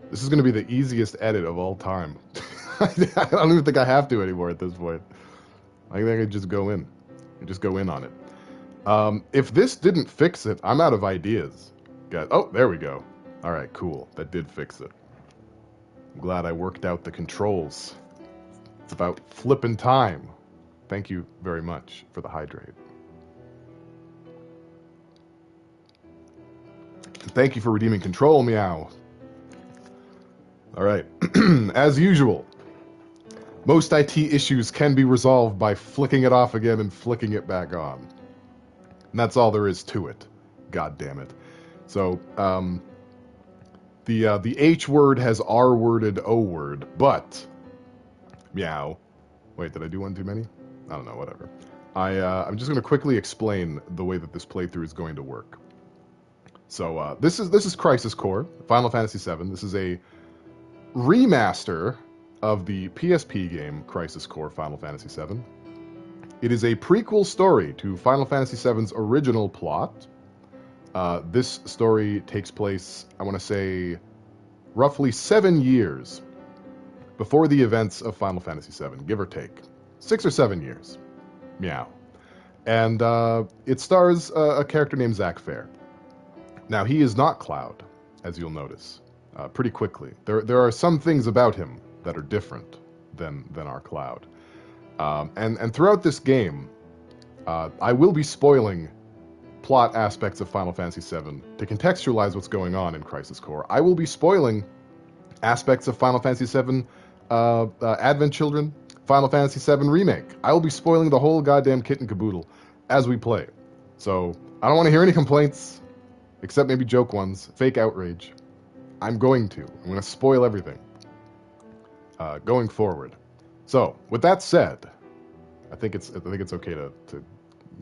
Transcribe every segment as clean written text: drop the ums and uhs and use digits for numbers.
This is going to be the easiest edit of all time. I don't even think I have to anymore at this point. I think I could just go in. Just go in on it. If this didn't fix it, I'm out of ideas. Oh, there we go. All right, cool. That did fix it. I'm glad I worked out the controls. It's about flipping time. Thank you very much for the hydrate. Thank you for redeeming control, meow. All right. As usual, most IT issues can be resolved by flicking it off again and flicking it back on. And that's all there is to it. God damn it. So, the H word has R worded O word, but meow. Wait, did I do one too many? I don't know, whatever. I'm just going to quickly explain the way that this playthrough is going to work. So, this is Crisis Core, Final Fantasy VII. This is a remaster of the PSP game Crisis Core Final Fantasy VII. It is a prequel story to Final Fantasy VII's original plot. This story takes place, I want to say, roughly 7 years before the events of Final Fantasy VII, give or take. 6 or 7 years. Meow. And it stars a character named Zack. Now, he is not Cloud, as you'll notice, pretty quickly. There are some things about him that are different than our Cloud. And throughout this game, I will be spoiling plot aspects of Final Fantasy VII to contextualize what's going on in Crisis Core. I will be spoiling aspects of Final Fantasy VII Advent Children, Final Fantasy VII Remake. I will be spoiling the whole goddamn kit and caboodle as we play. So, I don't want to hear any complaints, except maybe joke ones, fake outrage. I'm going to spoil everything going forward. So, with that said, I think it's okay to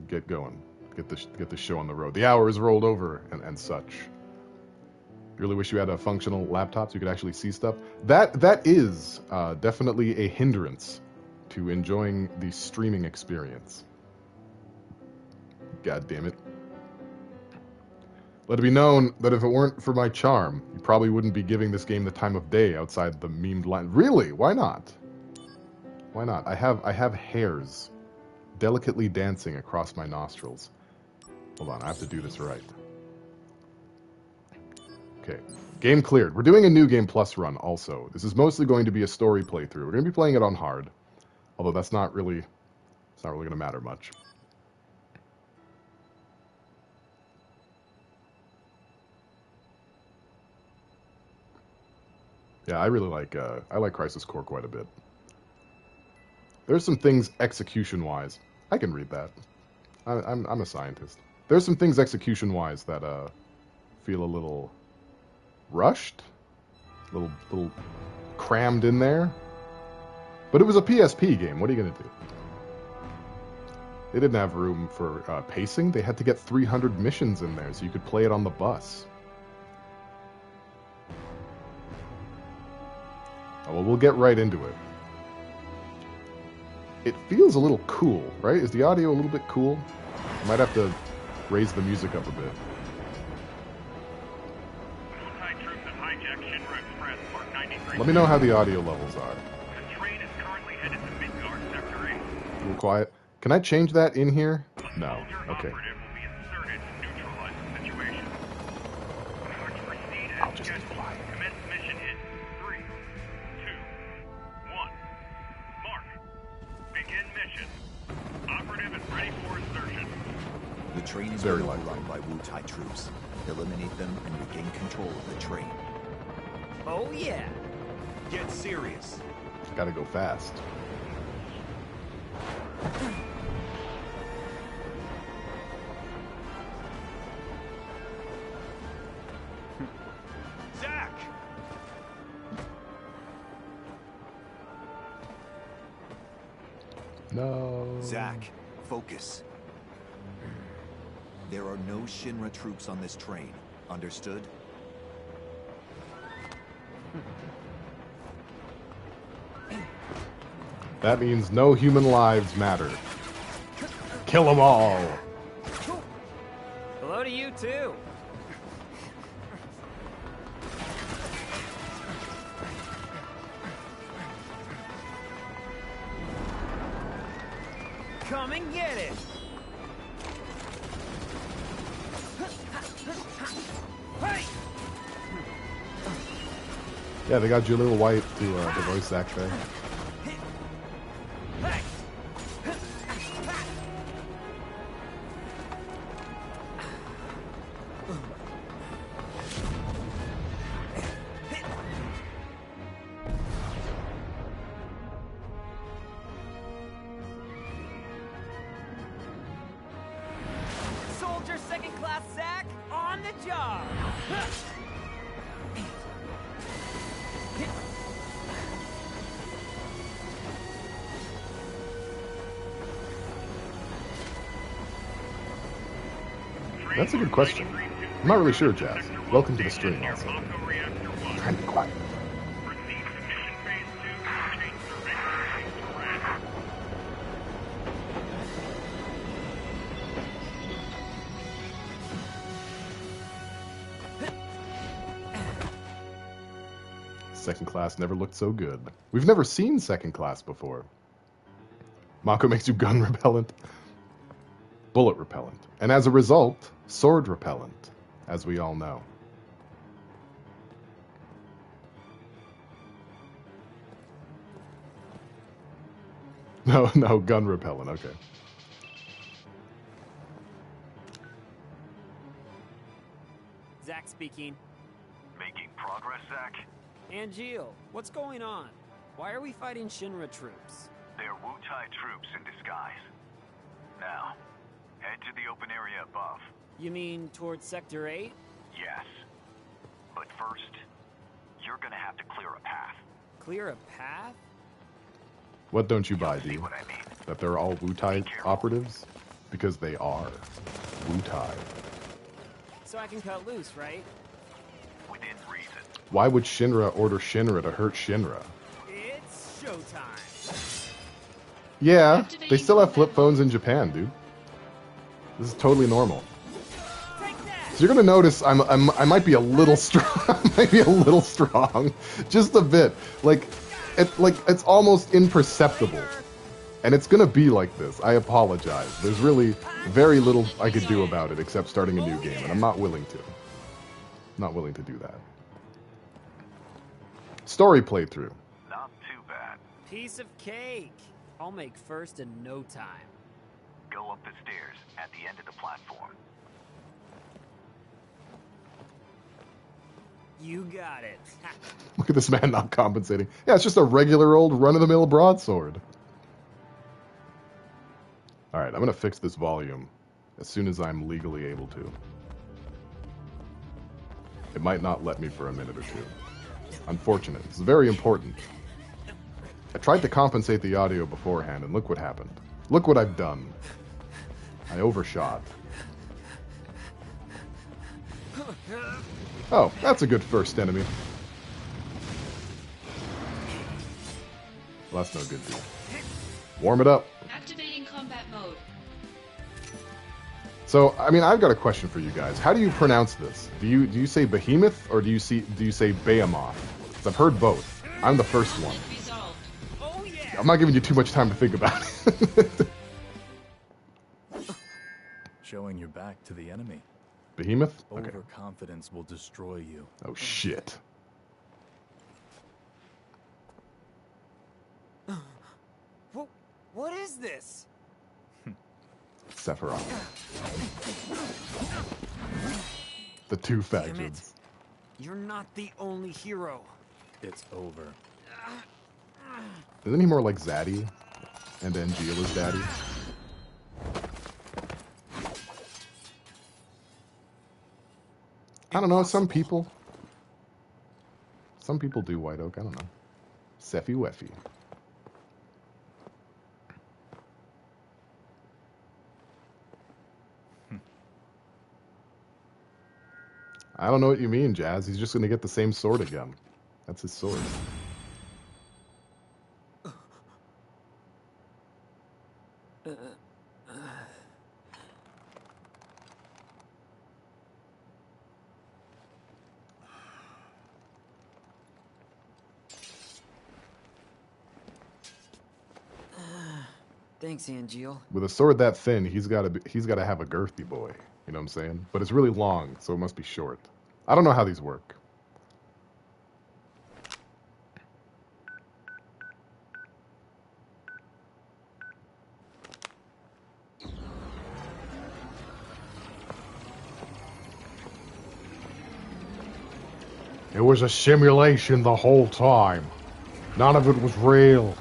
get going, get the show on the road. The hour is rolled over and such. You really wish you had a functional laptop so you could actually see stuff. That is definitely a hindrance to enjoying the streaming experience. God damn it. Let it be known that if it weren't for my charm, you probably wouldn't be giving this game the time of day outside the memed line. Really? Why not? Why not? I have hairs delicately dancing across my nostrils. Hold on, I have to do this right. Okay, game cleared. We're doing a new game plus run also. This is mostly going to be a story playthrough. We're going to be playing it on hard, although it's not really going to matter much. Yeah, I really like Crisis Core quite a bit. There's some things execution-wise. I can read that. I'm a scientist. There's some things execution-wise that feel a little rushed, a little crammed in there. But it was a PSP game. What are you gonna do? They didn't have room for pacing. They had to get 300 missions in there so you could play it on the bus. Oh, well, we'll get right into it. It feels a little cool, right? Is the audio a little bit cool? I might have to raise the music up a bit. Let me know how the audio levels are. The train is currently headed to Midgard Sector 8. A little quiet. Can I change that in here? No. Okay. I'll just be quiet. Commence mission in 3, 2, 1. Mark. Begin mission. Operative is ready for insertion. The train is being run by Wu-Tai troops. Eliminate them and regain control of the train. Oh yeah. Get serious. Gotta go fast. Zack! No. Zack, focus. There are no Shinra troops on this train. Understood? That means no human lives matter. Kill them all. Hello to you too. Come and get it! Hey! Yeah, they got Jaleel White to voice Zack there. Hey! Soldier second class Zack on the job! That's a good question. I'm not really sure, Jazz. Welcome to the stream, also. Trying to be quiet. Second class never looked so good. We've never seen second class before. Mako makes you gun repellent, bullet repellent, and as a result, sword repellent, as we all know. No, gun repellent, okay. Zack speaking. Making progress, Zack? Angeal, what's going on? Why are we fighting Shinra troops? They're Wu-Tai troops in disguise. Now, head to the open area above. You mean towards Sector 8? Yes. But first, you're gonna have to clear a path. Clear a path? What don't you buy, See D? what I mean? That they're all Wu-Tai operatives? Because they are Wu-Tai. So I can cut loose, right? Within reason. Why would Shinra order Shinra to hurt Shinra? It's showtime. Yeah, they still have flip phones in Japan, dude. This is totally normal. Take that! So you're gonna notice I might be a little strong, maybe a little strong, just a bit. Like it's almost imperceptible, and it's gonna be like this. I apologize. There's really very little I could do about it except starting a new game, and I'm not willing to. Not willing to do that. Story playthrough. Not too bad. Piece of cake. I'll make first in no time. Go up the stairs at the end of the platform. You got it. Look at this man not compensating. Yeah, it's just a regular old run-of-the-mill broadsword. Alright, I'm gonna fix this volume as soon as I'm legally able to. It might not let me for a minute or two. Unfortunate. It's very important. I tried to compensate the audio beforehand, and look what happened. Look what I've done. I overshot. Oh, that's a good first enemy. Well, that's no good deal. Warm it up. Activating combat mode. So, I mean, I've got a question for you guys. How do you pronounce this? Do you say behemoth or do you say behemoth? 'Cause I've heard both. I'm the first one. Resolved. Oh yeah! I'm not giving you too much time to think about it. Showing your back to the enemy. Behemoth? Okay. Overconfidence will destroy you. Oh, shit. What is this? Sephiroth. The two Damn it. factions. You're not the only hero. It's over. Isn't he more like Zaddy and Angeala's daddy? I don't know, some people do White Oak, I don't know. Sephi Weffy. I don't know what you mean, Jazz. He's just gonna get the same sword again. That's his sword. Thanks, Angeal. With a sword that thin, he's got to have a girthy boy. You know what I'm saying? But it's really long, so it must be short. I don't know how these work. It was a simulation the whole time. None of it was real.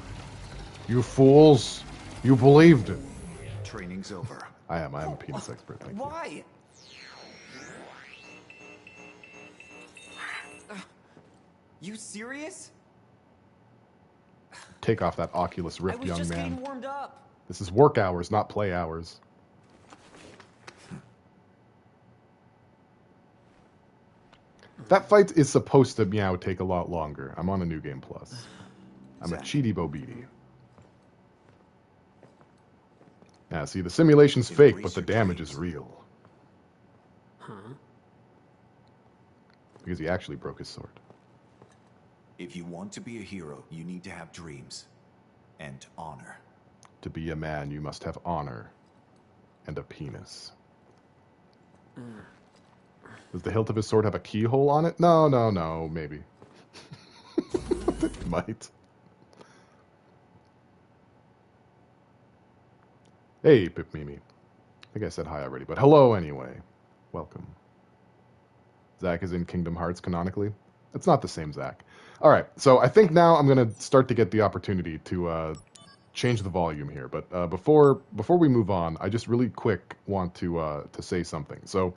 You fools. You believed it. Training's over. I am a penis expert. Thank you. Why? You serious? Take off that Oculus I Rift, was young just man. getting warmed up. This is work hours, not play hours. That fight is supposed to, meow, take a lot longer. I'm on a New Game Plus. I'm a Zack. cheaty bobidi. Yeah, see, the simulation's fake, but Embrace the your damage is dreams. real. Huh? Because he actually broke his sword. If you want to be a hero, you need to have dreams and honor. To be a man, you must have honor and a penis. Does the hilt of his sword have a keyhole on it? No, maybe. It might. Hey, Pip Mimi. I think I said hi already, but hello anyway. Welcome. Zack is in Kingdom Hearts canonically. It's not the same Zack. All right, so I think now I'm going to start to get the opportunity to change the volume here. But before we move on, I just really quick want to say something. So,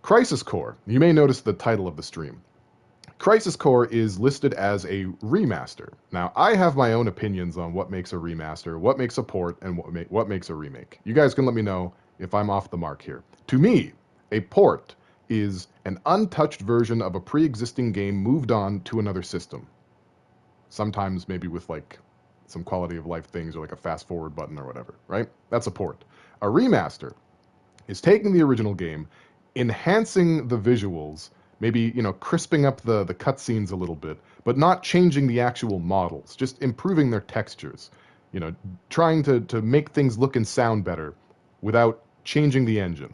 Crisis Core. You may notice the title of the stream. Crisis Core is listed as a remaster. Now, I have my own opinions on what makes a remaster, what makes a port, and what makes a remake. You guys can let me know if I'm off the mark here. To me, a port is an untouched version of a pre-existing game moved on to another system. Sometimes maybe with like some quality of life things or like a fast forward button or whatever, right? That's a port. A remaster is taking the original game, enhancing the visuals, maybe, you know, crisping up the cutscenes a little bit, but not changing the actual models, just improving their textures, you know, trying to make things look and sound better without changing the engine.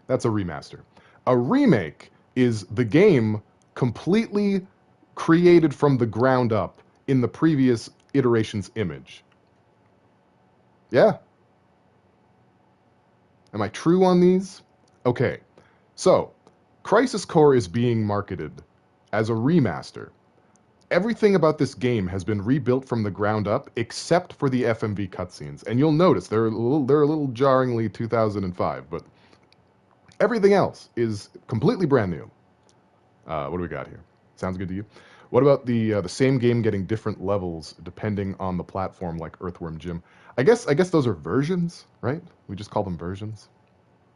That's a remaster. A remake is the game completely created from the ground up in the previous iteration's image. Yeah. Am I true on these? Okay. So, Crisis Core is being marketed as a remaster. Everything about this game has been rebuilt from the ground up except for the FMV cutscenes. And you'll notice they're a little jarringly 2005, but everything else is completely brand new. What do we got here? Sounds good to you? What about the same game getting different levels depending on the platform, like Earthworm Jim? I guess those are versions, right? We just call them versions.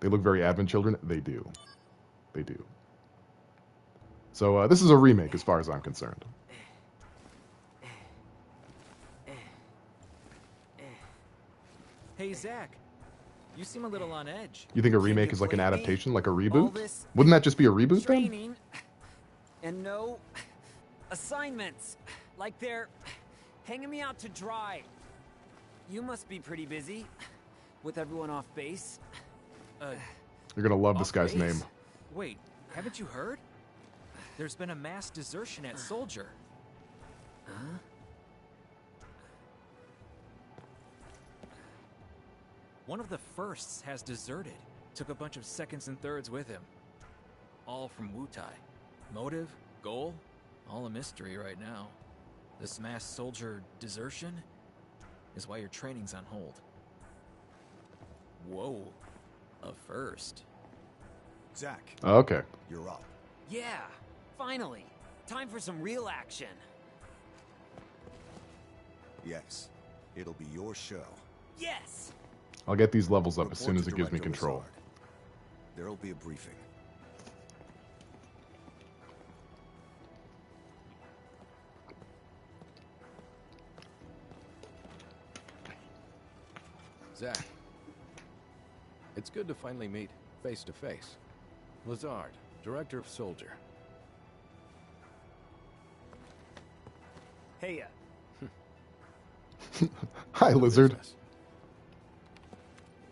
They look very Advent Children. They do. They do. So this is a remake as far as I'm concerned. Hey, Zack. You seem a little on edge. You think a Can remake you is like an blame me? adaptation, like a All reboot? this Wouldn't that just be a reboot then? training and no assignments. Like they're hanging me out to dry. You must be pretty busy with everyone off base. You're gonna love this Off guy's base? name. Wait, haven't you heard? There's been a mass desertion at Soldier. Huh? One of the firsts has deserted. Took a bunch of seconds and thirds with him. All from Wutai. Motive, goal, all a mystery right now. This mass soldier desertion is why your training's on hold. Whoa, a first. Zack, Okay. you're up. Yeah, finally. Time for some real action. Yes, it'll be your show. Yes! I'll get these levels up as Report soon to as it gives me Director control. Lazard. There'll be a briefing. Zack, it's good to finally meet face to face. Lazard, Director of Soldier. Hey, Hi, Lizard. Business.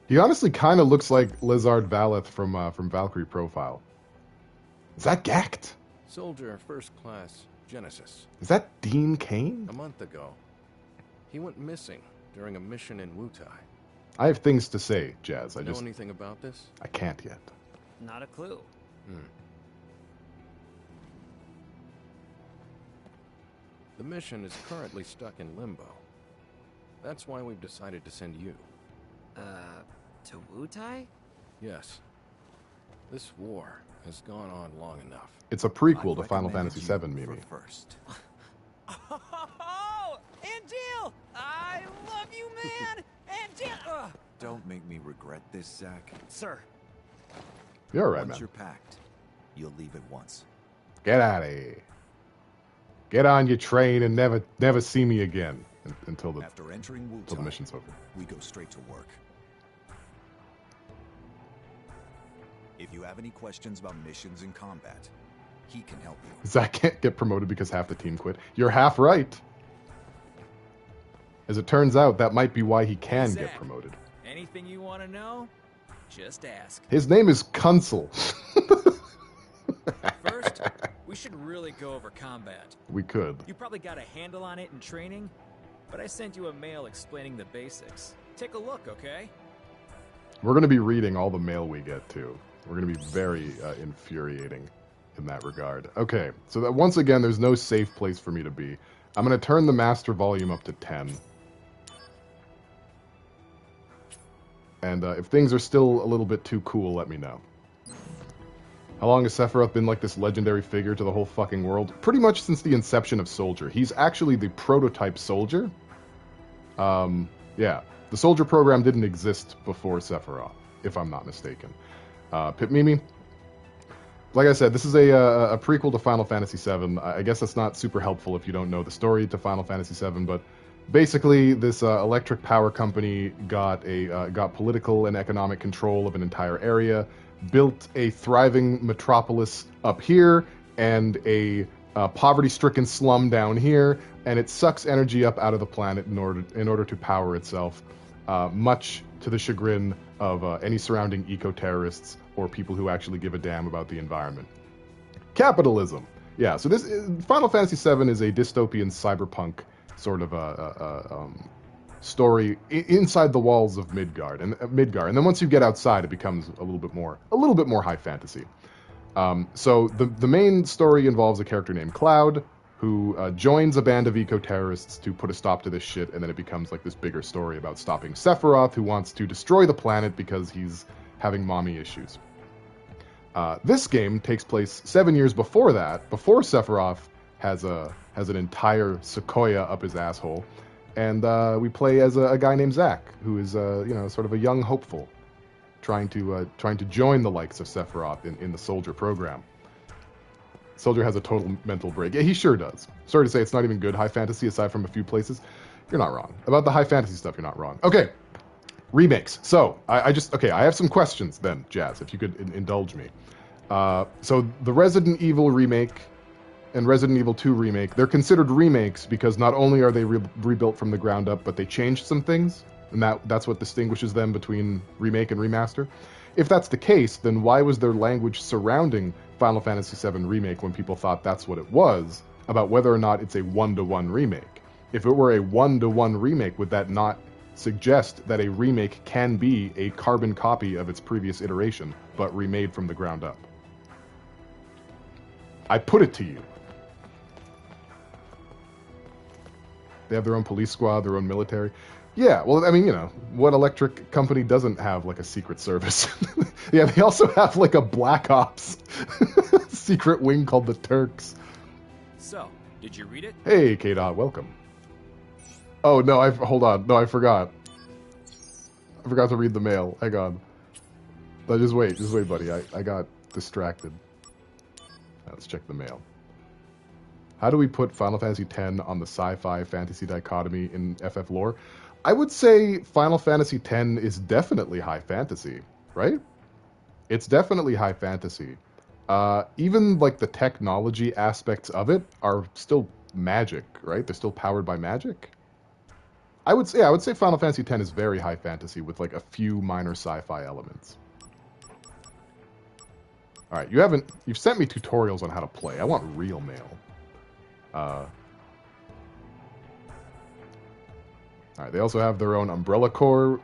He honestly kind of looks like Lizard Valeth from Valkyrie Profile. Is that Gact? Soldier, first class, Genesis. Is that Dean Kane? A month ago, he went missing during a mission in Wutai. I have things to say, Jazz. Know anything about this? I can't yet. Not a clue. The mission is currently stuck in limbo. That's why we've decided to send you. To Wutai? Yes. This war has gone on long enough. It's a prequel I to Final recommended Fantasy you VII, Mimi. for first. Oh, Angel! I love you, man! Angel! Don't make me regret this, Zack. Sir. You're right, Once man. you're packed, you'll leave at once. Get out of here. Get on your train and never see me again until the After entering the Wutai, mission's over. we go straight to work. If you have any questions about missions and combat, he can help you. Zack can't get promoted because half the team quit. You're half right. As it turns out, that might be why he can Hey, get Zack. promoted. Anything you want to know? Just ask. His name is Kunsel. First, we should really go over combat. We could. You probably got a handle on it in training, but I sent you a mail explaining the basics. Take a look, okay? We're going to be reading all the mail we get, too. We're going to be very infuriating in that regard. Okay, so that once again, there's no safe place for me to be. I'm going to turn the master volume up to 10. And if things are still a little bit too cool, let me know. How long has Sephiroth been like this legendary figure to the whole fucking world? Pretty much since the inception of Soldier. He's actually the prototype Soldier. Yeah, the Soldier program didn't exist before Sephiroth, if I'm not mistaken. Pip Mimi, like I said, this is a prequel to Final Fantasy VII. I guess that's not super helpful if you don't know the story to Final Fantasy VII, but basically this electric power company got political and economic control of an entire area, built a thriving metropolis up here, and a poverty-stricken slum down here, and it sucks energy up out of the planet in order to power itself, much to the chagrin of any surrounding eco-terrorists or people who actually give a damn about the environment. Capitalism. Yeah, so this Final Fantasy VII is a dystopian cyberpunk sort of story inside the walls of Midgard, and then once you get outside, it becomes a little bit more high fantasy. So the main story involves a character named Cloud, who joins a band of eco-terrorists to put a stop to this shit, and then it becomes like this bigger story about stopping Sephiroth, who wants to destroy the planet because he's having mommy issues. This game takes place 7 years before that, before Sephiroth has an entire sequoia up his asshole, and we play as a guy named Zack, who is sort of a young hopeful, trying to join the likes of Sephiroth in the Soldier program. Soldier has a total mental break. Yeah, he sure does. Sorry to say, it's not even good high fantasy aside from a few places. You're not wrong. About the high fantasy stuff, you're not wrong. Okay, remakes. So, I have some questions then, Jazz, if you could indulge me. So, the Resident Evil remake and Resident Evil 2 remake, they're considered remakes because not only are they rebuilt from the ground up, but they changed some things, and that's what distinguishes them between remake and remaster. If that's the case, then why was there language surrounding Final Fantasy VII Remake when people thought that's what it was, about whether or not it's a one-to-one remake? If it were a one-to-one remake, would that not suggest that a remake can be a carbon copy of its previous iteration, but remade from the ground up? I put it to you. They have their own police squad, their own military. Yeah, well, I mean, what electric company doesn't have, like, a secret service? Yeah, they also have, like, a Black Ops secret wing called the Turks. So, did you read it? Hey, K-Dot, welcome. Oh, no, hold on. No, I forgot. I forgot to read the mail. Hang on. No, just wait, buddy. I got distracted. Let's check the mail. How do we put Final Fantasy X on the sci-fi fantasy dichotomy in FF lore? I would say Final Fantasy X is definitely high fantasy, right? It's definitely high fantasy. Even like the technology aspects of it are still magic, right? They're still powered by magic. I would say Final Fantasy X is very high fantasy with like a few minor sci-fi elements. All right, you've sent me tutorials on how to play. I want real mail. All right, they also have their own Umbrella Corps,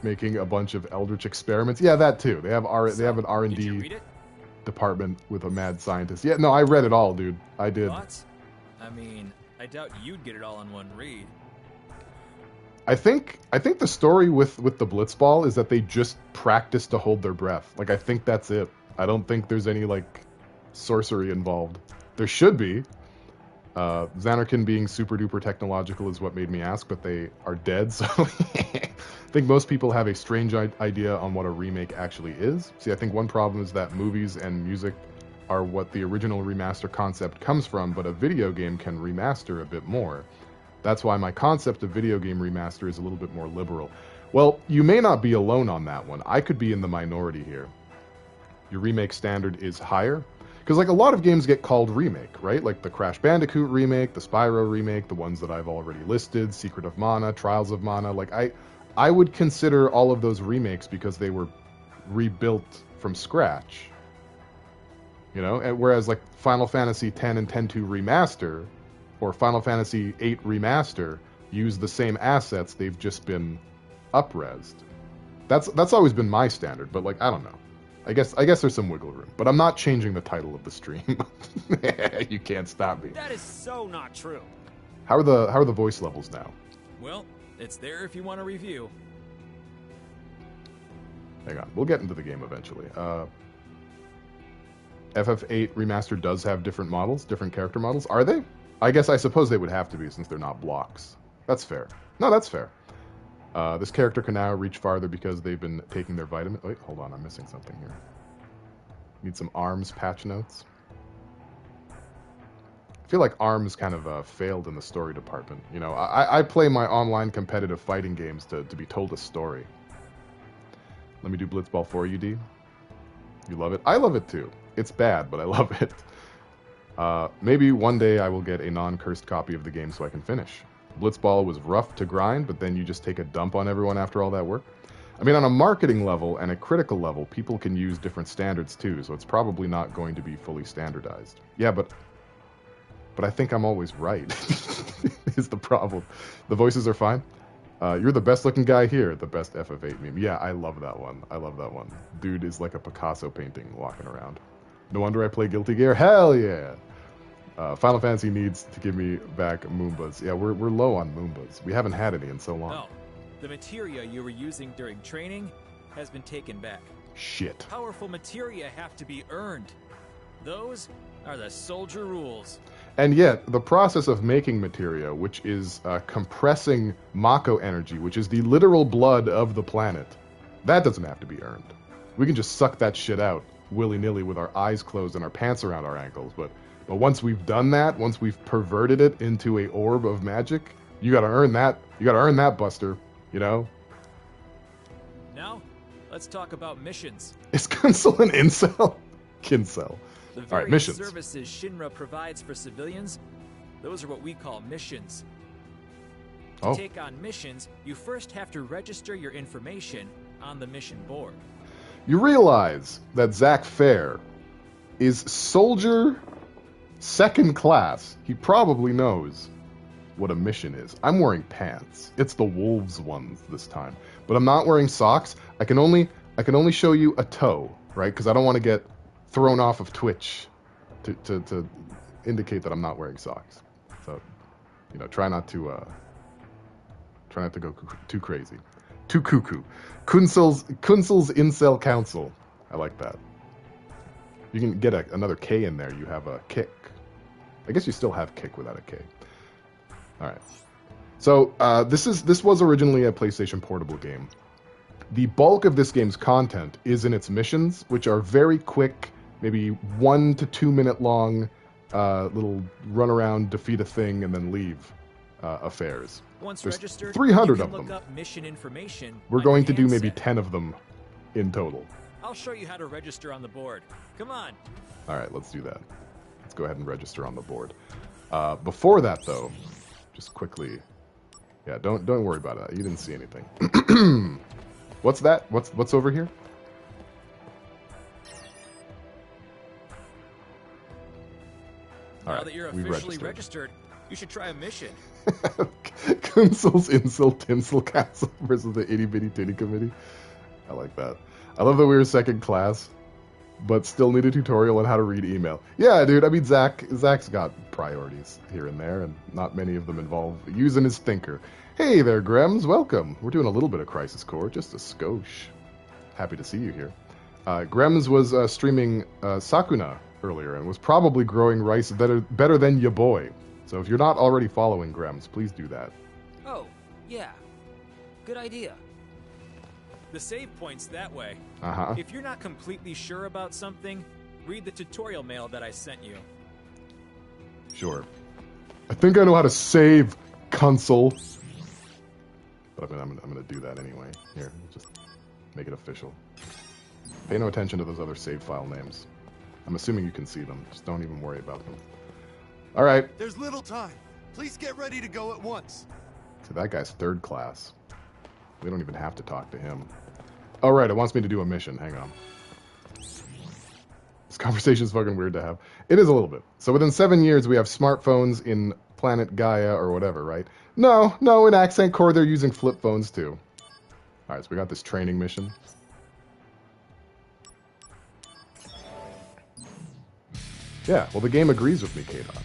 making a bunch of Eldritch experiments. Yeah, that too. They have an R&D Did you read it? department with a mad scientist. Yeah, no, I read it all, dude. I did. Thoughts? I mean, I doubt you'd get it all in one read. I think the story with the Blitzball is that they just practice to hold their breath. Like, I think that's it. I don't think there's any like sorcery involved. There should be. Xanarkin being super duper technological is what made me ask, but they are dead, so I think most people have a strange idea on what a remake actually is. See, I think one problem is that movies and music are what the original remaster concept comes from, but a video game can remaster a bit more. That's why my concept of video game remaster is a little bit more liberal. Well, you may not be alone on that one. I could be in the minority here. Your remake standard is higher. Because like a lot of games get called remake, right? Like the Crash Bandicoot remake, the Spyro remake, the ones that I've already listed, Secret of Mana, Trials of Mana. Like I would consider all of those remakes because they were rebuilt from scratch. You know, and whereas like Final Fantasy X and X-2 Remaster or Final Fantasy VIII Remaster use the same assets, they've just been up-resed. That's always been my standard, but like I don't know. I guess there's some wiggle room, but I'm not changing the title of the stream. You can't stop me. That is so not true. How are the voice levels now? Well, it's there if you want to review. Hang on, we'll get into the game eventually. FF8 Remaster does have different models, different character models. Are they? I suppose they would have to be since they're not blocks. That's fair. No, that's fair. This character can now reach farther because they've been taking their vitamin. Wait, hold on, I'm missing something here. Need some ARMS patch notes. I feel like ARMS kind of failed in the story department. You know, I play my online competitive fighting games to be told a story. Let me do Blitzball for you, D. You love it? I love it too. It's bad, but I love it. Maybe one day I will get a non-cursed copy of the game so I can finish. Blitzball was rough to grind, but then you just take a dump on everyone after all that work. I mean, on a marketing level and a critical level, people can use different standards too, so it's probably not going to be fully standardized. Yeah, but I think I'm always right, is the problem. The voices are fine. You're the best looking guy here, the best FF8 meme. Yeah, I love that one. I love that one. Dude is like a Picasso painting walking around. No wonder I play Guilty Gear. Hell yeah! Final Fantasy needs to give me back Moombas. Yeah, we're low on Moombas. We haven't had any in so long. Oh, the materia you were using during training has been taken back. Shit. Powerful materia have to be earned. Those are the soldier rules. And yet, the process of making materia, which is compressing Mako energy, which is the literal blood of the planet, that doesn't have to be earned. We can just suck that shit out willy-nilly with our eyes closed and our pants around our ankles, but once we've done that, once we've perverted it into a orb of magic, you gotta earn that. You gotta earn that, Buster. You know? Now, let's talk about missions. Is Kunsel an incel? Kinsel. The All right, various missions. services Shinra provides for civilians, those are what we call missions. To Oh. take on missions, you first have to register your information on the mission board. You realize that Zack Fair is soldier second class. He probably knows what a mission is. I'm wearing pants. It's the wolves ones this time. But I'm not wearing socks. I can only show you a toe, right? Because I don't want to get thrown off of Twitch to indicate that I'm not wearing socks. So, you know, try not to go too crazy. Too cuckoo. Kunsel's Incel Council. I like that. You can get another K in there. You have a kick. I guess you still have kick without a K. All right. So this was originally a PlayStation Portable game. The bulk of this game's content is in its missions, which are very quick, maybe 1 to 2 minute long, little run around, defeat a thing, and then leave affairs. Once There's registered, 300 you of can look them. up mission information. We're on going your to do maybe handset. 10 of them in total. I'll show you how to register on the board. Come on. All right, let's do that. Let's go ahead and register on the board. Before that, though, just quickly Yeah, don't worry about that. You didn't see anything. What's that? What's over here? Now that you're officially registered, you should try a mission. Kunzel's Insult Tinsel Castle versus the Itty Bitty Titty Committee. I like that. I love that we were second class, but still need a tutorial on how to read email. Yeah, dude. I mean, Zack's got priorities here and there, and not many of them involve using his thinker. Hey there, Grems. Welcome. We're doing a little bit of Crisis Core, just a skosh. Happy to see you here. Grems was streaming Sakuna earlier and was probably growing rice better than ya boy. So if you're not already following Grems, please do that. Oh, yeah. Good idea. The save point's that way. Uh-huh. If you're not completely sure about something, read the tutorial mail that I sent you. Sure. I think I know how to save, Kunsel. But I'm gonna do that anyway. Here, just make it official. Pay no attention to those other save file names. I'm assuming you can see them. Just don't even worry about them. All right. There's little time. Please get ready to go at once. So that guy's third class. We don't even have to talk to him. All right, it wants me to do a mission. Hang on. This conversation's fucking weird to have. It is a little bit. So within 7 years, we have smartphones in planet Gaia or whatever, right? No, in Accent Core, they're using flip phones too. All right, so we got this training mission. Yeah, well, the game agrees with me, K-Dot.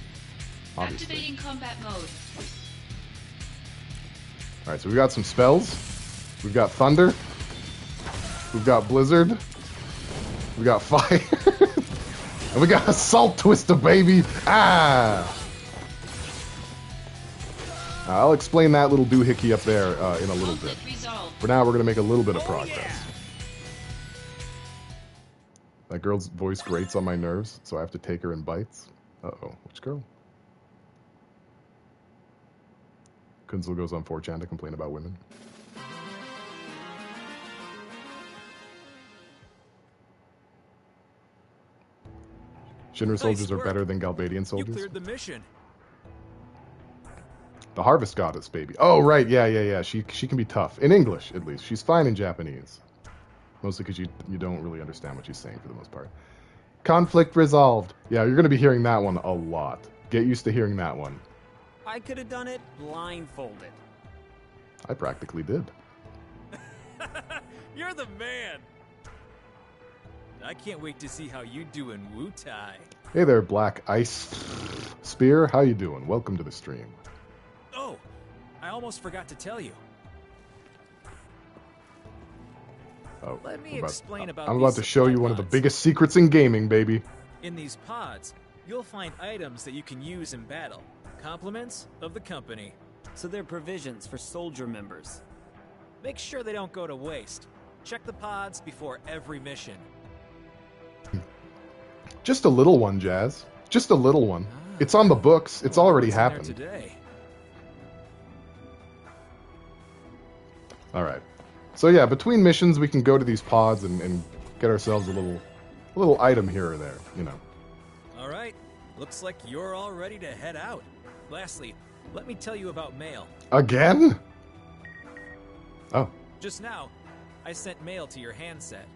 Obviously. Activating combat mode. All right, so we got some spells. We've got thunder. We've got blizzard. We got fire. And we got assault twister, baby. Ah! I'll explain that little doohickey up there in a little bit. For now, we're going to make a little bit of progress. Yeah. That girl's voice grates on my nerves, so I have to take her in bites. Uh-oh. Which girl? Kunzel goes on 4chan to complain about women. Shinra soldiers are better than Galbadian soldiers? You cleared the mission. The Harvest Goddess, baby. Oh, right. Yeah. She can be tough. In English, at least. She's fine in Japanese. Mostly because you don't really understand what she's saying for the most part. Conflict resolved. Yeah, you're going to be hearing that one a lot. Get used to hearing that one. I could have done it blindfolded. I practically did. You're the man. I can't wait to see how you do in Wutai. Hey there, Black Ice Spear. How you doing? Welcome to the stream. Oh, I almost forgot to tell you. Oh, let me explain about I'm about to show you one of the biggest secrets in gaming, baby. In these pods, you'll find items that you can use in battle. Compliments of the company. So they're provisions for soldier members. Make sure they don't go to waste. Check the pods before every mission. Just a little one, Jazz. Just a little one. It's on the books. It's already happened. Today? All right. So yeah, between missions, we can go to these pods and get ourselves a little item here or there, you know. All right. Looks like you're all ready to head out. Lastly, let me tell you about mail. Again? Oh. Just now, I sent mail to your handset.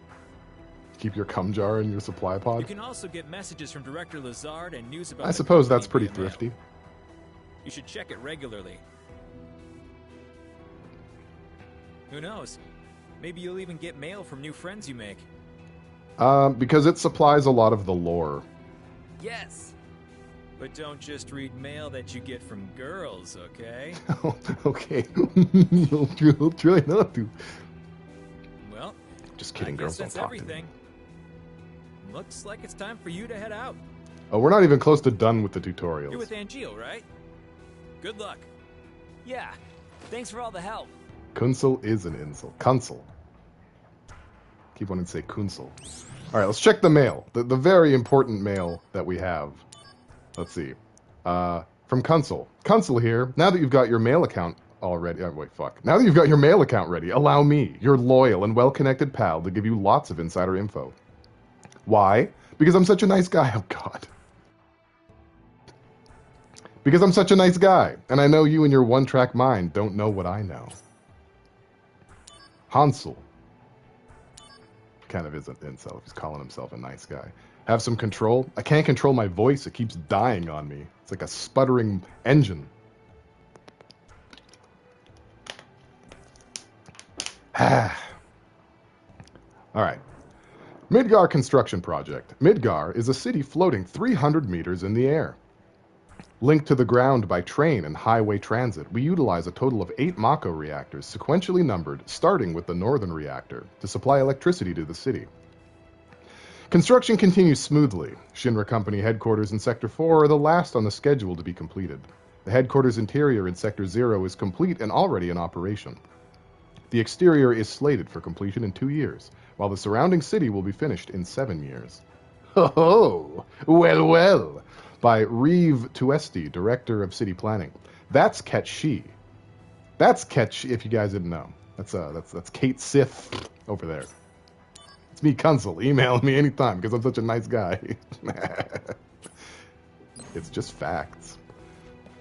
Keep your cum jar in your supply pod? You can also get messages from Director Lazard and news about I suppose that's pretty thrifty. You should check it regularly. Who knows? Maybe you'll even get mail from new friends you make. Because it supplies a lot of the lore. Yes. But don't just read mail that you get from girls, okay? Okay. I'll try not to. Well, just kidding, girls don't talk to me. Looks like it's time for you to head out. Oh, we're not even close to done with the tutorials. You're with Angel, right? Good luck. Yeah. Thanks for all the help. Kunsel is an insult. Kunsel. Keep wanting to say Kunsel. All right, let's check the mail. The very important mail that we have. Let's see. From Kunsel. Kunsel here. Now that you've got your mail account already... Oh, wait, fuck. Now that you've got your mail account ready, allow me, your loyal and well-connected pal, to give you lots of insider info. Why? Because I'm such a nice guy. Oh, God. Because I'm such a nice guy, and I know you and your one-track mind don't know what I know. Hansel kind of is an incel if he's calling himself a nice guy. Have some control. I can't control my voice. It keeps dying on me. It's like a sputtering engine. All right. Midgar construction project. Midgar is a city floating 300 meters in the air. Linked to the ground by train and highway transit, we utilize a total of 8 Mako reactors, sequentially numbered, starting with the northern reactor, to supply electricity to the city. Construction continues smoothly. Shinra Company headquarters in Sector 4 are the last on the schedule to be completed. The headquarters interior in Sector 0 is complete and already in operation. The exterior is slated for completion in 2 years, while the surrounding city will be finished in 7 years. Ho-ho! Well, well! By Reeve Tuesti, Director of City Planning. That's Ketshi. That's Ketshi, if you guys didn't know. That's Kate Sith over there. It's me, Kunzel. Email me anytime, because I'm such a nice guy. It's just facts.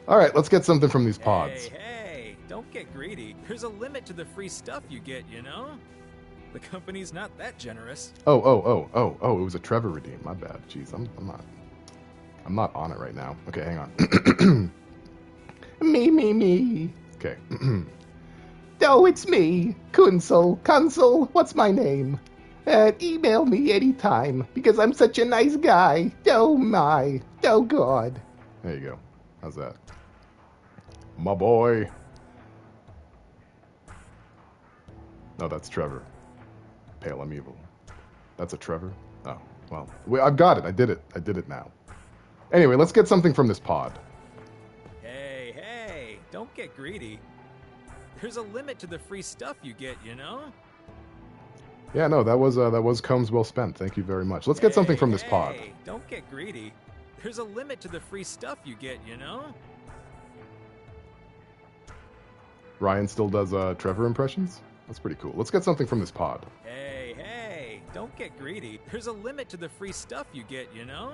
All right, let's get something from these pods. Hey, don't get greedy. There's a limit to the free stuff you get, you know? The company's not that generous. Oh, it was a Trevor redeem. My bad. Jeez, I'm not on it right now. Okay, hang on. Me. Okay. Oh, it's me, Kunzel, what's my name? Email me anytime, because I'm such a nice guy. Oh my, oh God. There you go. How's that? My boy. No, that's Trevor. Pale, I'm evil. That's a Trevor? Oh, well. I've got it. I did it now. Anyway, let's get something from this pod. Hey, don't get greedy. There's a limit to the free stuff you get, you know? Yeah, no, that was combs well spent. Thank you very much. Let's get something from this pod. Don't get greedy. There's a limit to the free stuff you get, you know? Ryan still does Trevor impressions? That's pretty cool. Let's get something from this pod. Hey, don't get greedy. There's a limit to the free stuff you get, you know?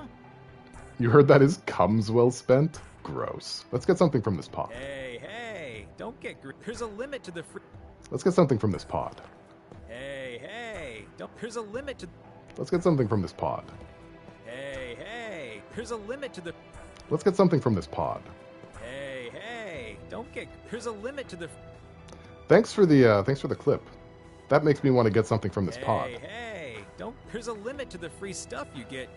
You heard that is combs well spent? Gross. Let's get something from this pod. Hey, don't get greedy. There's a limit to the free... Let's get something from this pod. Hey, don't... There's a limit to... Let's get something from this pod. Hey, there's a limit to the... Let's get something from this pod. Hey, don't get... There's a limit to the... Thanks for the clip. That makes me want to get something from this pod. Hey, don't... There's a limit to the free stuff you get.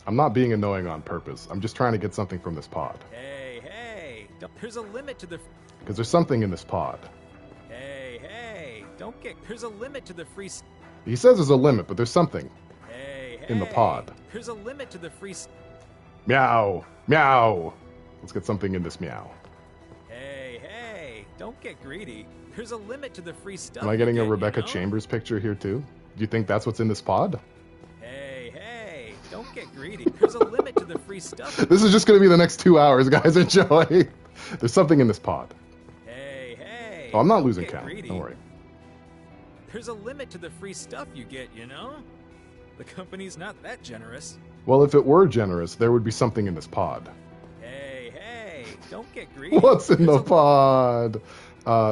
I'm not being annoying on purpose. I'm just trying to get something from this pod. Hey, don't... There's a limit to the... Because there's something in this pod. Hey, don't get... There's a limit to the free... He says there's a limit, but there's something in the pod. There's a limit to the free... Meow. Meow. Let's get something in this meow. Hey, don't get greedy. There's a limit to the free stuff. Am I getting a get, Rebecca you know? Chambers picture here too? Do you think that's what's in this pod? Hey, don't get greedy. There's a limit to the free stuff. This is just going to be the next 2 hours, guys. Enjoy. There's something in this pod. Hey. Oh, I'm not losing count. Greedy. Don't worry. There's a limit to the free stuff you get, you know? The company's not that generous. Well, if it were generous, there would be something in this pod. Hey, don't get greedy. What's in the pod?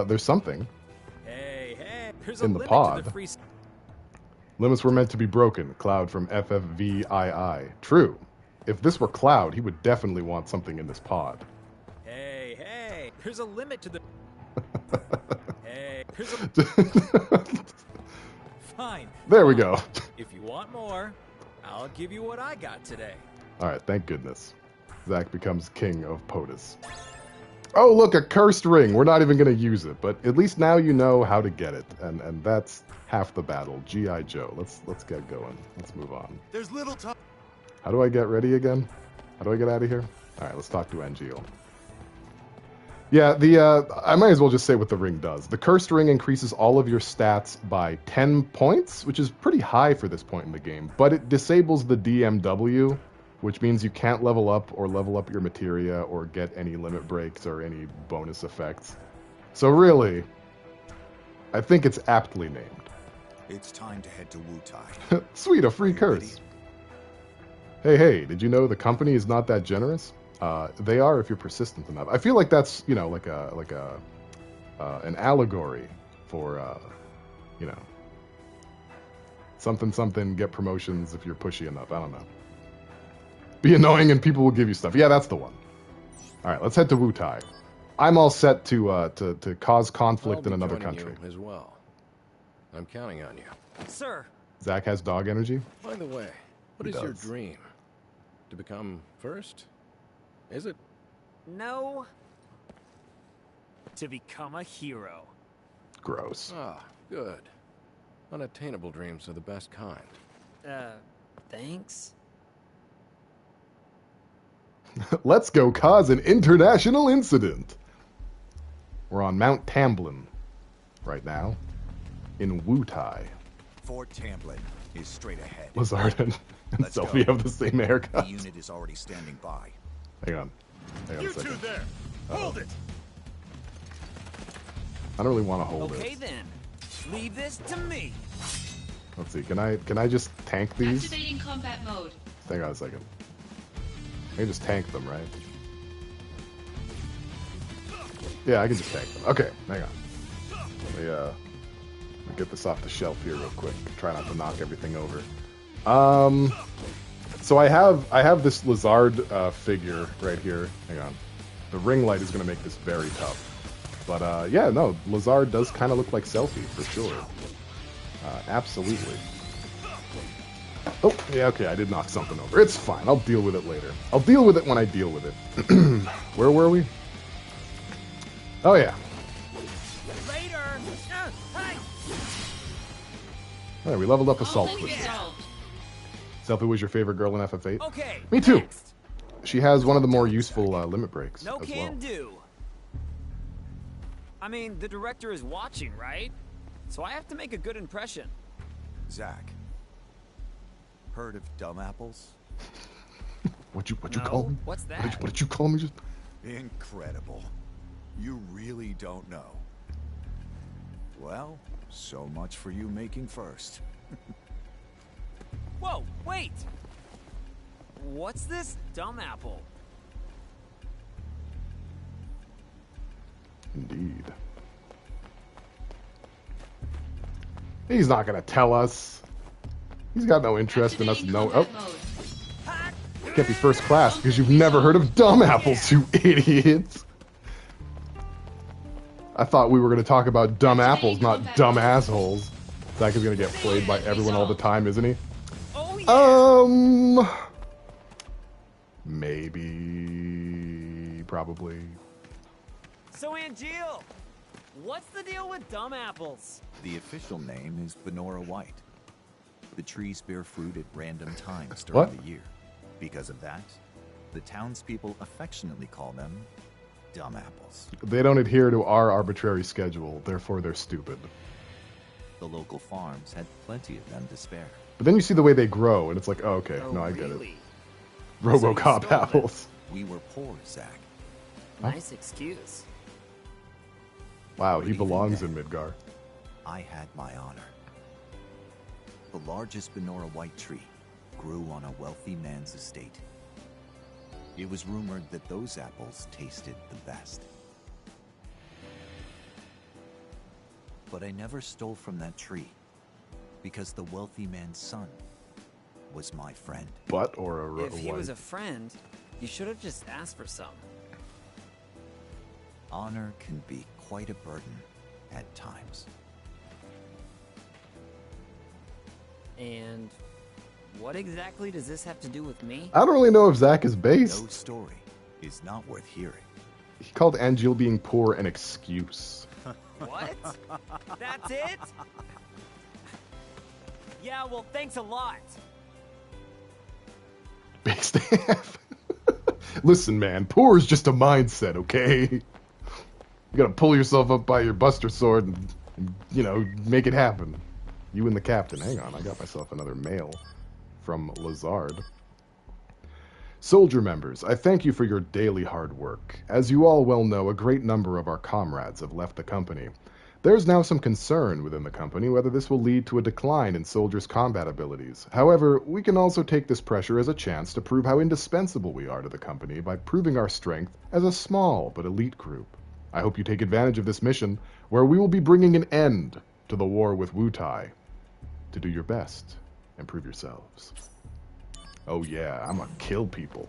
There's something. Hey, there's in a the limit pod. to the free... Limits were meant to be broken. Cloud from FFVII. True. If this were Cloud, he would definitely want something in this pod. Hey, there's a limit to the... There's a... Fine. There we go. If you want more, I'll give you what I got today. All right, thank goodness. Zack becomes king of POTUS. Oh, look, a cursed ring. We're not even going to use it, but at least now you know how to get it, and that's half the battle. G.I. Joe. Let's get going. Let's move on. There's little time. How do I get ready again? How do I get out of here? All right, let's talk to Angeal. Yeah, I might as well just say what the ring does. The cursed ring increases all of your stats by 10 points, which is pretty high for this point in the game, but it disables the DMW, which means you can't level up your materia or get any limit breaks or any bonus effects. So really, I think it's aptly named. It's time to head to Wutai. Sweet, a free curse. Hey, did you know the company is not that generous? They are if you're persistent enough. I feel like that's, you know, like an allegory for, you know, something, get promotions if you're pushy enough. I don't know. Be annoying and people will give you stuff. Yeah, that's the one. All right, let's head to Wutai. I'm all set to cause conflict in another country. You as well. I'm counting on you. Sir. Zack has dog energy. By the way, what is your dream? To become first? Is it? No. To become a hero. Gross. Ah, good. Unattainable dreams are the best kind. Thanks. Let's go cause an international incident. We're on Mount Tamblin right now in Wutai. Fort Tamblin is straight ahead. Lazard and Selphie have the same haircut. The unit is already standing by. Hang on You a second. two there! Hold it! I don't really want to hold Okay it. then. Leave this to me. Let's see. Can I just tank these? Activating combat mode. Hang on a second. I can just tank them, right? Yeah, I can just tank them. Okay, hang on. Let me get this off the shelf here real quick. Try not to knock everything over. So I have this Lazard figure right here. Hang on. The ring light is going to make this very tough. But yeah, no, Lazard does kind of look like Selphie for sure. Absolutely. Oh, yeah, okay, I did knock something over. It's fine. I'll deal with it later. I'll deal with it when I deal with it. Where were we? Oh, yeah. Later. Hey. All right, we leveled up Assault All quickly. resolved. Selphie was your favorite girl in FF8? Okay. Me too. Next. She has one of the more useful limit breaks No as can well. do. I mean, the director is watching, right? So I have to make a good impression. Zack. Heard of dumb apples? What'd you No? call me? What's that? What did you call me just? Incredible. You really don't know. Well, so much for you making first. Whoa, wait! What's this dumb apple? Indeed. He's not gonna tell us. He's got no interest in us Activating knowing. combat Oh, mode. can't be first class because you've never heard of dumb apples, you idiots. I thought we were gonna talk about dumb apples, not dumb assholes. Zack is gonna get played by everyone all the time, isn't he? Oh yeah. Maybe, probably. So Angeal, what's the deal with dumb apples? The official name is Benora White. The trees bear fruit at random times during What? the year. Because of that, the townspeople affectionately call them dumb apples. They don't adhere to our arbitrary schedule, therefore they're stupid. The local farms had plenty of them to spare. But then you see the way they grow, and it's like, oh, okay, Oh, no, I get it. really? RoboCop So you stole them. apples. We were poor, Zack. Nice excuse. Wow, But he even belongs then, in Midgar. I had my honor. The largest Benora White tree grew on a wealthy man's estate. It was rumored that those apples tasted the best. But I never stole from that tree, because the wealthy man's son was my friend. Butt or a If he was a wife? friend, you should have just asked for some. Honor can be quite a burden at times. And what exactly does this have to do with me? I don't really know if Zack is No based. story is not worth hearing. He called Angeal being poor an excuse. What? That's it? Yeah, well, thanks a lot. Based AF. Listen, man, poor is just a mindset, okay? You gotta pull yourself up by your Buster Sword and, you know, make it happen. You and the captain. Hang on, I got myself another mail from Lazard. Soldier members, I thank you for your daily hard work. As you all well know, a great number of our comrades have left the company. There's now some concern within the company whether this will lead to a decline in soldiers' combat abilities. However, we can also take this pressure as a chance to prove how indispensable we are to the company by proving our strength as a small but elite group. I hope you take advantage of this mission, where we will be bringing an end to the war with Wutai. To do your best and prove yourselves. Oh yeah, I'ma kill people.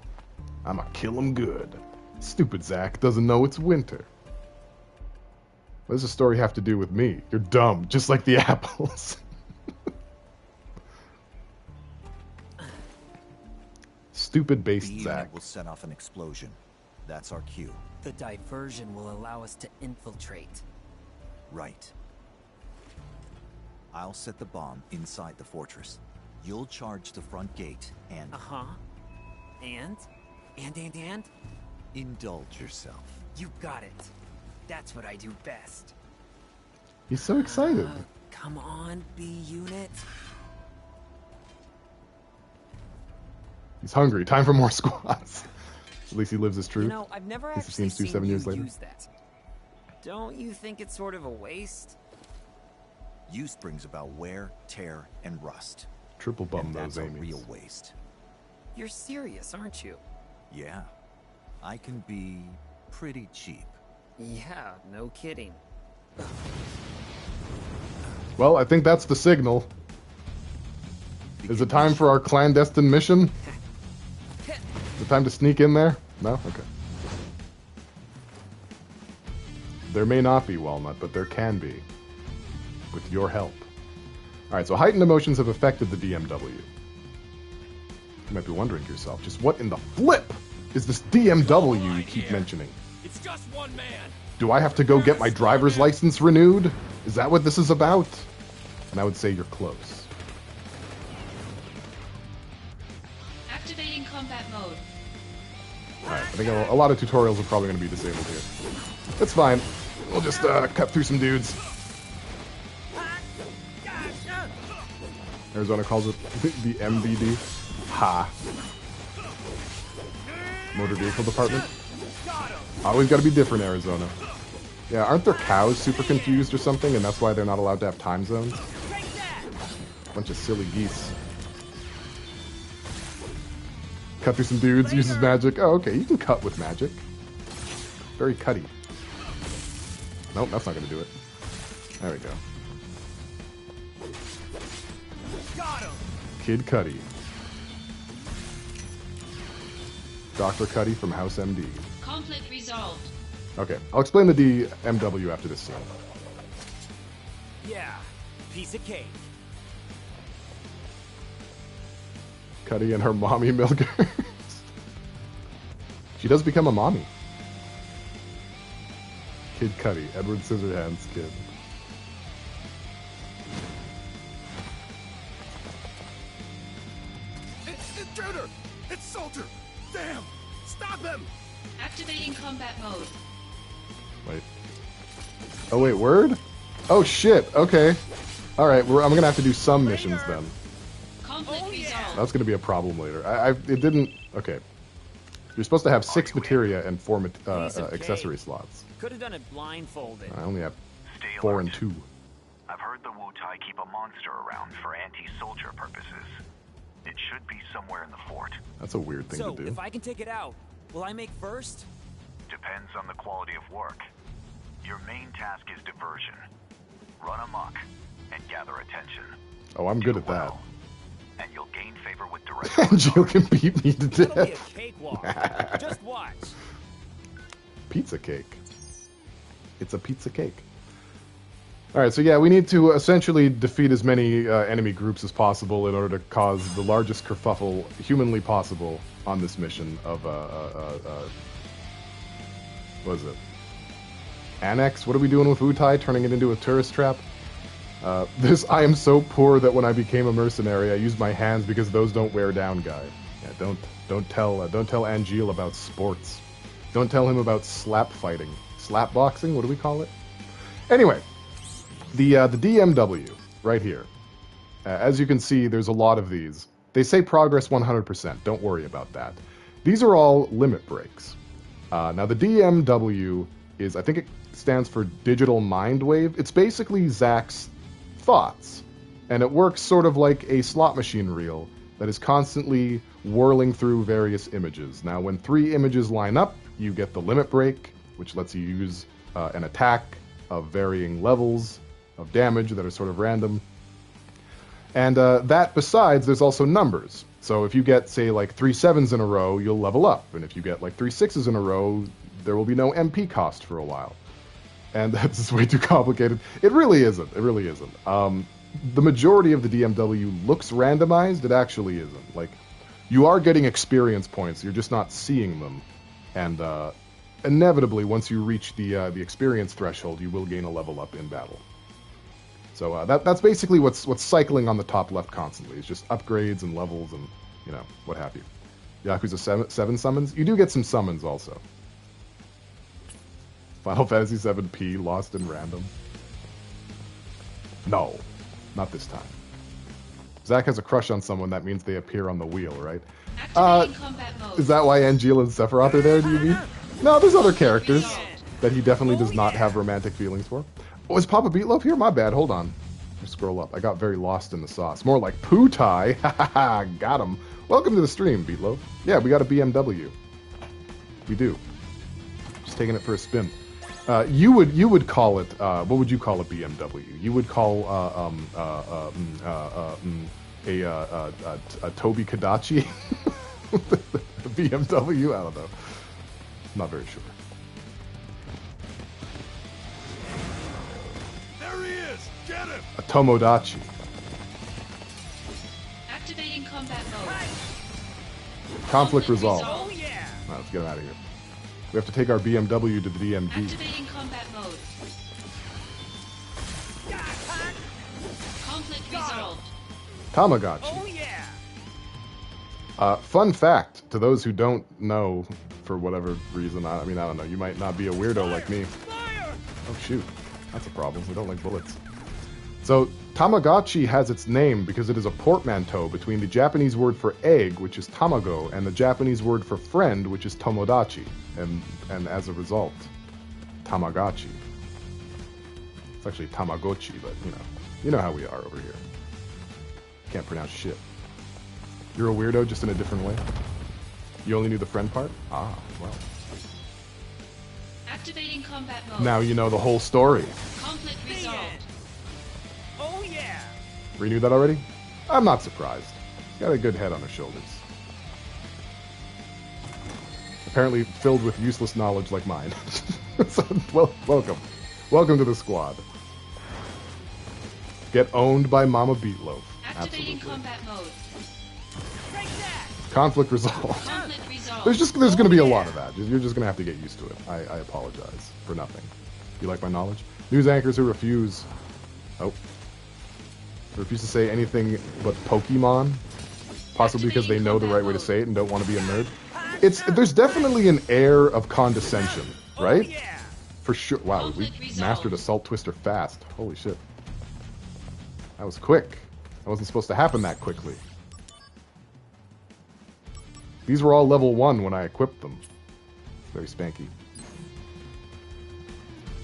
I'ma kill them good. Stupid Zack doesn't know it's winter. What does the story have to do with me? You're dumb, just like the apples. Stupid based The Zack. unit will set off an explosion. That's our cue. The diversion will allow us to infiltrate. Right. I'll set the bomb inside the fortress. You'll charge the front gate and... Uh-huh. And? And? Indulge yourself. You got it. That's what I do best. He's so excited. Come on, B unit. He's hungry. Time for more squads. At least he lives his truth. You know, I've never At least it actually seems to seen 7 you years later. use that. Don't you think it's sort of a waste? Use brings about wear, tear, and rust. Triple bum And those that's a Amy's. real waste. You're serious, aren't you? Yeah. I can be pretty cheap. Yeah, no kidding. Well, I think that's the signal. Is it time for our clandestine mission? Is it time to sneak in there? No? Okay. There may not be, Walnut, but there can be. With your help. Alright, so heightened emotions have affected the DMW. You might be wondering to yourself, just what in the flip is this DMW you keep mentioning? It's just one man. Do I have to go get my driver's license renewed? Is that what this is about? And I would say you're close. Activating combat mode. Alright, I think a lot of tutorials are probably going to be disabled here. It's fine. We'll just cut through some dudes. Arizona calls it the MVD. Ha. Motor Vehicle Department. Always got to be different, Arizona. Yeah, aren't their cows super confused or something, and that's why they're not allowed to have time zones? Bunch of silly geese. Cut through some dudes, uses magic. Oh, okay, you can cut with magic. Very cutty. Nope, that's not going to do it. There we go. Kid Cuddy. Dr. Cuddy from House MD. Conflict resolved. Okay, I'll explain the DMW after this scene. Yeah, piece of cake. Cuddy and her mommy milkers. She does become a mommy. Kid Cuddy, Edward Scissorhands kid. It's intruder! It's soldier! Damn! Stop him! Activating combat mode. Wait. Oh wait, word? Oh shit, okay. Alright, I'm gonna have to do some missions then. Conflict resolved. That's gonna be a problem later. It didn't... Okay. You're supposed to have 6 materia and 4 Piece of accessory cake. slots. Could have done it blindfolded. I only have Stay 4 alert. and 2. I've heard the Wutai keep a monster around for anti-soldier purposes. It should be somewhere in the fort. That's a weird thing So, to do. if I can take it out, will I make first? Depends on the quality of work. Your main task is diversion. Run amok and gather attention. Oh, I'm Do good at that. well, and you'll gain favor with Director. And Jill can beat me to That'll be a death. cakewalk. Just watch. Pizza cake. It's a pizza cake. Alright, so yeah, we need to essentially defeat as many enemy groups as possible in order to cause the largest kerfuffle humanly possible on this mission of, what is it? Annex? What are we doing with Wutai? Turning it into a tourist trap? I am so poor that when I became a mercenary, I used my hands because those don't wear down, guy. Yeah, don't tell Angeal about sports. Don't tell him about slap fighting. Slap boxing? What do we call it? Anyway, the DMW right here. As you can see, there's a lot of these. They say progress 100%. Don't worry about that. These are all limit breaks. Now the DMW is, I think stands for Digital Mind Wave. It's basically Zack's thoughts. And it works sort of like a slot machine reel that is constantly whirling through various images. Now, when 3 images line up, you get the limit break, which lets you use an attack of varying levels of damage that are sort of random. And that besides, there's also numbers. So if you get, say, like 3 7s in a row, you'll level up. And if you get like 3 6s in a row, there will be no MP cost for a while. And that's just way too complicated. It really isn't. It really isn't. The majority of the DMW looks randomized. It actually isn't. Like, you are getting experience points. You're just not seeing them. And inevitably, once you reach the experience threshold, you will gain a level up in battle. So that's basically what's cycling on the top left constantly. It's just upgrades and levels and, you know, what have you. Yakuza 7 summons. You do get some summons also. Final Fantasy VII P, Lost in Random. No. Not this time. Zack has a crush on someone, that means they appear on the wheel, right? Activating combat mode. Is that why Angeal and Sephiroth are there, do you mean? No, there's other characters that he definitely does not have romantic feelings for. Oh, is Papa Beatloaf here? My bad, hold on. Just scroll up. I got very lost in the sauce. More like Pootai. Ha ha ha, got him. Welcome to the stream, Beatloaf. Yeah, we got a BMW. We do. Just taking it for a spin. You would call it, what would you call a BMW? You would call a Toby Kadachi a BMW? I don't know. Not very sure. There he is! Get him! A Tomodachi. Activating combat mode. Conflict resolved. resolved. All right, let's get him out of here. We have to take our BMW to the DMV. Activating combat mode. Conflict resolved. Tamagotchi. Fun fact, to those who don't know, for whatever reason, I don't know, you might not be a weirdo like me. Oh shoot, that's a problem, we don't like bullets. So, Tamagotchi has its name because it is a portmanteau between the Japanese word for egg, which is tamago, and the Japanese word for friend, which is tomodachi. And as a result, Tamagotchi. It's actually Tamagotchi, but you know how we are over here. Can't pronounce shit. You're a weirdo, just in a different way. You only knew the friend part? Ah, well. Activating combat mode. Now you know the whole story. Conflict resolved. Renewed that already? I'm not surprised. Got a good head on her shoulders. Apparently filled with useless knowledge like mine. So, well, welcome. Welcome to the squad. Get owned by Mama Beatloaf. Activating Absolutely. combat mode. Conflict resolved. Conflict resolved. There's going to be a lot of that. You're just going to have to get used to it. I apologize for nothing. You like my knowledge? News anchors who refuse to say anything but Pokemon, possibly because they know the right way to say it and don't want to be a nerd. There's definitely an air of condescension, right? For sure. Wow, we mastered Assault Twister fast. Holy shit. That was quick. That wasn't supposed to happen that quickly. These were all level 1 when I equipped them. Very spanky.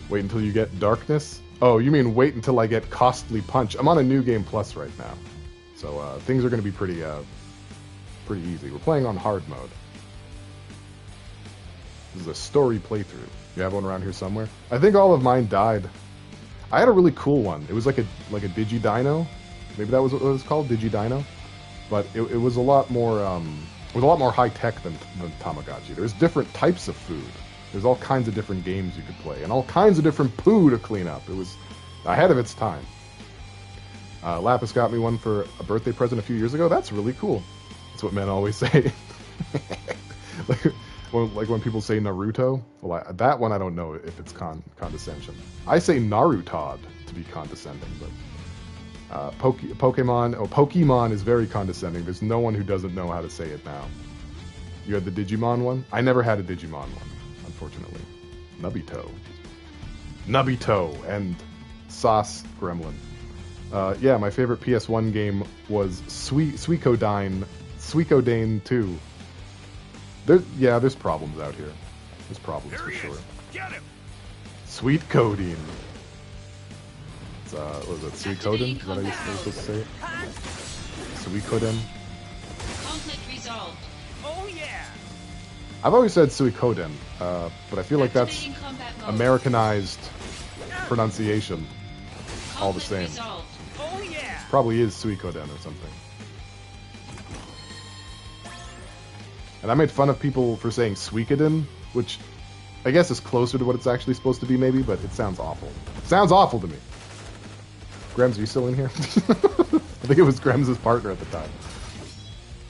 Wait until you get Darkness? Oh, you mean wait until I get Costly Punch. I'm on a New Game Plus right now. So things are going to be pretty easy. We're playing on hard mode. This is a story playthrough. You have one around here somewhere? I think all of mine died. I had a really cool one. It was like a Digidino. Maybe that was what it was called, Digidino. But it was a lot more high tech than Tamagotchi. There's different types of food. There's all kinds of different games you could play, and all kinds of different poo to clean up. It was ahead of its time. Lapis got me one for a birthday present a few years ago. That's really cool. That's what men always say. like when people say Naruto. Well, that one I don't know if it's condescension. I say Narutod to be condescending, but Pokemon is very condescending. There's no one who doesn't know how to say it now. You had the Digimon one? I never had a Digimon one, unfortunately. Nubito and Sauce Gremlin. Yeah, my favorite PS1 game was Suikoden 2. There's problems out here. There's problems for sure. Get him! Sweet codeine. It's, what was it? Sweet codeine? Is that how you're supposed to say it? Sweet codeine? Conflict resolved. Oh yeah! I've always said sweet codeine, but I feel like that's Activating combat mode. Americanized pronunciation. All the Conflict same. resolved. Oh yeah! Probably is Suikoden or something. And I made fun of people for saying Suikoden, which I guess is closer to what it's actually supposed to be, maybe, but it sounds awful. Sounds awful to me. Grems, are you still in here? I think it was Grems' partner at the time.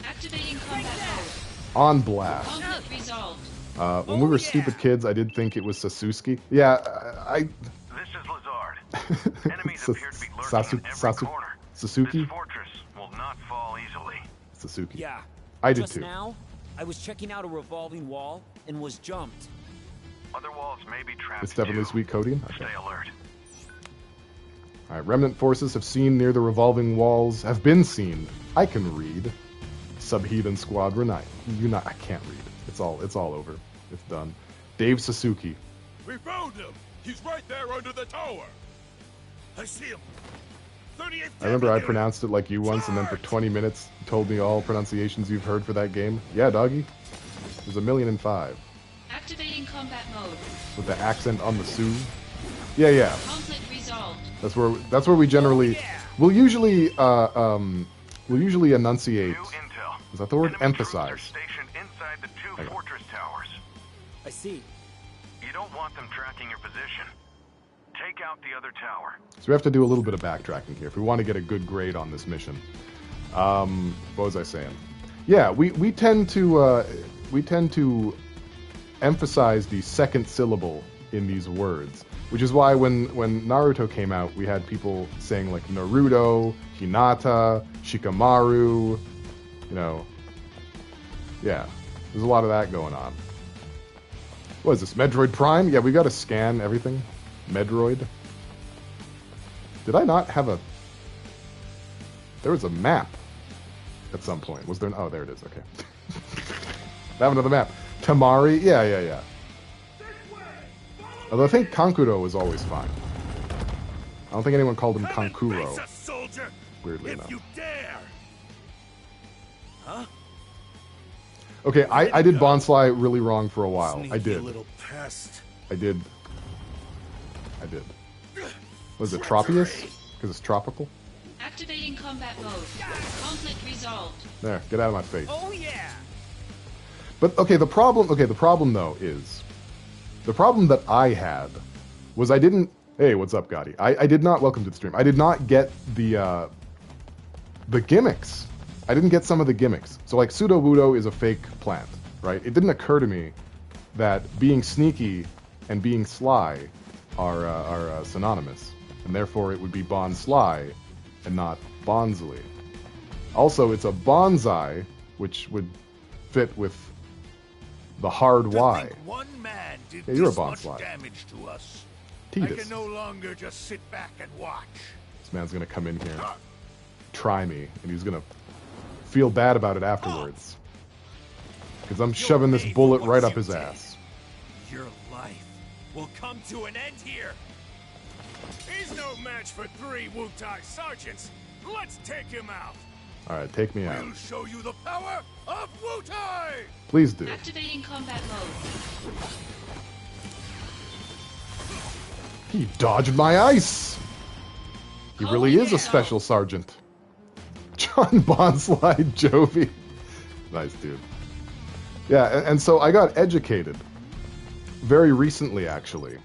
Activating combat mode. On blast. Conflict resolved. When we were stupid kids, I did think it was Sasuke. Yeah, I This is Lazard. Enemies Sa- appear to be lurking in every corner. Sasuke? This fortress will not fall easily. Sasuke. Yeah. I did Just too. now, I was checking out a revolving wall and was jumped. Other walls may be trapped. It's definitely too. sweet codeine. Okay. Stay alert. Alright, remnant forces have seen near the revolving walls, have been seen. I can read. Subheathen Squadron. I can't read. It's all over. It's done. Dave Sasuke. We found him! He's right there under the tower! I see him! 38th I remember I Unit. pronounced it like you once, and then for 20 minutes you told me all pronunciations you've heard for that game. Yeah, doggy. There's 1,000,005. Activating combat mode. With the accent on the Sioux. Yeah. Conflict resolved. That's where we generally we'll usually enunciate. New intel. Is that the word? Enemy troops are Emphasize. stationed inside the two Okay. fortress towers. I see. You don't want them tracking your position. Take out the other tower. So we have to do a little bit of backtracking here if we want to get a good grade on this mission. What was I saying? Yeah, we tend to emphasize the second syllable in these words, which is why when Naruto came out, we had people saying like Naruto, Hinata, Shikamaru, yeah, there's a lot of that going on. What is this, Metroid Prime? Yeah, we got to scan everything. Metroid. Did I not have a... There was a map at some point. Was there... Oh, there it is. Okay. I have another map. Tamari? Yeah. Although I think Kankuro was always fine. I don't think anyone called him Come and Kankuro, face us, soldier! weirdly If enough. you dare! Huh? Okay, I did Bonsly really wrong for a while. I Sneaky did. little pest. I did. Was it Tropius? Because it's tropical? Activating combat mode. Conflict resolved. There, get out of my face. Oh yeah! But okay, the problem though is the problem that I had was I didn't. Hey, what's up, Gotti? I did not welcome to the stream. I did not get the gimmicks. I didn't get some of the gimmicks. So like pseudo wudo is a fake plant, right? It didn't occur to me that being sneaky and being sly are synonymous, and therefore it would be Bonsly and not Bonsley. Also, it's a bonsai, which would fit with the hard To Y. think one man did Yeah, you're a this much Bonsly. damage to us. I Titus. can no longer just sit back and watch. This man's gonna come in here, try me, and he's gonna feel bad about it afterwards. Because I'm shoving this made for bullet what right you up his did. ass. Your life will come to an end here. He's no match for 3 Wutai sergeants. Let's take him out. Alright, take me out. We'll show you the power of Wutai! Please do. Activating combat mode. He dodged my ice! He Oh, really is yeah. a special sergeant. John Bonslide Jovi. Nice dude. Yeah, and so I got educated very recently, actually,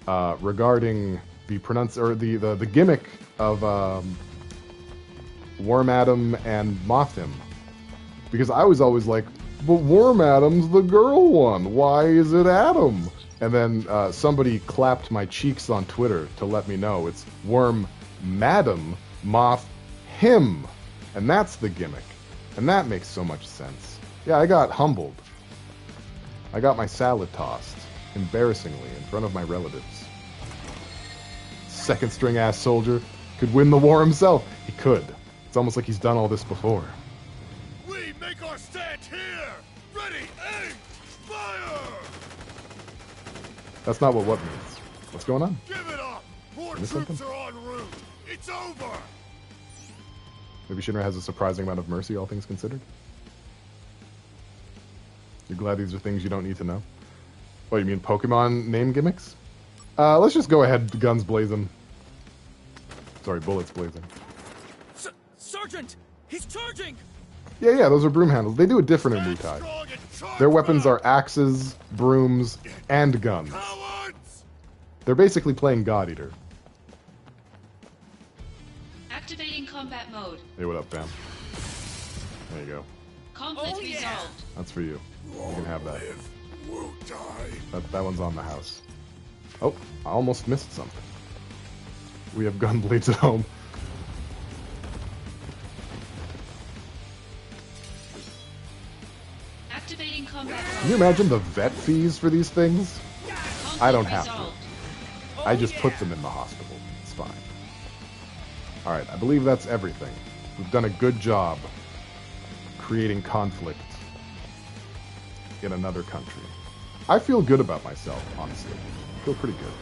regarding the gimmick of Worm Adam and Mothim, because I was always like, but Worm Adam's the girl one. Why is it Adam? And then somebody clapped my cheeks on Twitter to let me know it's Worm Madam Moth him, and that's the gimmick, and that makes so much sense. Yeah, I got humbled. I got my salad tossed, embarrassingly, in front of my relatives. Second string ass soldier could win the war himself. He could. It's almost like he's done all this before. We make our stand here! Ready, aim, fire! That's not what means. What's going on? Give it up! More Miss troops something? are en route! It's over! Maybe Shinra has a surprising amount of mercy, all things considered. You're glad these are things you don't need to know? What, you mean Pokemon name gimmicks? Let's just go ahead, guns blazing. Sorry, bullets blazing. Sergeant! He's charging! Yeah, those are broom handles. They do it different in Wutai. Their weapons are axes, brooms, and guns. Cowards! They're basically playing God Eater. Activating combat mode. Hey, what up, fam? There you go. Conflict resolved. That's for you. You can have that. Wutai. That one's on the house. Oh, I almost missed something. We have gun blades at home. Activating combat Can you imagine the vet fees for these things? mode. I don't Conflict have to. resolved. I just put them in the hospital. It's fine. Alright, I believe that's everything. We've done a good job creating conflict in another country. I feel good about myself, honestly. I feel pretty good.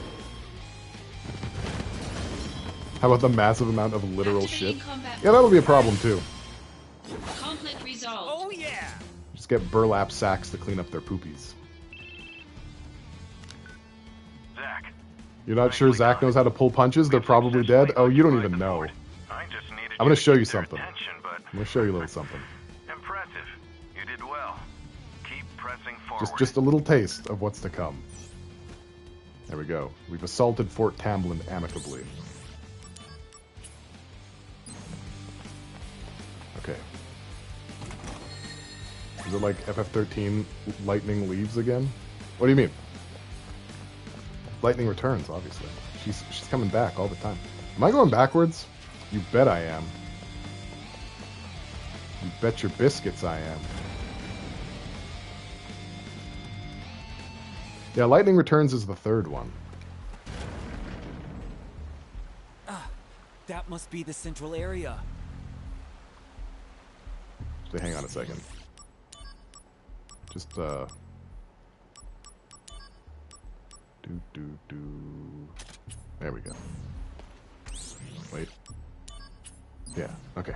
How about the massive amount of literal shit? Activating combat Yeah, that'll be a problem too. Conflict resolved. Oh yeah! Just get burlap sacks to clean up their poopies. Zack. You're not sure Zack knows how to pull punches? They're probably dead? Oh, you don't even know. I just needed I'm gonna show you their something. attention, but I'm gonna show you a little something. impressive. You did well. Keep pressing forward. Just a little taste of what's to come. There we go. We've assaulted Fort Tamblin amicably. Okay. Is it like FF13 lightning leaves again? What do you mean? Lightning returns, obviously. She's coming back all the time. Am I going backwards? You bet I am. You bet your biscuits I am. Yeah, Lightning Returns is the third one. That must be the central area. So hang on a second. Just, do. There we go. Wait. Yeah, okay.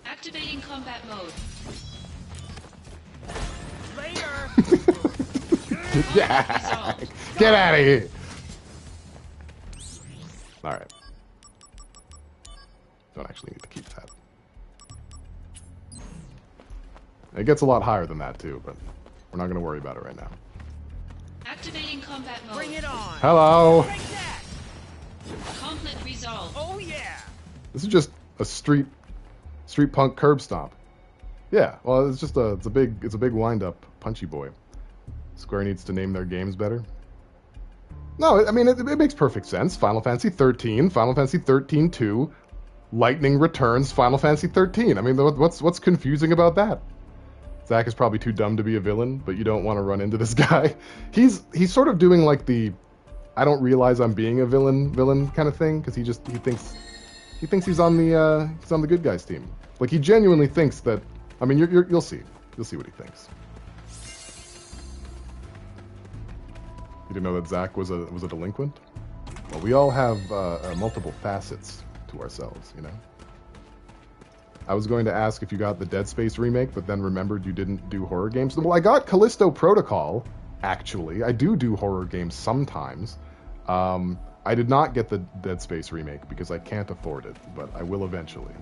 Activating combat mode. Later! Yeah! Get out of here! Alright. Don't actually need to keep that. It gets a lot higher than that, too, but we're not going to worry about it right now. Activating combat mode. Bring it on! Hello! Take that! Conflict resolved. Oh yeah! This is just a street punk curb stomp. Yeah, well, it's just a big wind up punchy boy. Square needs to name their games better. No, I mean it makes perfect sense. Final Fantasy 13, Final Fantasy 13-2, Lightning Returns, Final Fantasy 13. I mean, what's confusing about that? Zack is probably too dumb to be a villain, but you don't want to run into this guy. He's sort of doing like the I don't realize I'm being a villain kind of thing because he thinks he's on the good guys team. Like he genuinely thinks that. I mean, you'll see what he thinks. You didn't know that Zack was a delinquent? Well, we all have multiple facets to ourselves, you know. I was going to ask if you got the Dead Space remake, but then remembered you didn't do horror games. Well, I got Callisto Protocol. Actually, I do horror games sometimes. I did not get the Dead Space remake because I can't afford it, but I will eventually.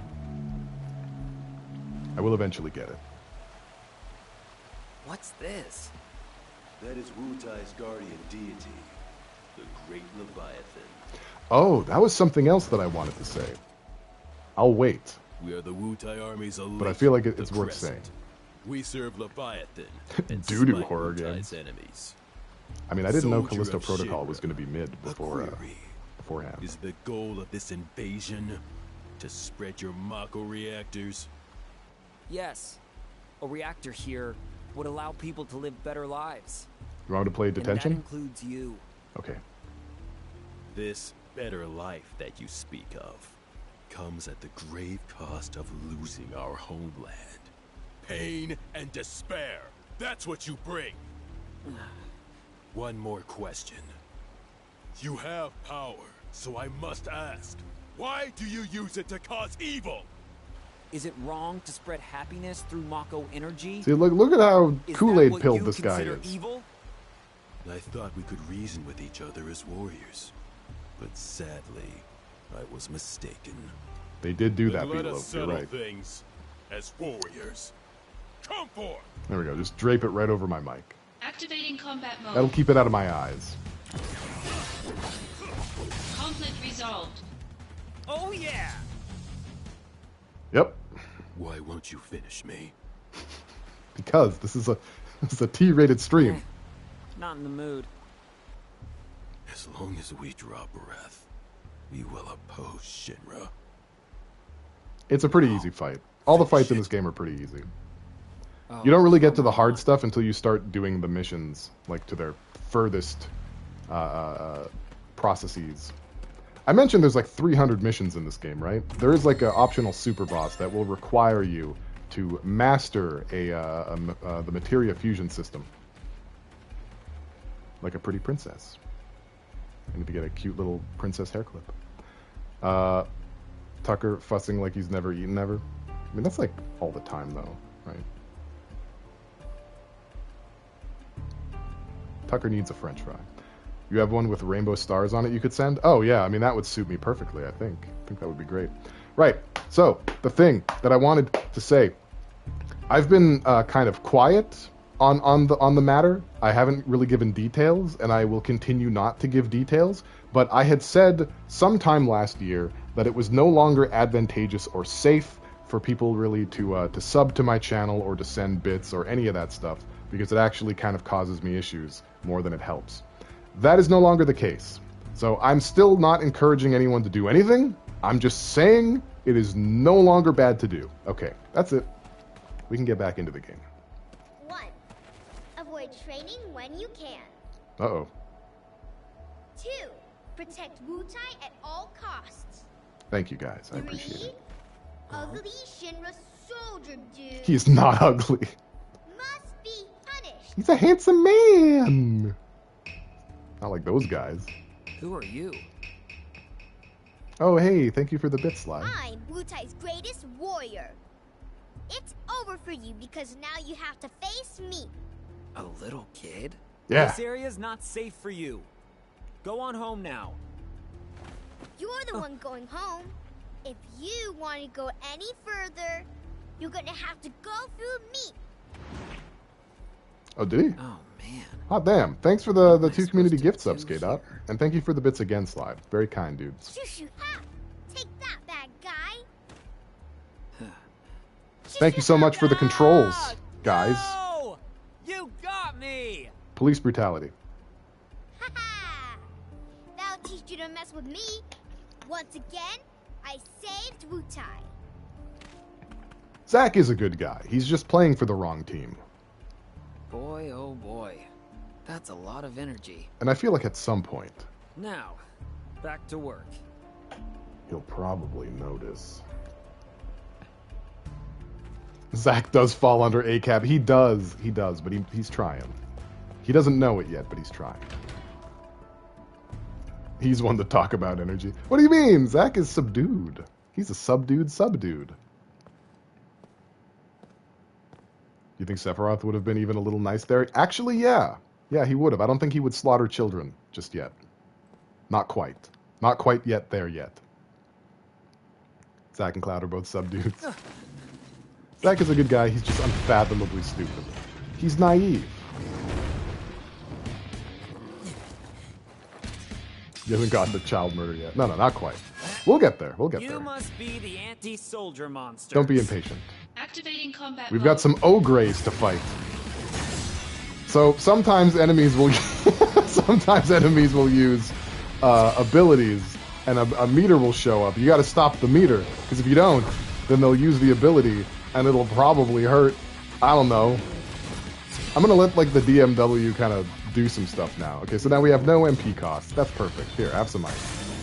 I will eventually get it. What's this? That is Wutai's guardian deity, the Great Leviathan. Oh, that was something else that I wanted to say. I'll wait. We are the Wutai army's elite, But I feel like it's the worth Crescent. saying. We serve Leviathan and Do smite horror Wutai's games. enemies. I mean, I didn't know Soldier Callisto of Protocol Shinra, was going to be mid before query. beforehand. Is the goal of this invasion to spread your Mako reactors? Yes. A reactor here would allow people to live better lives. You want me to play And Detention? that includes you. Okay. This better life that you speak of comes at the grave cost of losing our homeland. Pain and despair. That's what you bring. One more question. You have power, so I must ask, why do you use it to cause evil? Is it wrong to spread happiness through Mako energy? See, look at how Is that Kool-Aid what pilled you this guy consider is. evil? I thought we could reason with each other as warriors. But sadly, I was mistaken. They did do that, Let Below. us You're settle right. things as warriors. Come forth! There we go. Just drape it right over my mic. Activating combat mode. That'll keep it out of my eyes. Conflict resolved. Oh yeah! Yep. Why won't you finish me? Because this is a T-rated stream. Not in the mood. As long as we draw breath, we will oppose Shinra. It's a pretty easy fight. All the fights in this game are pretty easy. Oh, You don't really get to the hard stuff until you start doing the missions, like to their furthest processes. I mentioned there's like 300 missions in this game, right? There is like an optional super boss that will require you to master the materia fusion system. Like a pretty princess. I need to get a cute little princess hair clip. Tucker fussing like he's never eaten ever. I mean, that's like all the time though, right? Tucker needs a french fry. You have one with rainbow stars on it you could send? Oh yeah, I mean that would suit me perfectly, I think. I think that would be great. Right, so the thing that I wanted to say. I've been kind of quiet on the matter. I haven't really given details, and I will continue not to give details, but I had said sometime last year that it was no longer advantageous or safe for people really to sub to my channel or to send bits or any of that stuff, because it actually kind of causes me issues more than it helps. That is no longer the case. So I'm still not encouraging anyone to do anything. I'm just saying it is no longer bad to do. Okay, that's it. We can get back into the game. 1. Avoid training when you can. Uh-oh. 2. Protect Wutai at all costs. Thank you, guys. I appreciate 3. it. Ugly Shinra soldier dude. He's not ugly. Must be punished. He's a handsome man. Not like those guys. Who are you? Oh, hey, thank you for the bit slide. I'm Wutai's greatest warrior. It's over for you because now you have to face me. A little kid? Yeah. This area's not safe for you. Go on home now. You're the one going home. If you want to go any further, you're gonna have to go through me. Oh, did he? Oh, man. Oh, damn. Thanks for the 2 community gift subs, K-Dot. And thank you for the bits again, Slide. Very kind, dudes. Shoo-shoo, ha! Take that, bad guy. Thank you so much for the controls, guys. No! You got me! Police brutality. Ha ha! That'll teach you to mess with me. Once again, I saved Wutai. Zack is a good guy. He's just playing for the wrong team. Boy, oh boy. That's a lot of energy. And I feel like at some point, Now, back to work. he'll probably notice. Zack does fall under ACAB. He does, but he's trying. He doesn't know it yet, but he's trying. He's one to talk about energy. What do you mean? Zack is subdued. He's a subdued. You think Sephiroth would have been even a little nice there? Actually, yeah. Yeah, he would have. I don't think he would slaughter children just yet. Not quite. Not quite yet there yet. Zack and Cloud are both subdudes. Zack is a good guy. He's just unfathomably stupid. He's naive. He hasn't gotten to child murder yet. No, not quite. We'll get there. We'll get there. You must be the anti-soldier monster. Don't be impatient. Activating combat We've mode. got some ogres to fight. So sometimes enemies will use abilities, and a meter will show up. You got to stop the meter, because if you don't, then they'll use the ability, and it'll probably hurt. I don't know. I'm gonna let like the DMW kind of do some stuff now. Okay, so now we have no MP cost. That's perfect. Here, have some ice.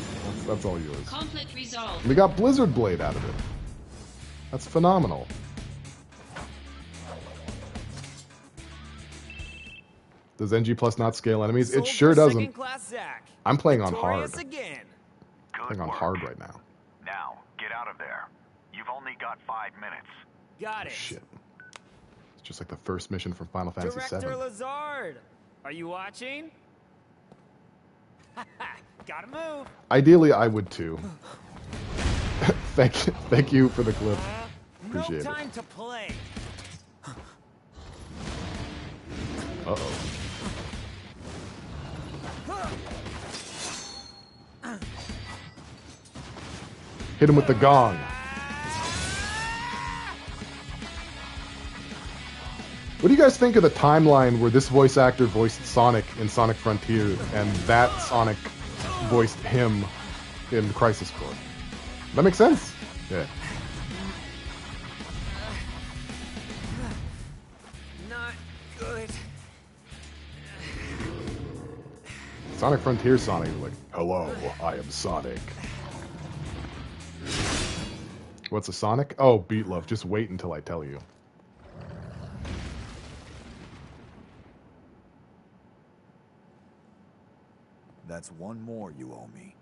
That's all yours. Conflict resolved. We got Blizzard Blade out of it. That's phenomenal. Does NG Plus not scale enemies? It Sold sure for doesn't. second-class Zack. I'm playing on hard. Victorious again. Playing on hard right now. Now, get out of there. You've only got 5 minutes. Got it. Shit. It's just like the first mission from Final Fantasy VII. Director Lazard, are you watching? Gotta move. Ideally, I would too. Thank you for the clip. Appreciate No time to play. Uh-oh. Hit him with the gong. What do you guys think of the timeline where this voice actor voiced Sonic in Sonic Frontier and that Sonic voiced him in Crisis Core? That makes sense? Yeah. Not good. Sonic Frontier Sonic, like, hello, I am Sonic. What's a Sonic? Oh, Beatlove, just wait until I tell you. That's one more you owe me.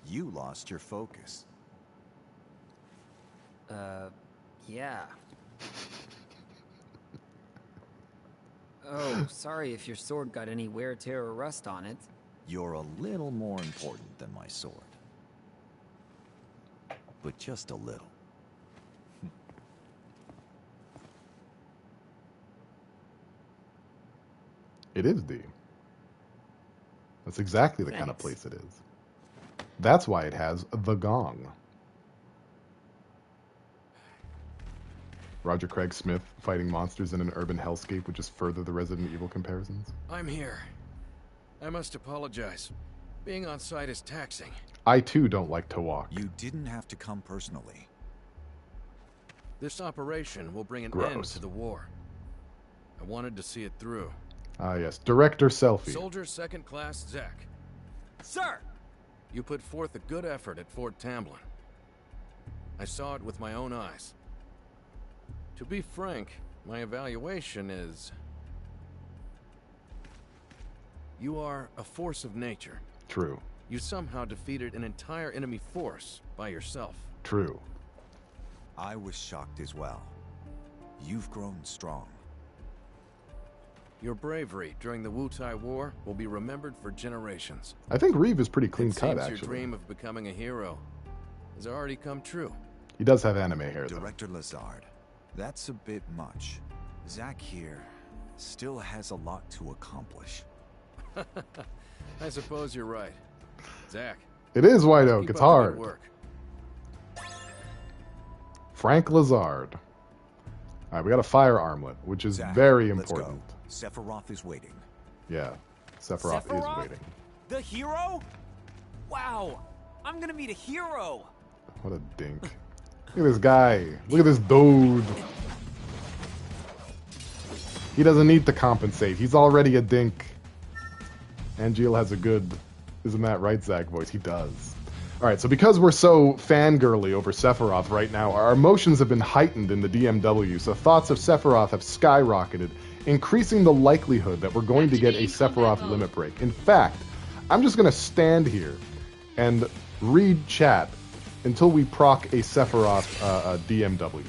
You lost your focus. Yeah. Oh, sorry if your sword got any wear, tear, or rust on it. You're a little more important than my sword. But just a little. It is D. That's exactly the kind of Thanks. place it is. That's why it has the gong. Roger Craig Smith fighting monsters in an urban hellscape would just further the Resident Evil comparisons. I'm here. I must apologize. Being on site is taxing. I too don't like to walk. You didn't have to come personally. This operation will bring an end Gross. to the war. I wanted to see it through. Ah yes, Director Selfie. Soldier Second Class Zack. Sir! You put forth a good effort at Fort Tamblin. I saw it with my own eyes. To be frank, my evaluation is... You are a force of nature. True. You somehow defeated an entire enemy force by yourself. True. I was shocked as well. You've grown strong. Your bravery during the Wutai War will be remembered for generations. I think Reeve is pretty clean It cut, seems actually. your dream of becoming a hero has already come true. He does have anime hair, though. Director Lazard, that's a bit much. Zack here still has a lot to accomplish. I suppose you're right. Zack. It is White Oak. Keep It's up the good hard. work. Frank Lazard. All right, we got a fire armlet, which is Zack, very let's important. go. Sephiroth is waiting. Yeah, Sephiroth is waiting. The hero? Wow, I'm gonna meet a hero. What a dink. Look at this guy. Look at this dude. He doesn't need to compensate. He's already a dink. Angeal has a good, isn't that right, Zack voice? He does. Alright, so because we're so fangirly over Sephiroth right now, our emotions have been heightened in the DMW, so thoughts of Sephiroth have skyrocketed, increasing the likelihood that we're going to get a Sephiroth limit break. In fact, I'm just going to stand here and read chat until we proc a Sephiroth DMW.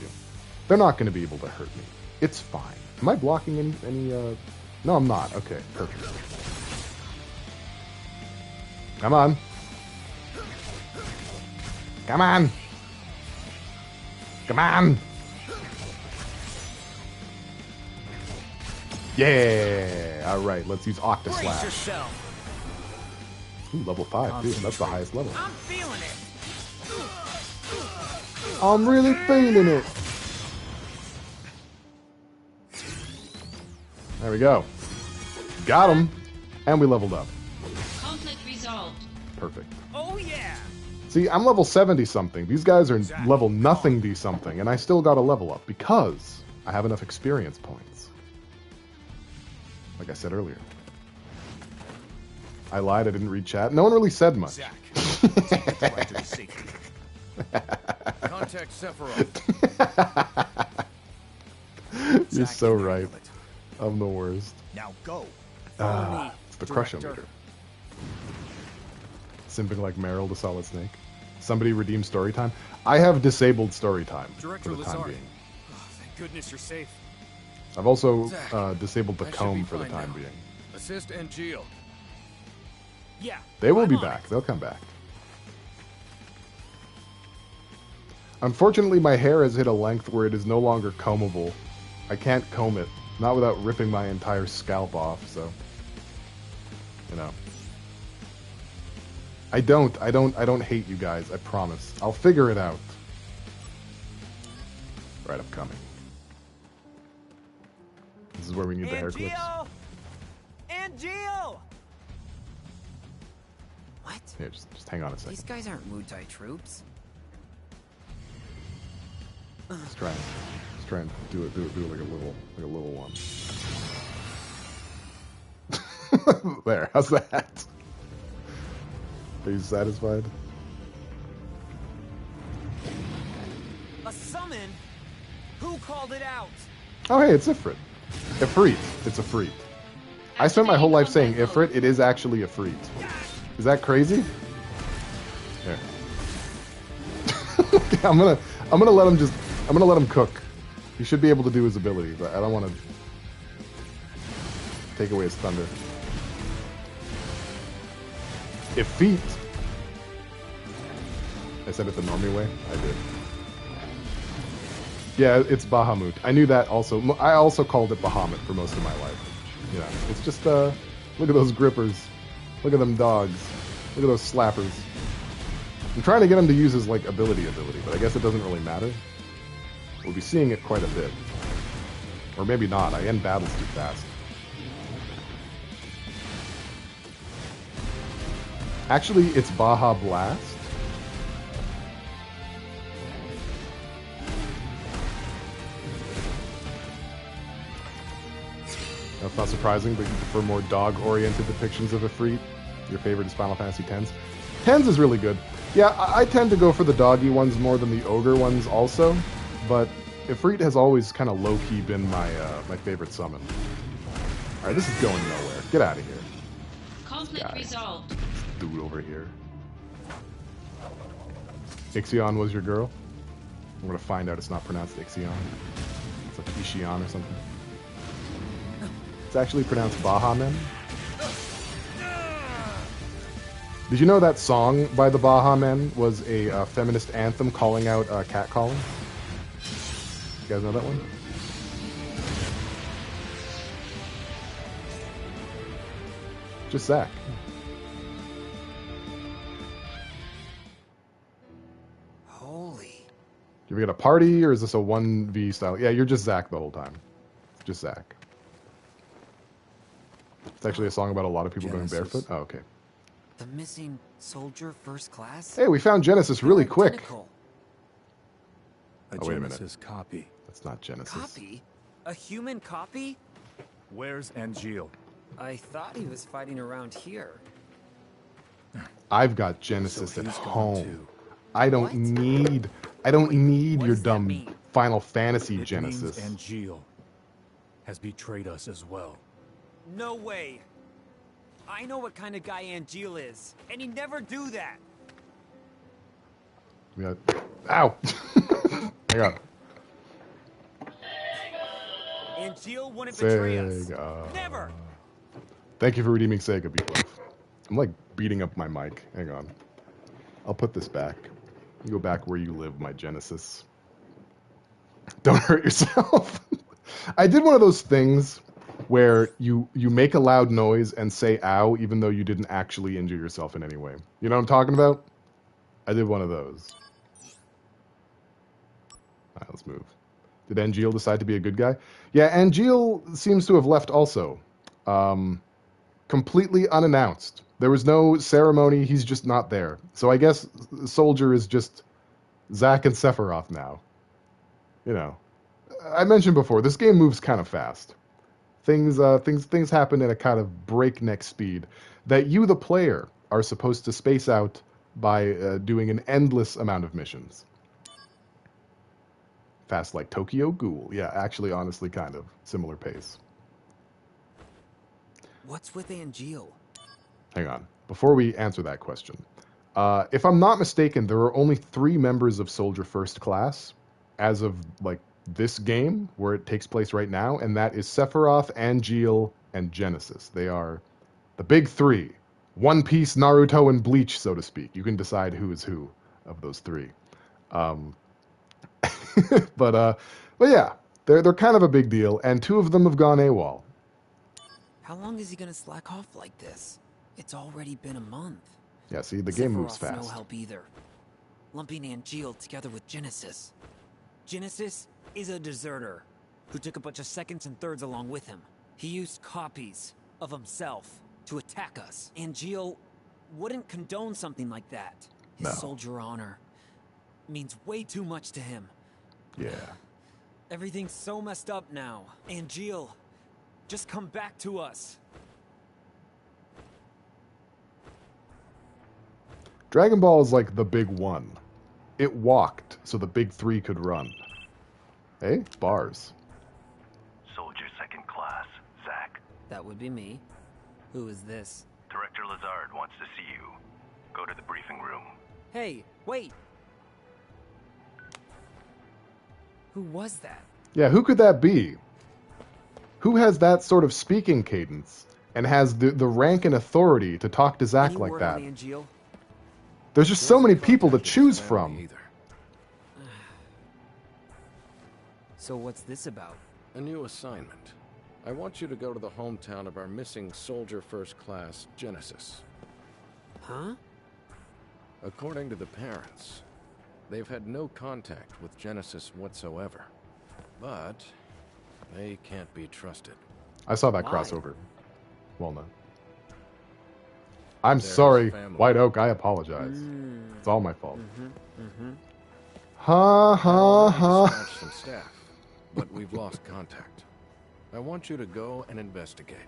They're not going to be able to hurt me. It's fine. Am I blocking any No, I'm not. Okay, perfect. Come on. Come on. Come on. Yeah. All right, let's use Octa Brace Slash. yourself. Ooh, level 5, dude. That's the highest level. I'm feeling it. I'm really feeling it. There we go. Got him. And we leveled up. Conflict resolved. Perfect. Oh yeah. See, I'm level 70-something. These guys are level nothing-d-something, and I still got to level up because I have enough experience points. Like I said earlier. I lied, I didn't read chat. No one really said much. Zack, take the director to safety. Contact Sephiroth. You're Zack so can right. handle it. I'm the worst. Now go. Follow me, It's the crush Director. meter. Simping like Meryl to Solid Snake. Somebody redeem story time. I have disabled story time Director for the time Lazar. being. Oh, thank goodness you're safe. I've also Zack, disabled the I should comb be for the fine time now. being. Assist Angel. Yeah. They will I'm be on back. it. They'll come back. Unfortunately, my hair has hit a length where it is no longer combable. I can't comb it, not without ripping my entire scalp off, so... You know. I don't hate you guys, I promise. I'll figure it out. Right, I'm coming. This is where we need the hair clips. Angel! What? Here, just hang on a second. These guys aren't Mutai troops. Let's try and do it like a little one. There, how's that? Are you satisfied? A summon? Who called it out? Oh hey, it's Ifrit. Ifrit. It's Ifrit. I spent my whole life saying Ifrit. It is actually Ifrit. Is that crazy? Here. I'm gonna let him cook. He should be able to do his abilities. I don't want to take away his thunder. Ifrit. I said it the normie way. I did. Yeah, it's Bahamut. I knew that also. I also called it Bahamut for most of my life. Yeah, it's just, look at those grippers. Look at them dogs. Look at those slappers. I'm trying to get him to use his, like, ability, but I guess it doesn't really matter. We'll be seeing it quite a bit. Or maybe not. I end battles too fast. Actually, it's Baja Blast. That's not surprising, but you prefer more dog-oriented depictions of Ifrit. Your favorite is Final Fantasy X. X is really good. Yeah, I tend to go for the doggy ones more than the ogre ones also, but Ifrit has always kind of low-key been my my favorite summon. Alright, this is going nowhere. Get out of here. Conflict resolved. This dude over here. Ixion was your girl? I'm gonna find out it's not pronounced Ixion. It's like Ishion or something. It's actually pronounced Bahamen. Did you know that song by the Bahamen was a feminist anthem calling out catcalling? You guys know that one? Just Zack. Holy. You ever get a party, or is this a 1v style? Yeah, you're just Zack the whole time. Just Zack. It's actually a song about a lot of people going barefoot. Oh, okay. The missing soldier first class? Hey, we found Genesis really quick. Identical. Oh, wait a minute. Copy. That's not Genesis. Copy? A human copy? Where's Angel? I thought he was fighting around here. I've got Genesis So at he's gone home. too. I don't need what your does that dumb mean? Final Fantasy It Genesis. means Angel has betrayed us as well. No way. I know what kind of guy Angel is, and he'd never do that. Yeah. Ow! Hang on. Angel wouldn't betray us. Sega. Never. Thank you for redeeming Sega, Beatloaf. I'm like beating up my mic. Hang on. I'll put this back. You go back where you live, my Genesis. Don't hurt yourself. I did one of those things where you make a loud noise and say ow even though you didn't actually injure yourself in any way. You know what I'm talking about? I did one of those. Alright, let's move. Did Angel decide to be a good guy? Yeah, Angel seems to have left also. Completely unannounced. There was no ceremony, he's just not there. So I guess Soldier is just Zack and Sephiroth now. You know. I mentioned before, this game moves kind of fast. Things happen at a kind of breakneck speed that you, the player, are supposed to space out by doing an endless amount of missions. Fast like Tokyo Ghoul. Yeah, actually, honestly, kind of similar pace. What's with Angeal? Hang on. Before we answer that question, if I'm not mistaken, there are only 3 members of Soldier First Class as of like this game where it takes place right now, and that is Sephiroth, Angeal, and Genesis. They are the big 3. One Piece, Naruto, and Bleach, so to speak. You can decide who is who of those 3. Um, but yeah, they're kind of a big deal, and 2 of them have gone AWOL. How long is he gonna slack off like this? It's already been a month. Yeah, see, the game moves Sephiroth's no fast. help either. Lumping Angeal together with Genesis. Genesis is a deserter who took a bunch of seconds and thirds along with him. He used copies of himself to attack us. Angeal wouldn't condone something like that. His No. soldier honor means way too much to him. Yeah. Everything's so messed up now. Angeal, just come back to us. Dragon Ball is like the big one. It walked so the big 3 could run. Hey, bars. Soldier Second Class, Zack. That would be me. Who is this? Director Lazard wants to see you. Go to the briefing room. Hey, wait! Who was that? Yeah, who could that be? Who has that sort of speaking cadence and has the rank and authority to talk to Zack Any like word that? on Angeal? There's just so many people to choose from. Either. So what's this about? A new assignment. I want you to go to the hometown of our missing Soldier First Class, Genesis. Huh? According to the parents, they've had no contact with Genesis whatsoever. But they can't be trusted. I saw that Why? crossover. Walnut. I'm There's sorry, family. White Oak. I apologize. It's all my fault. Mm-hmm. Ha ha I've ha. dispatched some staff, but we've lost contact. I want you to go and investigate.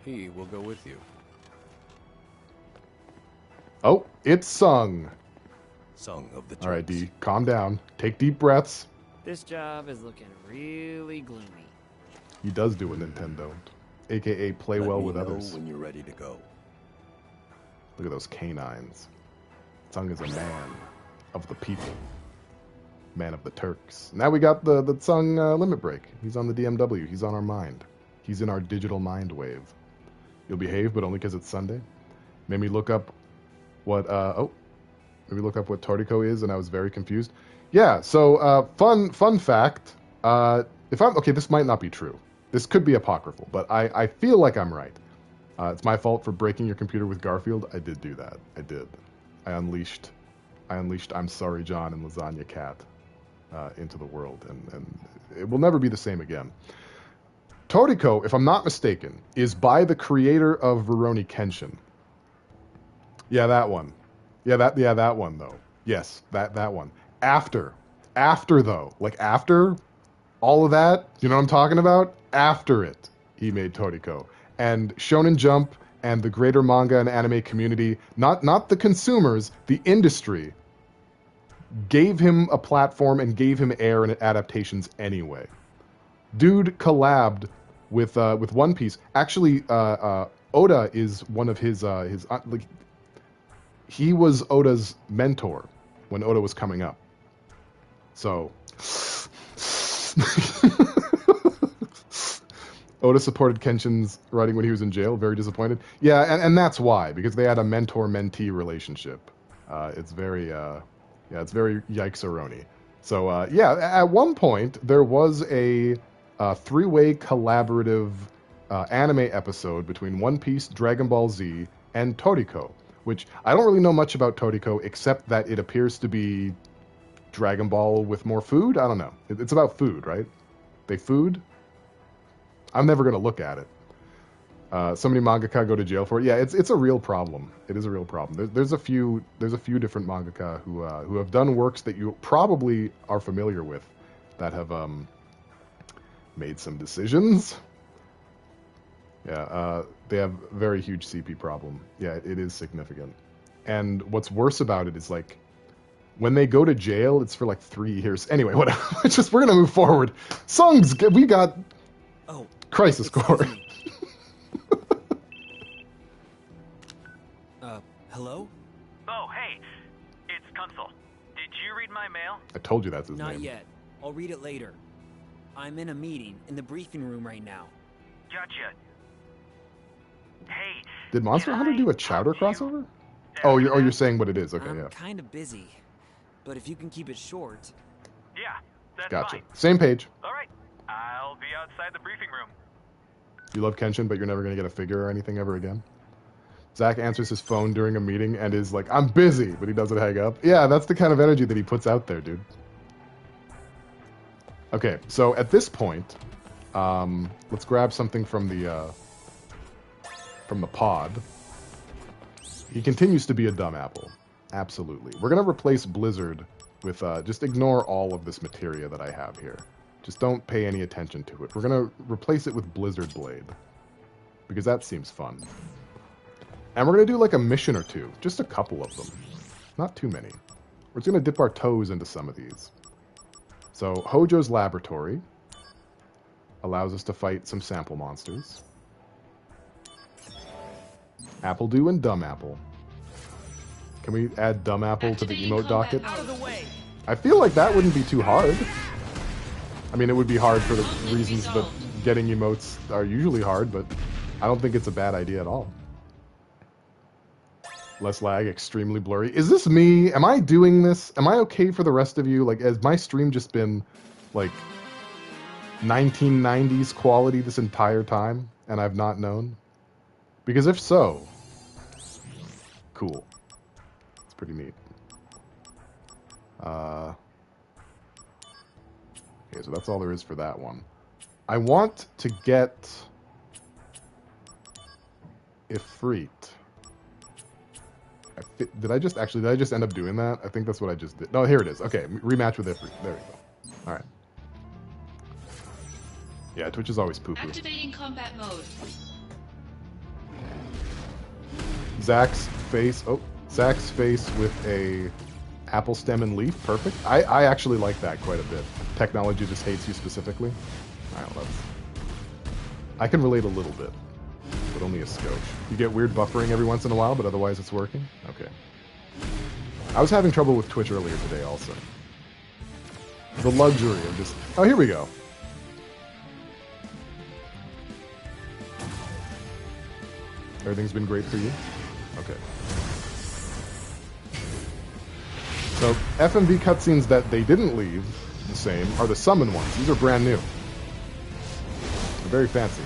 He will go with you. Oh, it's sung. Song of the All right, Turks. D, calm down. Take deep breaths. This job is looking really gloomy. He does do a Nintendo, aka play Let well me with know others. when you're ready to go. Look at those canines. Sung is a man of the people, man of the Turks. Now we got the Sung limit break. He's on the DMW. He's on our mind. He's in our digital mind wave. You'll behave, but only because it's Sunday. Made me look up what made me look up what Tortico is, and I was very confused. Yeah. So fun fact. If I'm okay, this might not be true. This could be apocryphal, but I feel like I'm right. It's my fault for breaking your computer with Garfield. I did do that. I did. I unleashed I'm Sorry John and Lasagna Cat into the world, and it will never be the same again. Toriko, if I'm not mistaken, is by the creator of Rurouni Kenshin. Yeah, that one. Yeah, that one though. Yes, that one. After though, like after all of that, you know what I'm talking about? After it, he made Toriko. And Shonen Jump and the greater manga and anime community, not the consumers, the industry, gave him a platform and gave him air and adaptations anyway. Dude collabed with One Piece. Actually, Oda is one of his like, he was Oda's mentor when Oda was coming up. So Oda supported Kenshin's writing when he was in jail. Very disappointed. Yeah, and that's why, because they had a mentor-mentee relationship. It's very yikes-a-roni. So at one point there was a 3-way collaborative anime episode between One Piece, Dragon Ball Z, and Toriko, which I don't really know much about Toriko except that it appears to be Dragon Ball with more food. I don't know. It's about food, right? They food. I'm never going to look at it. So many mangaka go to jail for it. Yeah, it's a real problem. It is a real problem. There's a few different mangaka who have done works that you probably are familiar with that have made some decisions. Yeah, they have a very huge CP problem. Yeah, it is significant. And what's worse about it is like When they go to jail, it's for like 3 years. Anyway, whatever. We're gonna move forward. Songs, we got Oh, Crisis Core. excuse me. Hello? Oh, hey. It's Kunzel. Did you read my mail? I told you that's his Not name. yet. I'll read it later. I'm in a meeting in the briefing room right now. Gotcha. Hey. Did Monster can Hunter I do a Chowder talk to you crossover? Oh, you're saying what it is. Okay, I'm yeah. kind of busy, but if you can keep it short. Yeah, that's Gotcha. fine. Same page. All right. I'll be outside the briefing room. You love Kenshin, but you're never going to get a figure or anything ever again? Zack answers his phone during a meeting and is like, I'm busy, but he doesn't hang up. Yeah, that's the kind of energy that he puts out there, dude. Okay, so at this point, let's grab something from the pod. He continues to be a dumb apple. Absolutely. We're going to replace Blizzard with, just ignore all of this materia that I have here. Just don't pay any attention to it. We're going to replace it with Blizzard Blade. Because that seems fun. And we're going to do like a mission or two. Just a couple of them. Not too many. We're just going to dip our toes into some of these. So, Hojo's Laboratory allows us to fight some sample monsters. Appledew and Dumb Apple. Can we add Dumb Apple to the emote docket? Out of the way! I feel like that wouldn't be too hard. I mean, it would be hard for the reasons that getting emotes are usually hard, but I don't think it's a bad idea at all. Less lag, extremely blurry. Is this me? Am I doing this? Am I okay for the rest of you? Like, has my stream just been, like, 1990s quality this entire time, and I've not known? Because if so, cool. It's pretty neat. Okay, so that's all there is for that one. I want to get Ifrit. Did I just end up doing that? I think that's what I just did. No, here it is. Okay, rematch with Ifrit. There we go. All right. Yeah, Twitch is always poo-poo. Activating combat mode. Zack's face. Oh, Zack's face with a apple stem and leaf. Perfect. I actually like that quite a bit. Technology just hates you specifically. All right, I can relate a little bit, but only a skosh. You get weird buffering every once in a while, but otherwise it's working? Okay. I was having trouble with Twitch earlier today also. The luxury of just... Oh, here we go. Everything's been great for you? Okay. So, FMV cutscenes that they didn't leave the same are the summon ones. These are brand new. They're very fancy.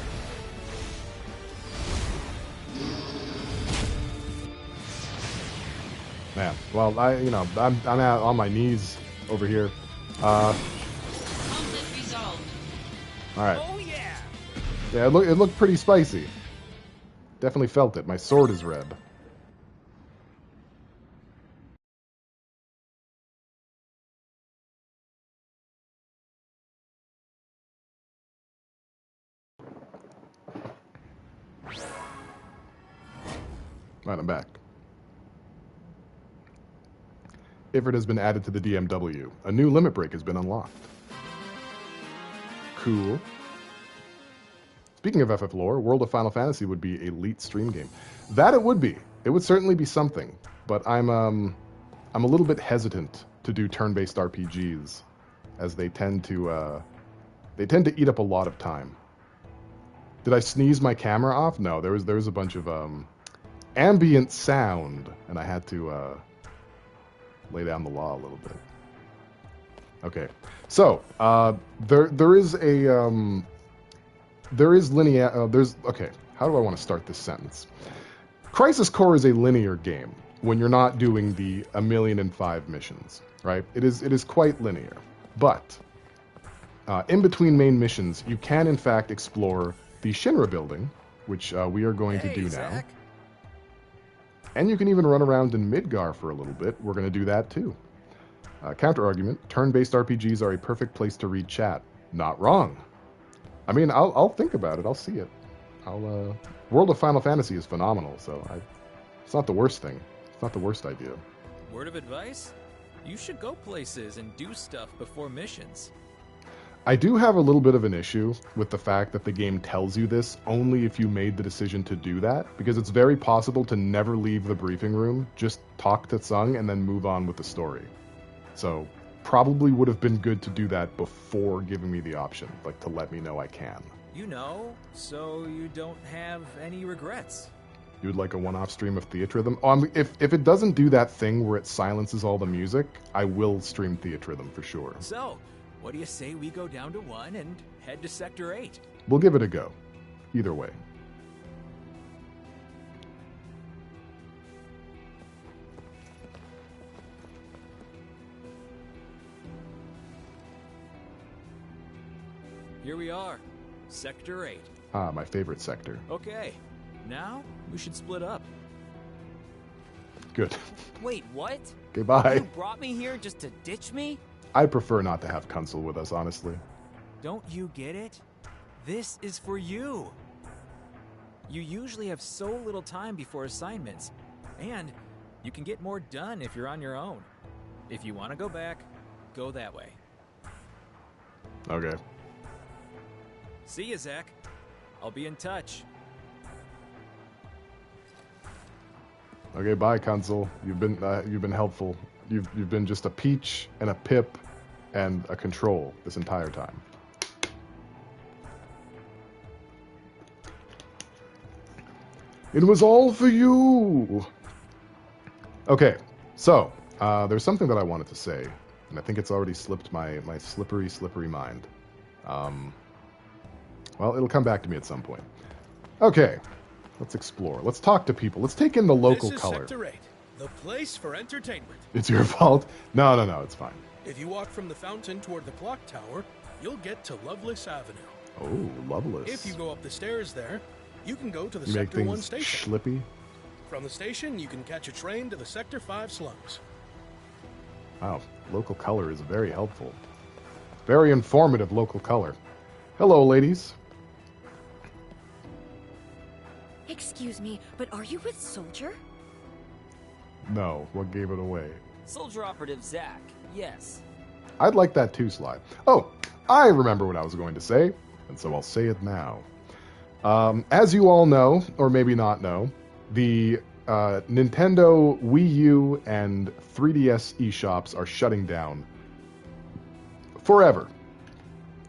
Man, well, I'm out on my knees over here. Conflict resolved. All right. Oh yeah! Yeah, it looked pretty spicy. Definitely felt it. My sword is red. Right, I'm back. Ifrit has been added to the DMW. A new limit break has been unlocked. Cool. Speaking of FF lore, World of Final Fantasy would be a elite stream game. That it would be. It would certainly be something. But I'm a little bit hesitant to do turn-based RPGs, as they tend to eat up a lot of time. Did I sneeze my camera off? No, there was a bunch of ambient sound, and I had to lay down the law a little bit. Okay, so okay. How do I want to start this sentence? Crisis Core is a linear game when you're not doing the 1,000,005 missions, right? It is quite linear, but in between main missions, you can in fact explore the Shinra building, which we are going to do Zack. now. And you can even run around in Midgar for a little bit. We're going to do that too. Counter-argument, turn-based RPGs are a perfect place to read chat. Not wrong. I mean, I'll think about it. I'll see it. World of Final Fantasy is phenomenal, so it's not the worst thing. It's not the worst idea. Word of advice? You should go places and do stuff before missions. I do have a little bit of an issue with the fact that the game tells you this only if you made the decision to do that, because it's very possible to never leave the briefing room, just talk to Tsung, and then move on with the story. So, probably would have been good to do that before giving me the option, like to let me know I can. You know, so you don't have any regrets. You would like a one-off stream of Theatrhythm? Oh, if it doesn't do that thing where it silences all the music, I will stream Theatrhythm for sure. So, what do you say we go down to 1 and head to Sector 8? We'll give it a go. Either way. Here we are, Sector 8. Ah, my favorite sector. Okay, now we should split up. Good. Wait, what? Okay, bye. You brought me here just to ditch me? I prefer not to have Kunsel with us, honestly. Don't you get it? This is for you. You usually have so little time before assignments, and you can get more done if you're on your own. If you want to go back, go that way. Okay. See you, Zack. I'll be in touch. Okay, bye, Kunsel. You've been helpful. You've been just a Peach and a Pip and a Control this entire time. It was all for you! Okay, so, there's something that I wanted to say, and I think it's already slipped my slippery, slippery mind. Well, it'll come back to me at some point. Okay, let's explore. Let's talk to people. Let's take in the local color. This is Sector 8, the place for entertainment. It's your fault? No, it's fine. If you walk from the fountain toward the clock tower, you'll get to Lovelace Avenue. Oh, Lovelace. If you go up the stairs there, you can go to the You make Sector 1 things station. Schlippy? From the station, you can catch a train to the Sector 5 slums. Wow, local color is very helpful. Very informative local color. Hello, ladies. Excuse me, but are you with Soldier? No, what gave it away? Soldier Operative Zack, yes. I'd like that too, Sly. Oh, I remember what I was going to say, and so I'll say it now. As you all know, or maybe not know, the Nintendo Wii U and 3DS eShops are shutting down forever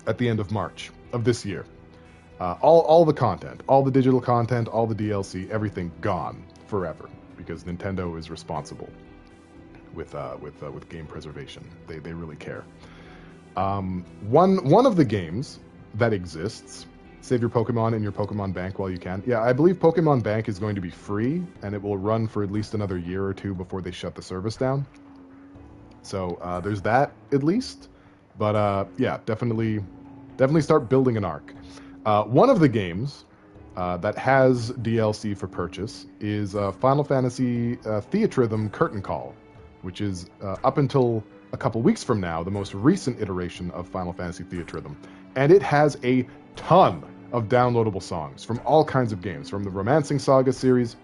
at the end of March of this year. All the content, all the digital content, all the DLC, everything gone forever because Nintendo is responsible with game preservation. They really care. One of the games that exists. Save your Pokemon in your Pokemon Bank while you can. Yeah, I believe Pokemon Bank is going to be free, and it will run for at least another year or two before they shut the service down. So there's that, at least. But yeah, definitely start building an arc. One of the games that has DLC for purchase is Final Fantasy Theatrhythm Curtain Call, which is up until a couple weeks from now, the most recent iteration of Final Fantasy Theatrhythm. And it has a ton of downloadable songs from all kinds of games, from the Romancing Saga series,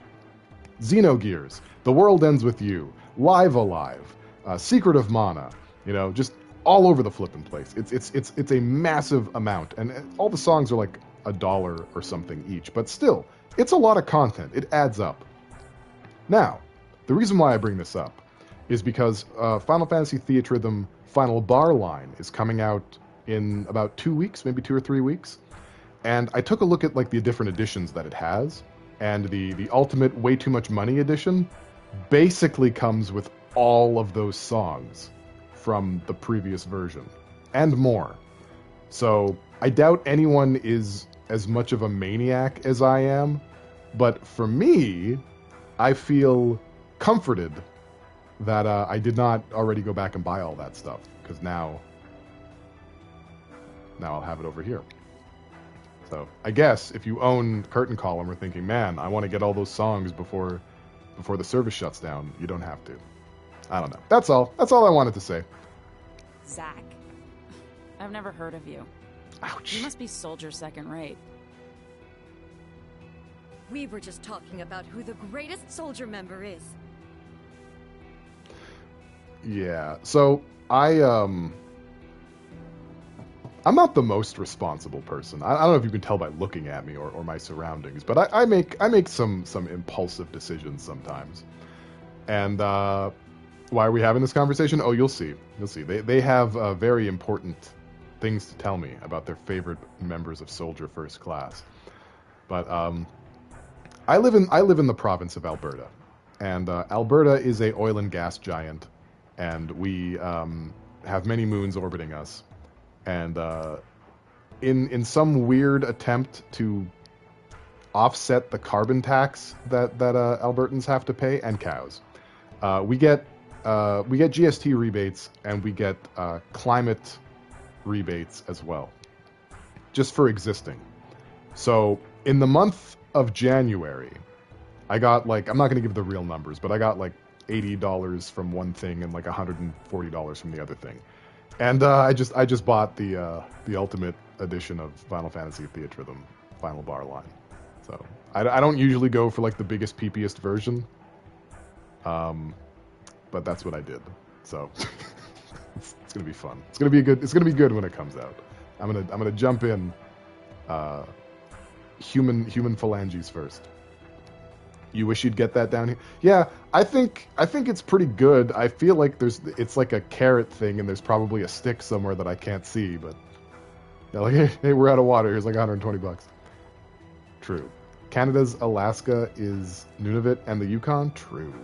Xenogears, The World Ends With You, Live Alive, Secret of Mana, just all over the flippin' place. It's a massive amount, and all the songs are like $1 or something each, but still, it's a lot of content. It adds up. Now, the reason why I bring this up is because Final Fantasy Theatrhythm Final Bar line is coming out in about 2 weeks, maybe 2 or 3 weeks. And I took a look at like the different editions that it has, and the Ultimate Way Too Much Money edition basically comes with all of those songs from the previous version, and more. So I doubt anyone is as much of a maniac as I am, but for me, I feel comforted that I did not already go back and buy all that stuff, because now I'll have it over here. So I guess if you own Curtain Call and we're thinking, man, I want to get all those songs before the service shuts down, you don't have to. I don't know. That's all I wanted to say. Zack, I've never heard of you. Ouch. You must be Soldier second rate. We were just talking about who the greatest Soldier member is. Yeah. So I'm not the most responsible person. I don't know if you can tell by looking at me or my surroundings, but I make some impulsive decisions sometimes. And why are we having this conversation? Oh, you'll see. You'll see. They have very important things to tell me about their favorite members of Soldier First Class. But I live in the province of Alberta, and Alberta is a oil and gas giant, and we have many moons orbiting us. And in some weird attempt to offset the carbon tax that Albertans have to pay, and cows, we get GST rebates, and we get climate rebates as well, just for existing. So in the month of January, I got like, I'm not going to give the real numbers, but I got like $80 from one thing and like $140 from the other thing. And I just bought the ultimate edition of Final Fantasy Theatrhythm Final Bar line. So I don't usually go for like the biggest peepiest version, but that's what I did. So it's gonna be fun. It's gonna be good when it comes out. I'm gonna jump in human phalanges first. You wish you'd get that down here? Yeah, I think it's pretty good. I feel like it's like a carrot thing, and there's probably a stick somewhere that I can't see. But yeah, like, hey, we're out of water. Here's like $120. True. Canada's Alaska is Nunavut and the Yukon. True.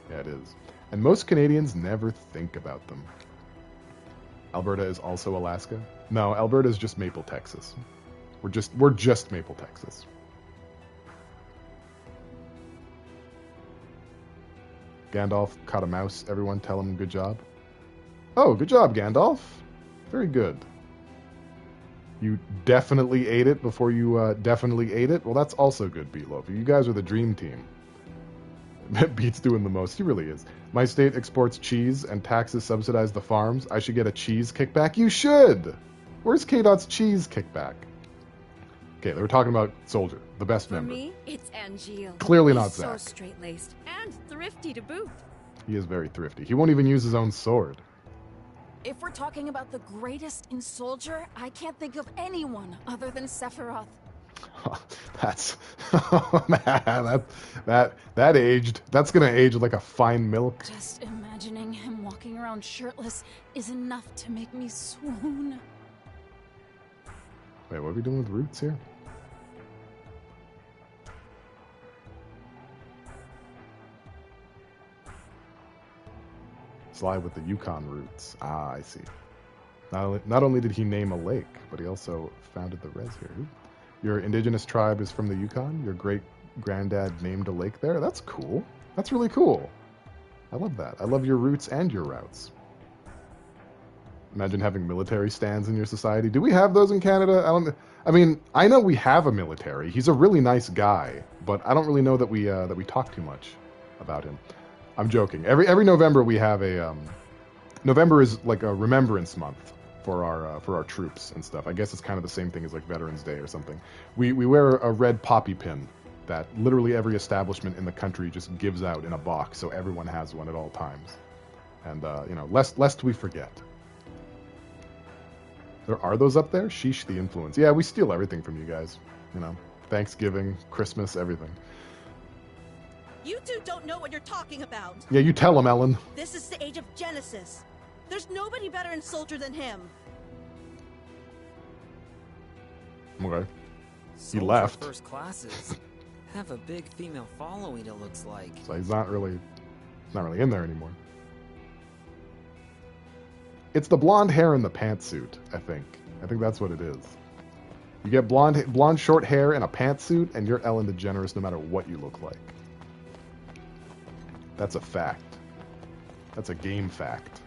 Yeah, it is. And most Canadians never think about them. Alberta is also Alaska. No, Alberta is just Maple, Texas. We're just Maple, Texas. Gandalf caught a mouse. Everyone tell him good job. Oh, good job, Gandalf. Very good. You definitely ate it before you definitely ate it? Well, that's also good, Beatloaf. You guys are the dream team. Beat's doing the most. He really is. My state exports cheese and taxes subsidize the farms. I should get a cheese kickback? You should! Where's K-Dot's cheese kickback? Okay, they were talking about Soldier, the best member. For me, it's Angeal. Clearly not He's Zack. so straight-laced and thrifty to boot. He is very thrifty. He won't even use his own sword. If we're talking about the greatest in Soldier, I can't think of anyone other than Sephiroth. That's oh, man, that aged. That's gonna age like a fine milk. Just imagining him walking around shirtless is enough to make me swoon. Wait, what are we doing with roots here? Slide with the Yukon roots. Ah, I see. Not only did he name a lake, but he also founded the res here. Your indigenous tribe is from the Yukon? Your great-granddad named a lake there? That's cool. That's really cool. I love that. I love your roots and your routes. Imagine having military stands in your society. Do we have those in Canada? I mean, I know we have a military. He's a really nice guy, but I don't really know that we talk too much about him. I'm joking. Every November we have a November is like a remembrance month for our troops and stuff. I guess it's kind of the same thing as like Veterans Day or something. We wear a red poppy pin that literally every establishment in the country just gives out in a box, so everyone has one at all times. And lest we forget. There are those up there? Sheesh, the influence. Yeah, we steal everything from you guys. Thanksgiving, Christmas, everything. You two don't know what you're talking about. Yeah, you tell him, Ellen. This is the age of Genesis. There's nobody better in Soldier than him. Okay. He Soldier left. First classes have a big female following, it looks like. So he's not really in there anymore. It's the blonde hair and the pantsuit, I think. I think that's what it is. You get blonde short hair and a pantsuit, and you're Ellen DeGeneres no matter what you look like. That's a fact. That's a game fact.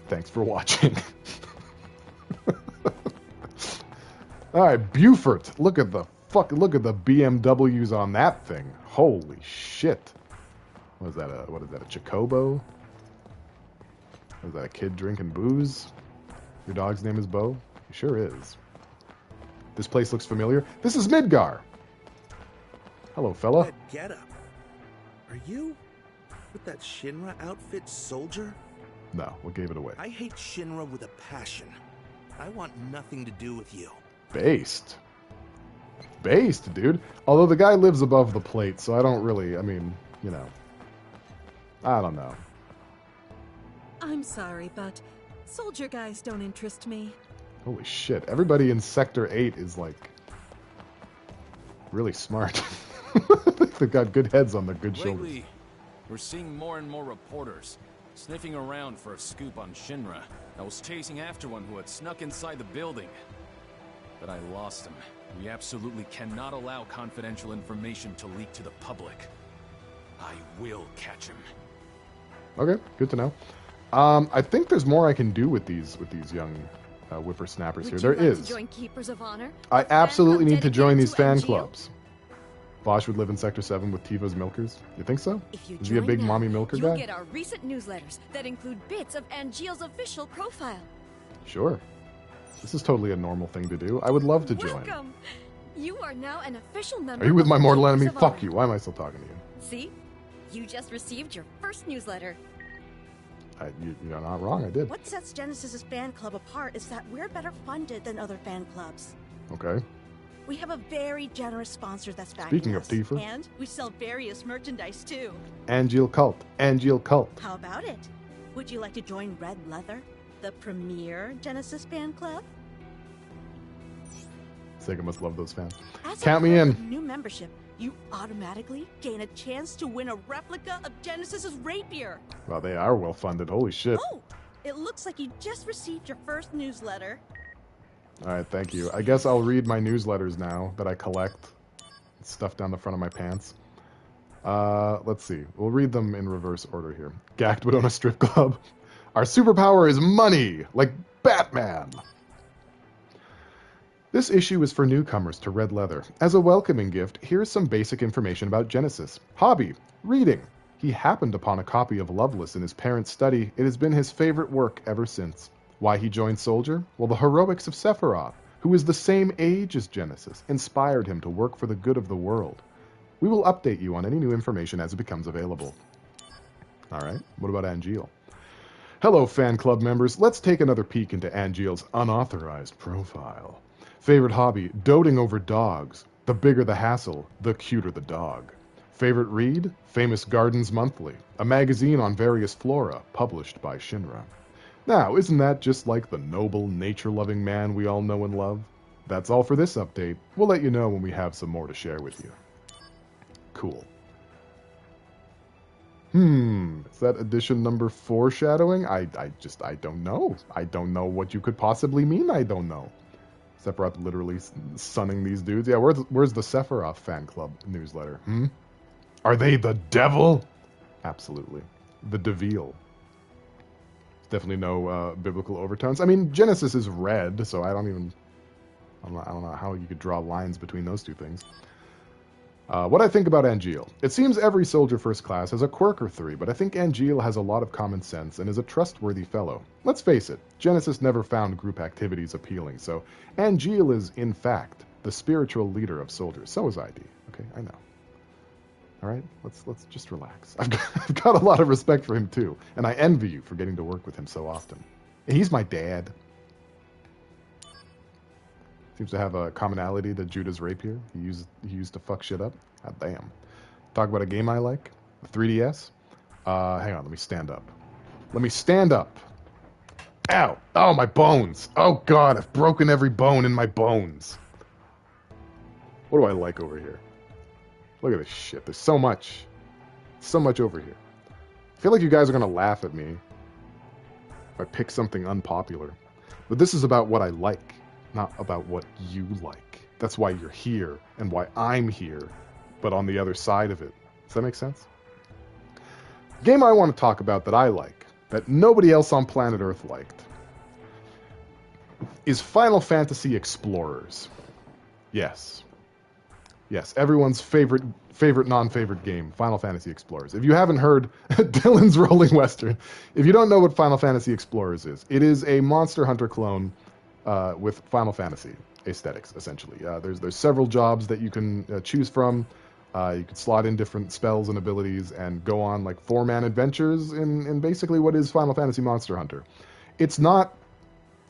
Thanks for watching. All right, Beaufort. Look at the BMWs on that thing. Holy shit. What is that, a Chocobo? Is that a kid drinking booze? Your dog's name is Bo? He sure is. This place looks familiar. This is Midgar. Hello, fella. Get up. Are you with that Shinra outfit, soldier? No, we gave it away. I hate Shinra with a passion. I want nothing to do with you. Based, dude. Although the guy lives above the plate, so I don't really, I mean, you know. I don't know. I'm sorry, but soldier guys don't interest me. Holy shit. Everybody in Sector 8 is, like, really smart. They've got good heads on their good shoulders. Lately, we're seeing more and more reporters sniffing around for a scoop on Shinra. I was chasing after one who had snuck inside the building, but I lost him. We absolutely cannot allow confidential information to leak to the public. I will catch him. Okay, good to know. I think there's more I can do with these young whippersnappers here. There is. To join Keepers of Honor? I absolutely need to join these fan NGO? clubs. Bosch would live in Sector 7 with Tifa's milkers. You think so? If you Is he a join big now, mommy milker you'll guy? get our recent newsletters that include bits of Angeal's official profile. Sure. This is totally a normal thing to do. I would love to join. Welcome! You are now an official member Are you with of my the mortal Keepers enemy? of Fuck Honor. you. Why am I still talking to you? See? You just received your first newsletter. You're not wrong. I did. What sets Genesis's fan club apart is that we're better funded than other fan clubs. Okay. We have a very generous sponsor that's backing Speaking of us, Tifa. and we sell various merchandise too. Angel Cult. Angel Cult. How about it? Would you like to join Red Leather, the premier Genesis fan club? Sega must love those fans. As a Count me perk in. of new membership, you automatically gain a chance to win a replica of Genesis's rapier. Wow, they are well funded. Holy shit. Oh, it looks like you just received your first newsletter. All right, thank you. I guess I'll read my newsletters now that I collect. Stuff down the front of my pants. Let's see. We'll read them in reverse order here. Gacked would own a strip club. Our superpower is money, like Batman. This issue is for newcomers to Red Leather. As a welcoming gift, here's some basic information about Genesis. Hobby: reading. He happened upon a copy of Loveless in his parents' study. It has been his favorite work ever since. Why he joined Soldier? Well, the heroics of Sephiroth, who is the same age as Genesis, inspired him to work for the good of the world. We will update you on any new information as it becomes available. All right, what about Angeal? Hello, fan club members. Let's take another peek into Angeal's unauthorized profile. Favorite hobby: doting over dogs. The bigger the hassle, the cuter the dog. Favorite read? Famous Gardens Monthly, a magazine on various flora, published by Shinra. Now, isn't that just like the noble, nature-loving man we all know and love? That's all for this update. We'll let you know when we have some more to share with you. Cool. Is that edition number foreshadowing? I don't know. I don't know what you could possibly mean. I don't know. Sephiroth literally sunning these dudes. Yeah, where's the Sephiroth fan club newsletter? Are they the devil? Absolutely. The Devil. Definitely no biblical overtones. I mean, Genesis is red, so I don't know how you could draw lines between those two things. What I think about Angeal. It seems every soldier first class has a quirk or three, but I think Angeal has a lot of common sense and is a trustworthy fellow. Let's face it, Genesis never found group activities appealing, so Angeal is, in fact, the spiritual leader of soldiers. So is ID. Okay, I know. All right, let's just relax. I've got a lot of respect for him too, and I envy you for getting to work with him so often. And he's my dad. Seems to have a commonality to Judah's rapier. He used to fuck shit up. God damn. Talk about a game I like. The 3DS. Hang on, let me stand up. Let me stand up. Ow! Oh, my bones! Oh god, I've broken every bone in my bones. What do I like over here? Look at this shit. There's so much. So much over here. I feel like you guys are going to laugh at me if I pick something unpopular. But this is about what I like, not about what you like. That's why you're here and why I'm here, but on the other side of it. Does that make sense? The game I want to talk about that I like, that nobody else on planet Earth liked, is Final Fantasy Explorers. Yes. Yes, everyone's favorite non-favorite game, Final Fantasy Explorers. If you haven't heard Dylan's Rolling Western, if you don't know what Final Fantasy Explorers is, it is a Monster Hunter clone with Final Fantasy aesthetics, essentially. There's several jobs that you can choose from. You could slot in different spells and abilities and go on like 4-man adventures in basically what is Final Fantasy Monster Hunter. It's not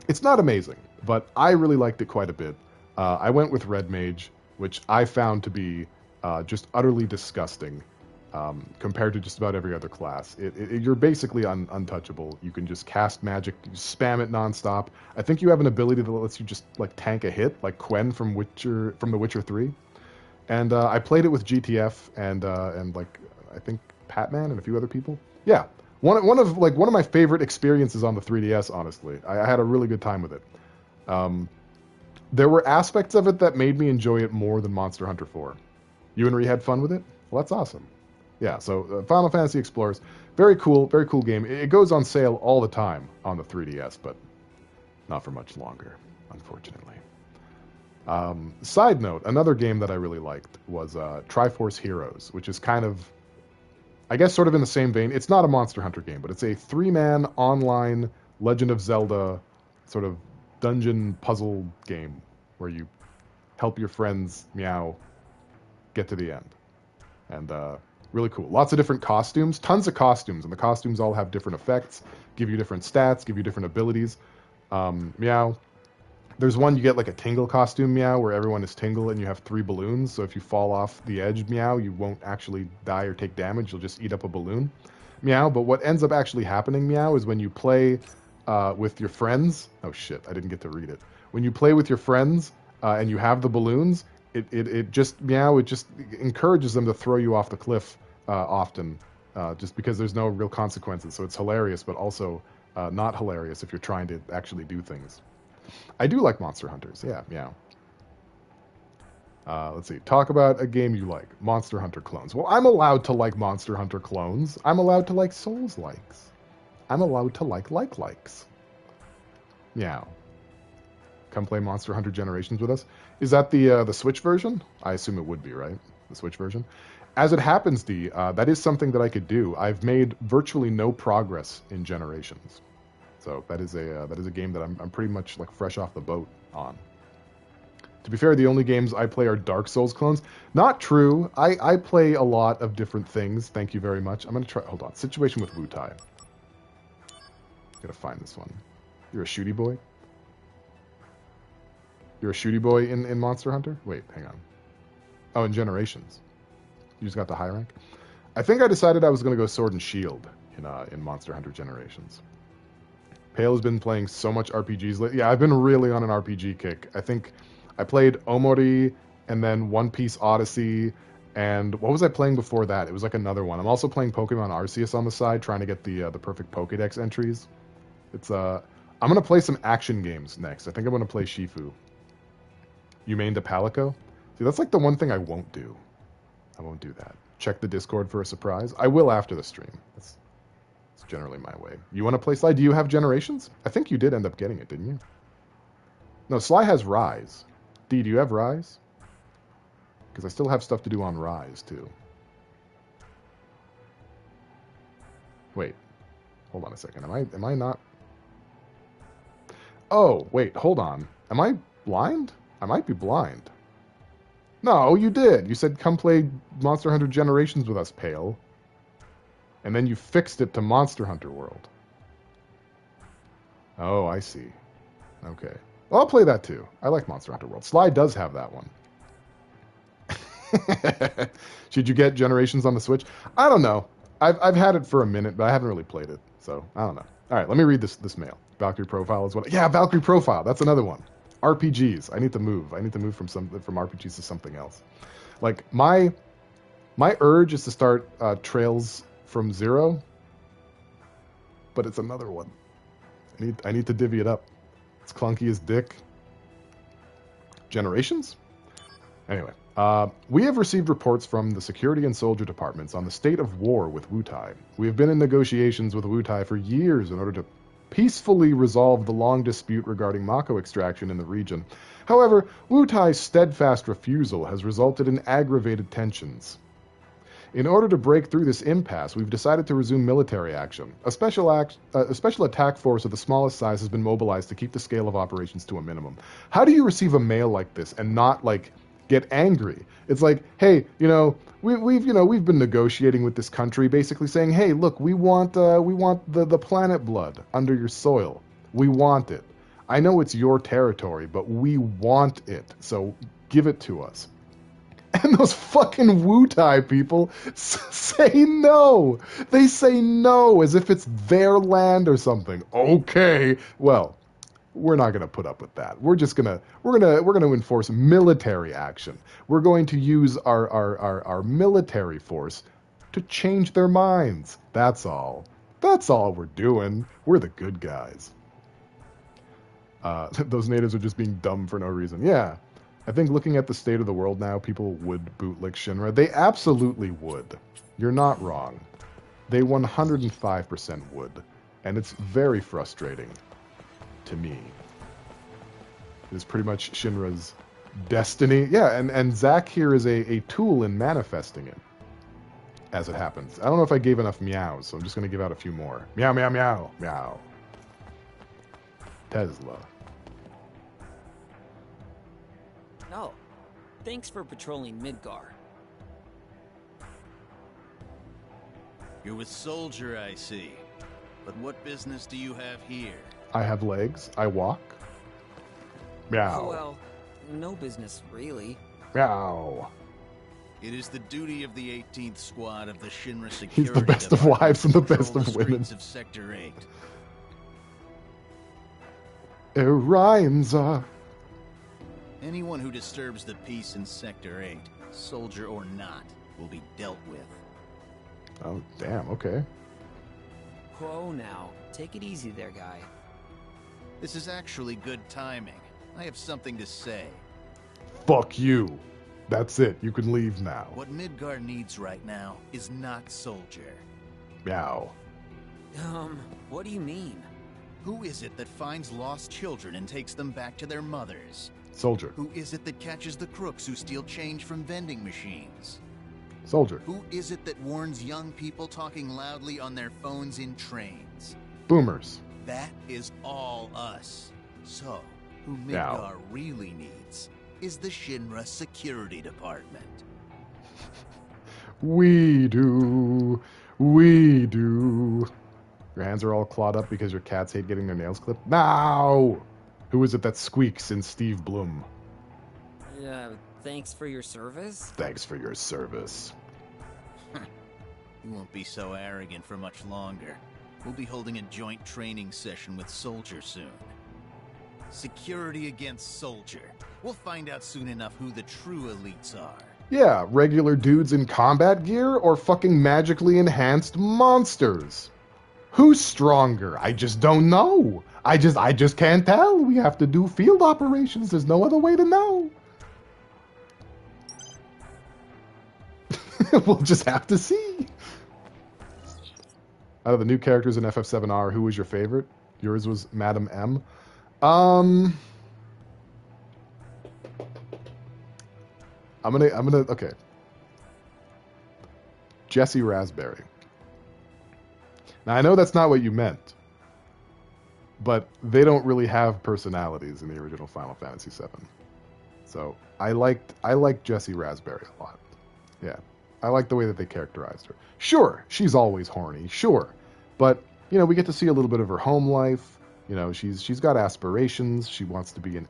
amazing, but I really liked it quite a bit. I went with Red Mage, which I found to be just utterly disgusting compared to just about every other class. You're basically untouchable. You can just cast magic, you spam it nonstop. I think you have an ability that lets you just like tank a hit, like Quen from The Witcher 3. And I played it with GTF and like I think Patman and a few other people. Yeah, one of my favorite experiences on the 3DS. Honestly, I had a really good time with it. There were aspects of it that made me enjoy it more than Monster Hunter 4. You and Ree had fun with it? Well, that's awesome. Yeah, so Final Fantasy Explorers, very cool game. It goes on sale all the time on the 3DS, but not for much longer, unfortunately. Side note, another game that I really liked was Triforce Heroes, which is kind of, I guess, sort of in the same vein. It's not a Monster Hunter game, but it's a 3-man online Legend of Zelda sort of dungeon puzzle game where you help your friends, meow, get to the end. And really cool. Lots of different costumes, tons of costumes, and the costumes all have different effects, give you different stats, give you different abilities. Meow. There's one you get like a Tingle costume, meow, where everyone is Tingle and you have 3 balloons. So if you fall off the edge, meow, you won't actually die or take damage. You'll just eat up a balloon, meow. But what ends up actually happening, meow, is when you play with your friends. Oh shit, I didn't get to read it. When you play with your friends and you have the balloons, it just meow. It just encourages them to throw you off the cliff often, just because there's no real consequences. So it's hilarious, but also not hilarious if you're trying to actually do things. I do like Monster Hunters. Yeah, meow. Let's see. Talk about a game you like. Monster Hunter clones. Well, I'm allowed to like Monster Hunter clones. I'm allowed to like Souls likes. I'm allowed to likes. Meow. Come play Monster Hunter Generations with us. Is that the Switch version? I assume it would be, right? The Switch version. As it happens, D, that is something that I could do. I've made virtually no progress in Generations. So that is a game that I'm pretty much like fresh off the boat on. To be fair, the only games I play are Dark Souls clones. Not true. I play a lot of different things. Thank you very much. I'm gonna try. Hold on. Situation with Wutai. Gotta find this one. You're a shooty boy. You're a shooty boy in Monster Hunter. Wait, hang on. Oh, in Generations. You just got the high rank. I think I decided I was gonna go Sword and Shield in Monster Hunter Generations. Pale has been playing so much RPGs lately. Yeah, I've been really on an RPG kick. I think I played Omori and then One Piece Odyssey, and what was I playing before that? It was like another one. I'm also playing Pokemon Arceus on the side, trying to get the perfect Pokédex entries. It's I'm gonna play some action games next. I think I'm gonna play Shifu. You main to Palico? See, that's like the one thing I won't do. I won't do that. Check the Discord for a surprise. I will after the stream. That's generally my way. You want to play Sly? Do you have Generations? I think you did end up getting it, didn't you? No, Sly has Rise. D, do you have Rise? Because I still have stuff to do on Rise, too. Wait. Hold on a second. Am I not... Oh, wait, hold on. Am I blind? I might be blind. No, you did. You said come play Monster Hunter Generations with us, Pale. And then you fixed it to Monster Hunter World. Oh, I see. Okay. Well, I'll play that too. I like Monster Hunter World. Sly does have that one. Should you get Generations on the Switch? I don't know. I've had it for a minute, but I haven't really played it. So, I don't know. All right, let me read this mail. Valkyrie Profile is what... Yeah, Valkyrie Profile. That's another one. RPGs. I need to move. I need to move from RPGs to something else. Like, my urge is to start Trails from Zero, but it's another one. I need to divvy it up. It's clunky as dick. Generations? Anyway, we have received reports from the Security and Soldier Departments on the state of war with Wutai. We have been in negotiations with Wutai for years in order to peacefully resolve the long dispute regarding Mako extraction in the region. However, Wutai's steadfast refusal has resulted in aggravated tensions. In order to break through this impasse, we've decided to resume military action. A special attack force of the smallest size has been mobilized to keep the scale of operations to a minimum. How do you receive a mail like this and not, like, get angry. It's like, hey, we've been negotiating with this country, basically saying, hey, look, we want the planet blood under your soil. We want it. I know it's your territory, but we want it. So give it to us. And those fucking Wu-Tai people say no. They say no as if it's their land or something. Okay, well, we're not going to put up with that. We're gonna enforce military action. We're going to use our military force to change their minds. That's all. That's all we're doing. We're the good guys. Those natives are just being dumb for no reason. Yeah. I think looking at the state of the world now, people would bootlick Shinra. They absolutely would. You're not wrong. They 105% would. And it's very frustrating to me. It's pretty much Shinra's destiny. Yeah, and Zack here is a tool in manifesting it, as it happens. I don't know if I gave enough meows, so I'm just going to give out a few more. Meow, meow, meow, meow. Tesla. Oh, thanks for patrolling Midgar. You're with Soldier, I see. But what business do you have here? I have legs. I walk. Meow. Well, no business really. Meow. It is the duty of the 18th Squad of the Shinra Security He's the best of wives and the best of women. Of Sector 8. It rhymes. Anyone who disturbs the peace in Sector 8, soldier or not, will be dealt with. Oh, damn, okay. Whoa now, take it easy there, guy. This is actually good timing. I have something to say. Fuck you. That's it. You can leave now. What Midgar needs right now is not Soldier. Meow. What do you mean? Who is it that finds lost children and takes them back to their mothers? Soldier. Who is it that catches the crooks who steal change from vending machines? Soldier. Who is it that warns young people talking loudly on their phones in trains? Boomers. That is all us. So, who Midgar really needs is the Shinra Security Department. We do. We do. Your hands are all clawed up because your cats hate getting their nails clipped? No! Who is it that squeaks in Steve Bloom? Thanks for your service? Thanks for your service. You won't be so arrogant for much longer. We'll be holding a joint training session with Soldier soon. Security against Soldier. We'll find out soon enough who the true elites are. Yeah, regular dudes in combat gear or fucking magically enhanced monsters? Who's stronger? I just don't know. I just can't tell. We have to do field operations. There's no other way to know. We'll just have to see. Out of the new characters in FF7R, who was your favorite? Yours was Madam M. Okay. Jessie Raspberry. Now, I know that's not what you meant, but they don't really have personalities in the original Final Fantasy VII. So I liked Jessie Raspberry a lot. Yeah. I like the way that they characterized her. Sure, she's always horny, sure. But, we get to see a little bit of her home life. She's got aspirations. She wants to be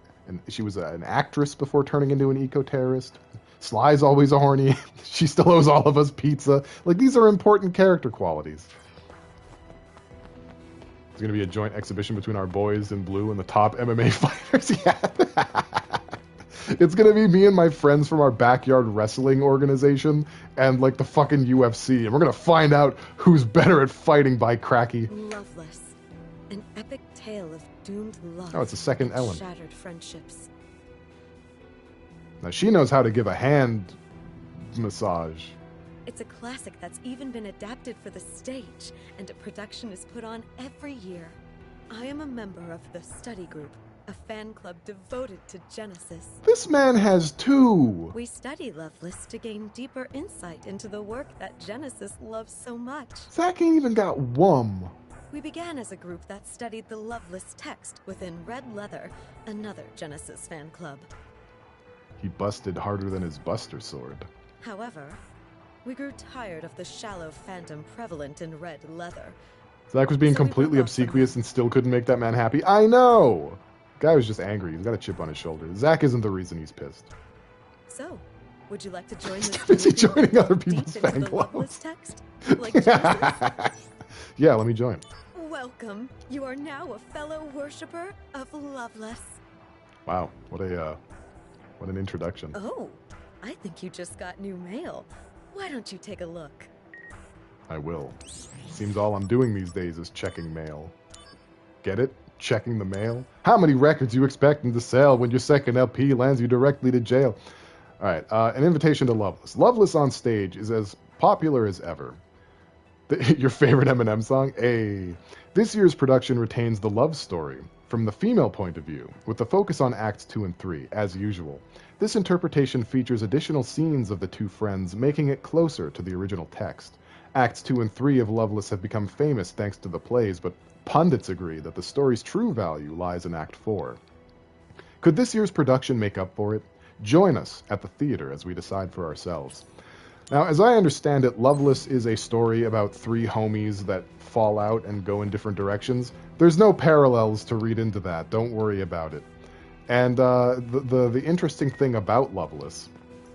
she was an actress before turning into an eco-terrorist. Sly's always horny. She still owes all of us pizza. Like, these are important character qualities. It's going to be a joint exhibition between our boys in blue and the top MMA fighters. Yeah. It's going to be me and my friends from our backyard wrestling organization and, like, the fucking UFC. And we're going to find out who's better at fighting by cracky. Loveless. An epic tale of doomed love. Oh, it's a second Ellen. Shattered friendships. Now, she knows how to give a hand massage. It's a classic that's even been adapted for the stage, and a production is put on every year. I am a member of the study group, a fan club devoted to Genesis. This man has two. We study Loveless to gain deeper insight into the work that Genesis loves so much. Zack ain't even got one. We began as a group that studied the Loveless text within Red Leather, another Genesis fan club. He busted harder than his Buster Sword. However, we grew tired of the shallow phantom prevalent in red leather. Zack was being So we completely broke off from obsequious and still couldn't make that man happy. I know! Guy was just angry. He's got a chip on his shoulder. Zack isn't the reason he's pissed. So, would you like to join this Busy movie joining other deep people's into fan the clubs. Loveless text? Like Jesus? Yeah, let me join. Welcome. You are now a fellow worshipper of Loveless. Wow, what an introduction. Oh, I think you just got new mail. Why don't you take a look? I will. Seems all I'm doing these days is checking mail. Get it? Checking the mail? How many records you expecting to sell when your second LP lands you directly to jail? Alright, an invitation to Loveless. Loveless on stage is as popular as ever. Your favorite Eminem song? This year's production retains the love story from the female point of view, with the focus on Acts 2 and 3, as usual. This interpretation features additional scenes of the two friends, making it closer to the original text. Acts 2 and 3 of Loveless have become famous thanks to the plays, but pundits agree that the story's true value lies in Act 4. Could this year's production make up for it? Join us at the theater as we decide for ourselves. Now, as I understand it, Loveless is a story about three homies that fall out and go in different directions. There's no parallels to read into that. Don't worry about it. And the interesting thing about Loveless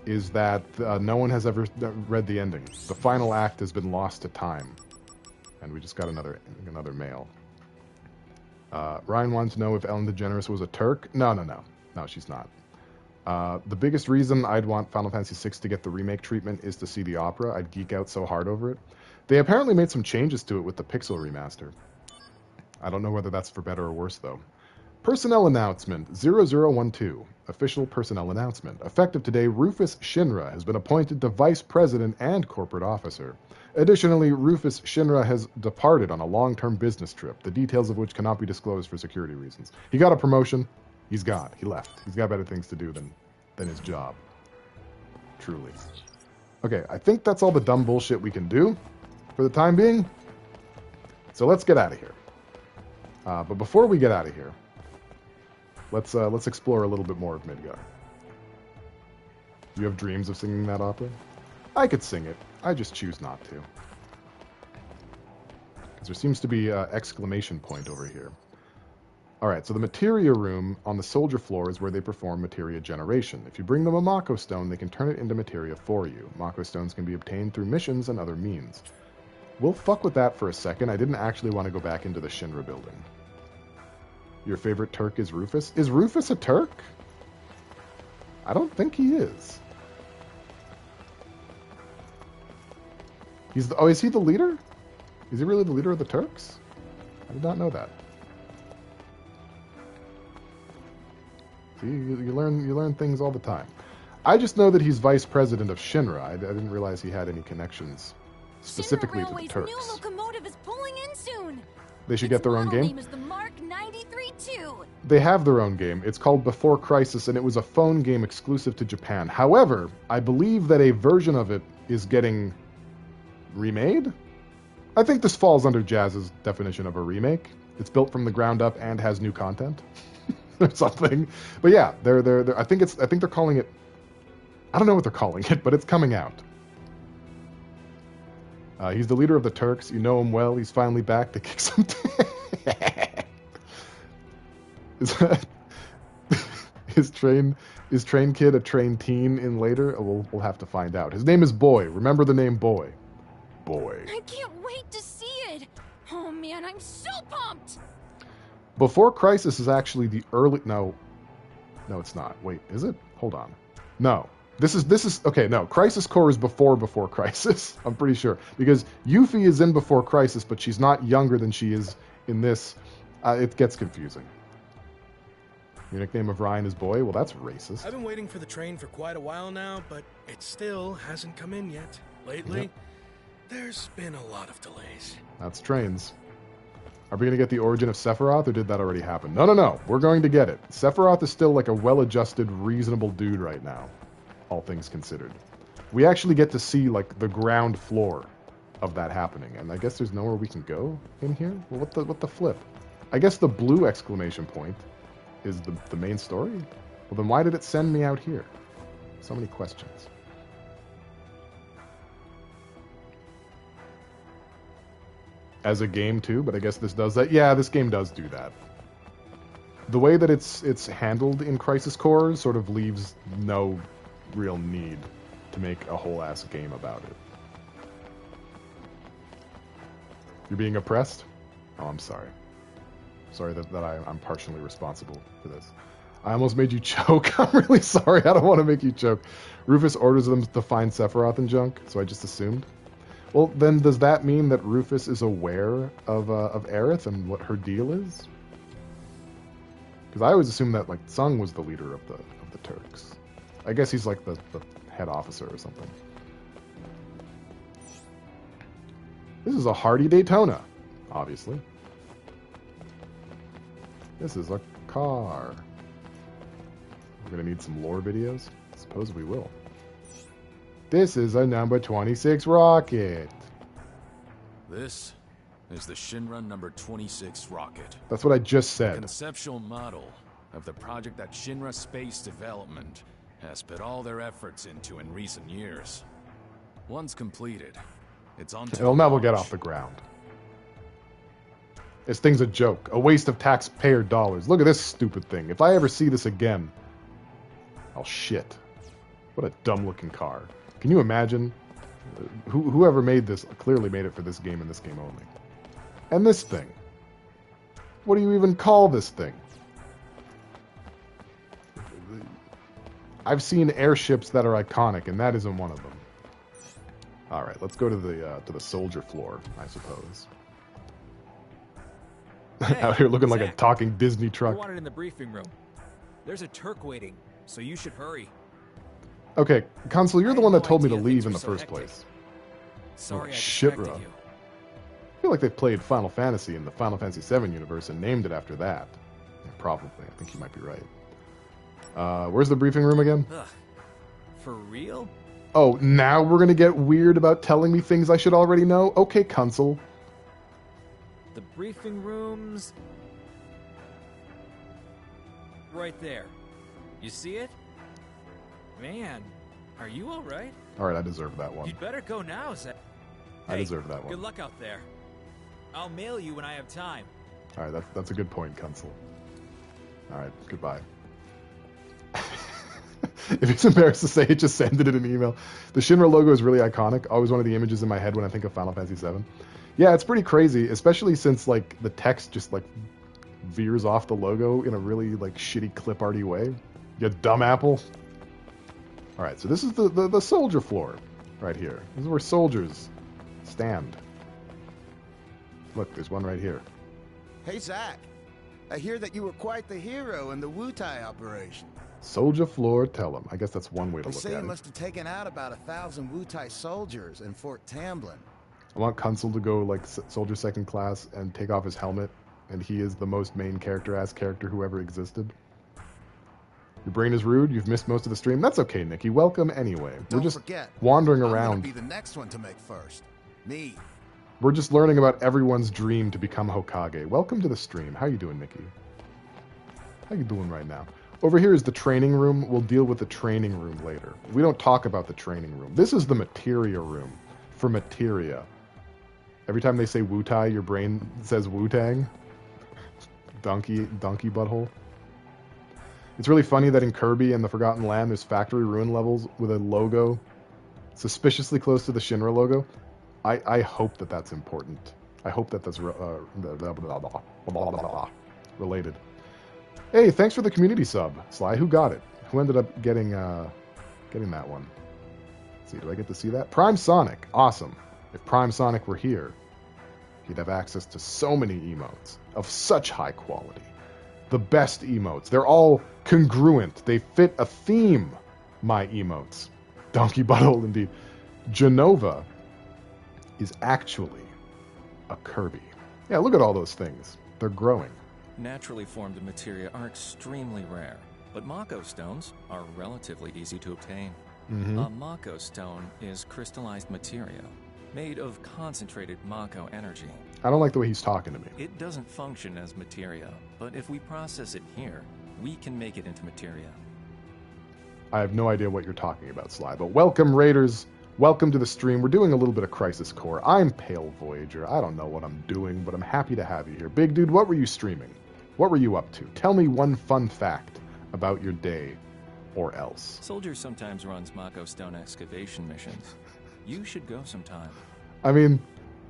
is that no one has ever read the ending. The final act has been lost to time. And we just got another mail. Ryan wanted to know if Ellen DeGeneres was a Turk. No, she's not. The biggest reason I'd want Final Fantasy VI to get the remake treatment is to see the opera. I'd geek out so hard over it. They apparently made some changes to it with the Pixel remaster. I don't know whether that's for better or worse, though. Personnel announcement 0012. Official personnel announcement. Effective today, Rufus Shinra has been appointed to Vice President and Corporate Officer. Additionally, Rufus Shinra has departed on a long-term business trip, the details of which cannot be disclosed for security reasons. He got a promotion. He's gone. He left. He's got better things to do than his job. Truly. Okay, I think that's all the dumb bullshit we can do for the time being. So let's get out of here. But before we get out of here, let's explore a little bit more of Midgar. You have dreams of singing that opera? I could sing it. I just choose not to. Because there seems to be an exclamation point over here. Alright, so the materia room on the soldier floor is where they perform materia generation. If you bring them a Mako stone, they can turn it into materia for you. Mako stones can be obtained through missions and other means. We'll fuck with that for a second. I didn't actually want to go back into the Shinra building. Your favorite Turk is Rufus? Is Rufus a Turk? I don't think he is. Is he the leader? Is he really the leader of the Turks? I did not know that. See, you learn things all the time. I just know that he's vice president of Shinra. I didn't realize he had any connections specifically to the Turks. New locomotive is pulling in soon. They should get their own game. Name is the Mark 93-2. They have their own game. It's called Before Crisis, and it was a phone game exclusive to Japan. However, I believe that a version of it is getting remade. I think this falls under Jazz's definition of a remake. It's built from the ground up and has new content. Or something. But yeah, they're I think they're calling it, I don't know what they're calling it, but it's coming out. He's the leader of the Turks. You know him well. He's finally back to kick some Is Train Kid a Train Teen in later? We'll have to find out. His name is Boy. Remember the name Boy. Boy. I can't wait to see it. Oh man, I'm so pumped. Before Crisis is actually the early... No, it's not. Wait, is it? Hold on. No. This is... Okay, no. Crisis Core is before Crisis. I'm pretty sure. Because Yuffie is in Before Crisis, but she's not younger than she is in this. It gets confusing. Your nickname of Ryan is Boy? Well, that's racist. I've been waiting for the train for quite a while now, but it still hasn't come in yet. Lately, there's been a lot of delays. That's trains. Are we going to get the origin of Sephiroth, or did that already happen? No. We're going to get it. Sephiroth is still like a well-adjusted, reasonable dude right now, all things considered. We actually get to see like the ground floor of that happening, and I guess there's nowhere we can go in here? Well, what the flip? I guess the blue exclamation point is the main story? Well, then why did it send me out here? So many questions. As a game too, but I guess this does that. Yeah, this game does do that. The way that it's handled in Crisis Core sort of leaves no real need to make a whole ass game about it. You're being oppressed? Oh, I'm sorry. Sorry that I'm partially responsible for this. I almost made you choke. I'm really sorry. I don't want to make you choke. Rufus orders them to find Sephiroth and junk, so I just assumed. Well, then does that mean that Rufus is aware of Aerith and what her deal is? Because I always assumed that like Tsung was the leader of the Turks. I guess he's like the head officer or something. This is a Hardy Daytona, obviously. This is a car. We're gonna need some lore videos. I suppose we will. This is a number 26 rocket. This is the Shinra number 26 rocket. That's what I just The said. conceptual model of the project that Shinra Space Development has put all their efforts into in recent years. Once completed, it's on to It'll never launch. get off the ground. This thing's a joke. A waste of taxpayer dollars. Look at this stupid thing. If I ever see this again, I'll shit. What a dumb looking car. Can you imagine? Whoever made this clearly made it for this game and this game only. And this thing. What do you even call this thing? I've seen airships that are iconic, and that isn't one of them. All right, let's go to the soldier floor, I suppose. Hey, Out here looking like a Zack. talking Disney You're truck. wanted in the briefing room. There's a Turk waiting, so you should hurry. Okay, Consul, you're the one that told me to idea leave things in were the so first hectic. place. Sorry I Shinra. distracted you. I feel like they played Final Fantasy in the Final Fantasy VII universe and named it after that. Yeah, probably. I think you might be right. Where's the briefing room again? Ugh. For real? Oh, now we're gonna get weird about telling me things I should already know? Okay, Consul. The briefing room's right there. You see it? Man, are you all right? All right, I deserve that one. You'd better go now, Zack. I deserve that one. Good luck out there. I'll mail you when I have time. All right, that's a good point, Consul. All right, goodbye. If it's embarrassed to say it, just send it in an email. The Shinra logo is really iconic. Always one of the images in my head when I think of Final Fantasy VII. Yeah, it's pretty crazy, especially since like the text just like veers off the logo in a really like shitty clip arty way. You dumb apple. All right, so this is the soldier floor right here. This is where soldiers stand. Look, there's one right here. Hey, Zack. I hear that you were quite the hero in the Wutai operation. Soldier floor, tell them. I guess that's one way to They look say at you it. must have taken out about 1,000 Wutai soldiers in Fort Tamblin. I want Consul to go like soldier second class and take off his helmet, and he is the most main character-ass character who ever existed. Your brain is rude. You've missed most of the stream. That's okay, Nikki. Welcome anyway. Don't We're just forget, wandering I'm gonna around. be the next one to make first. Me. We're just learning about everyone's dream to become Hokage. Welcome to the stream. How you doing, Nikki? How you doing right now? Over here is the training room. We'll deal with the training room later. We don't talk about the training room. This is the materia room for materia. Every time they say Wutai, your brain says Wu-Tang. Donkey butthole. It's really funny that in Kirby and the Forgotten Land, there's factory ruin levels with a logo suspiciously close to the Shinra logo. I hope that that's important. I hope that that's related. Hey, thanks for the community sub, Sly. Who got it? Who ended up getting that one? Let's see, do I get to see that? Prime Sonic. Awesome. If Prime Sonic were here, he'd have access to so many emotes of such high quality. The best emotes. They're all congruent. They fit a theme, my emotes. Donkey butthole indeed. Genova is actually a Kirby. Yeah, look at all those things. They're growing. Naturally formed materia are extremely rare, but Mako stones are relatively easy to obtain. Mhm. A Mako stone is crystallized materia, made of concentrated Mako energy. I don't like the way he's talking to me. It doesn't function as materia, but if we process it here, we can make it into materia. I have no idea what you're talking about, Sly. But welcome, Raiders. Welcome to the stream. We're doing a little bit of Crisis Core. I'm Pale Voyager. I don't know what I'm doing, but I'm happy to have you here. Big dude, what were you streaming? What were you up to? Tell me one fun fact about your day, or else. Soldier sometimes runs Mako Stone excavation missions. You should go sometime. I mean,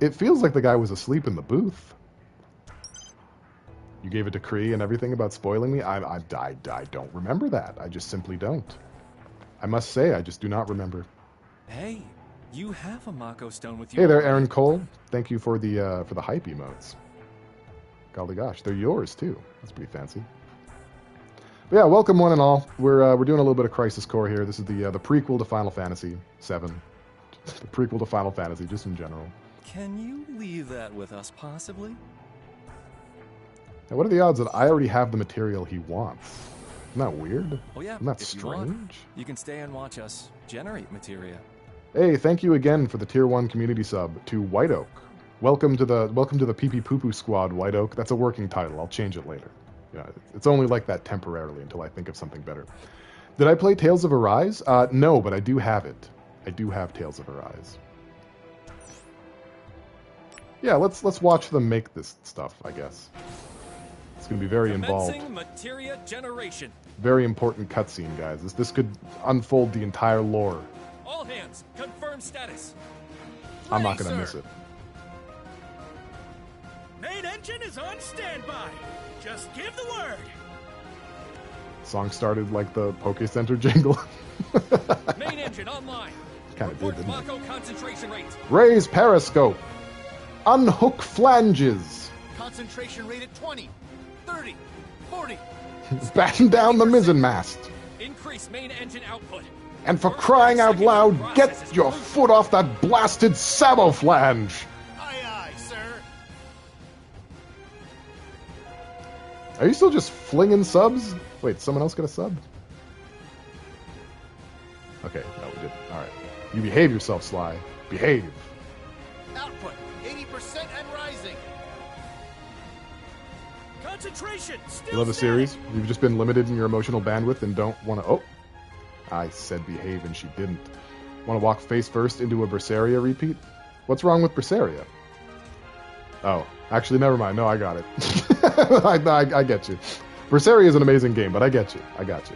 it feels like the guy was asleep in the booth. You gave a decree and everything about spoiling me? I don't remember that. I just simply don't. I must say, I just do not remember. Hey, you have a Mako Stone with you. Hey there, Aaron Cole. Thank you for the hype emotes. Golly gosh, they're yours too. That's pretty fancy. But yeah, welcome one and all. We're doing a little bit of Crisis Core here. This is the prequel to Final Fantasy VII. The prequel to Final Fantasy, just in general. Can you leave that with us, possibly? Now, what are the odds that I already have the material he wants? Isn't that weird? Oh yeah, Isn't that if you want, strange? you can stay and watch us generate materia. Hey, thank you again for the Tier 1 community sub to White Oak. Welcome to the Pee Pee Poo Poo Squad, White Oak. That's a working title. I'll change it later. You know, it's only like that temporarily until I think of something better. Did I play Tales of Arise? No, but I do have it. I do have Tales of Arise. Yeah, let's watch them make this stuff, I guess. It's going to be very involved. Materia generation. Very important cutscene, guys. This could unfold the entire lore. All hands, confirm status. I'm not going to miss it. Main engine is on standby. Just give the word. Song started like the Poke Center jingle. Main engine online. Kind of did, didn't it? Mako concentration rate. Raise periscope. Unhook flanges. Concentration rate at 20, 30, 40. Batten down the mizzen mast. Increase main engine output. And for crying out loud, get your foot off that blasted Sabo flange. Aye, aye, sir. Are you still just flinging subs? Wait, someone else got a sub? Okay, no, we didn't. Alright. You behave yourself, Sly. Behave. Output 80% and rising. Concentration. Still You love the series? You've just been limited in your emotional bandwidth and don't want to... Oh! I said behave and she didn't. Want to walk face first into a Berseria repeat? What's wrong with Berseria? Oh, actually, never mind. No, I got it. I get you. Berseria is an amazing game, but I get you. I got you.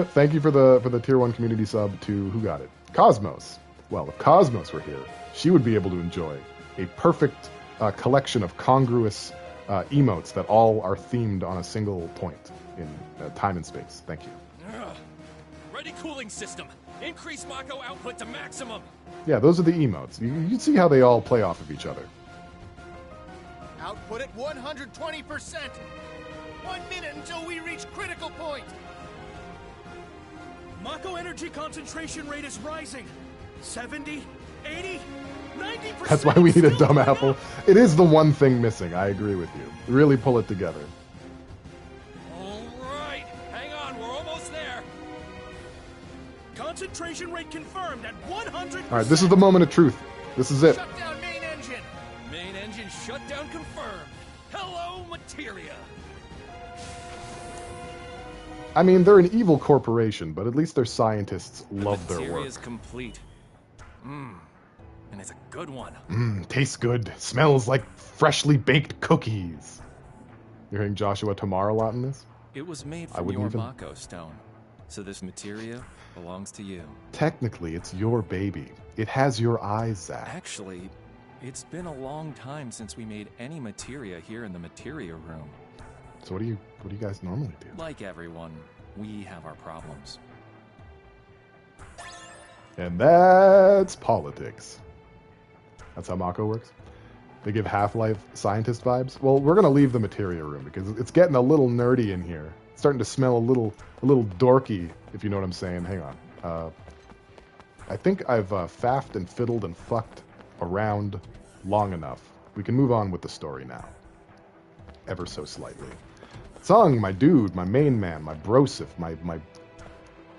Thank you for the Tier 1 community sub to... Who got it? Cosmos. Well, if Cosmos were here, she would be able to enjoy a perfect collection of congruous emotes that all are themed on a single point in time and space. Thank you. Ready cooling system. Increase Mako output to maximum. Yeah, those are the emotes. You can see how they all play off of each other. Output at 120%. 1 minute until we reach critical point. Mako energy concentration rate is rising. 70, 80, 90%. That's why we need a dumb apple. It is the one thing missing. I agree with you. Really pull it together. Alright, hang on, we're almost there. Concentration rate confirmed at 100%. Alright, this is the moment of truth. This is it. Shut down main engine. Main engine shutdown confirmed. Hello, materia. I mean, they're an evil corporation, but at least their scientists love their Materia work. is complete. And it's a good one. Tastes good. Smells like freshly baked cookies. You're hearing Joshua Tomar a lot in this? It was made I from wouldn't your even- Mako stone, so this materia belongs to you. Technically, it's your baby. It has your eyes, Zack. Actually, it's been a long time since we made any materia here in the materia room. So what do you guys normally do? Like everyone, we have our problems. And that's politics. That's how Mako works? They give Half-Life scientist vibes? Well, we're going to leave the materia room because it's getting a little nerdy in here. It's starting to smell a little dorky, if you know what I'm saying. Hang on. I think I've faffed and fiddled and fucked around long enough. We can move on with the story now. Ever so slightly. Sung, my dude, my main man, my Brosif, my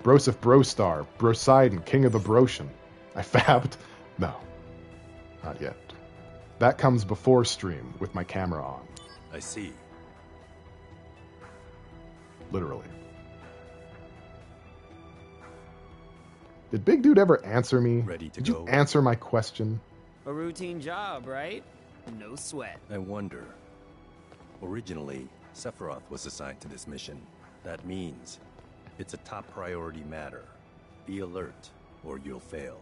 Brosif Brostar, Brosidon, King of the Broshan. I fabbed? No. Not yet. That comes before stream with my camera on. I see. Literally. Did Big Dude ever answer me? Ready to Did go? you answer my question? A routine job, right? No sweat. I wonder. Originally, Sephiroth was assigned to this mission. That means it's a top priority matter. Be alert, or you'll fail.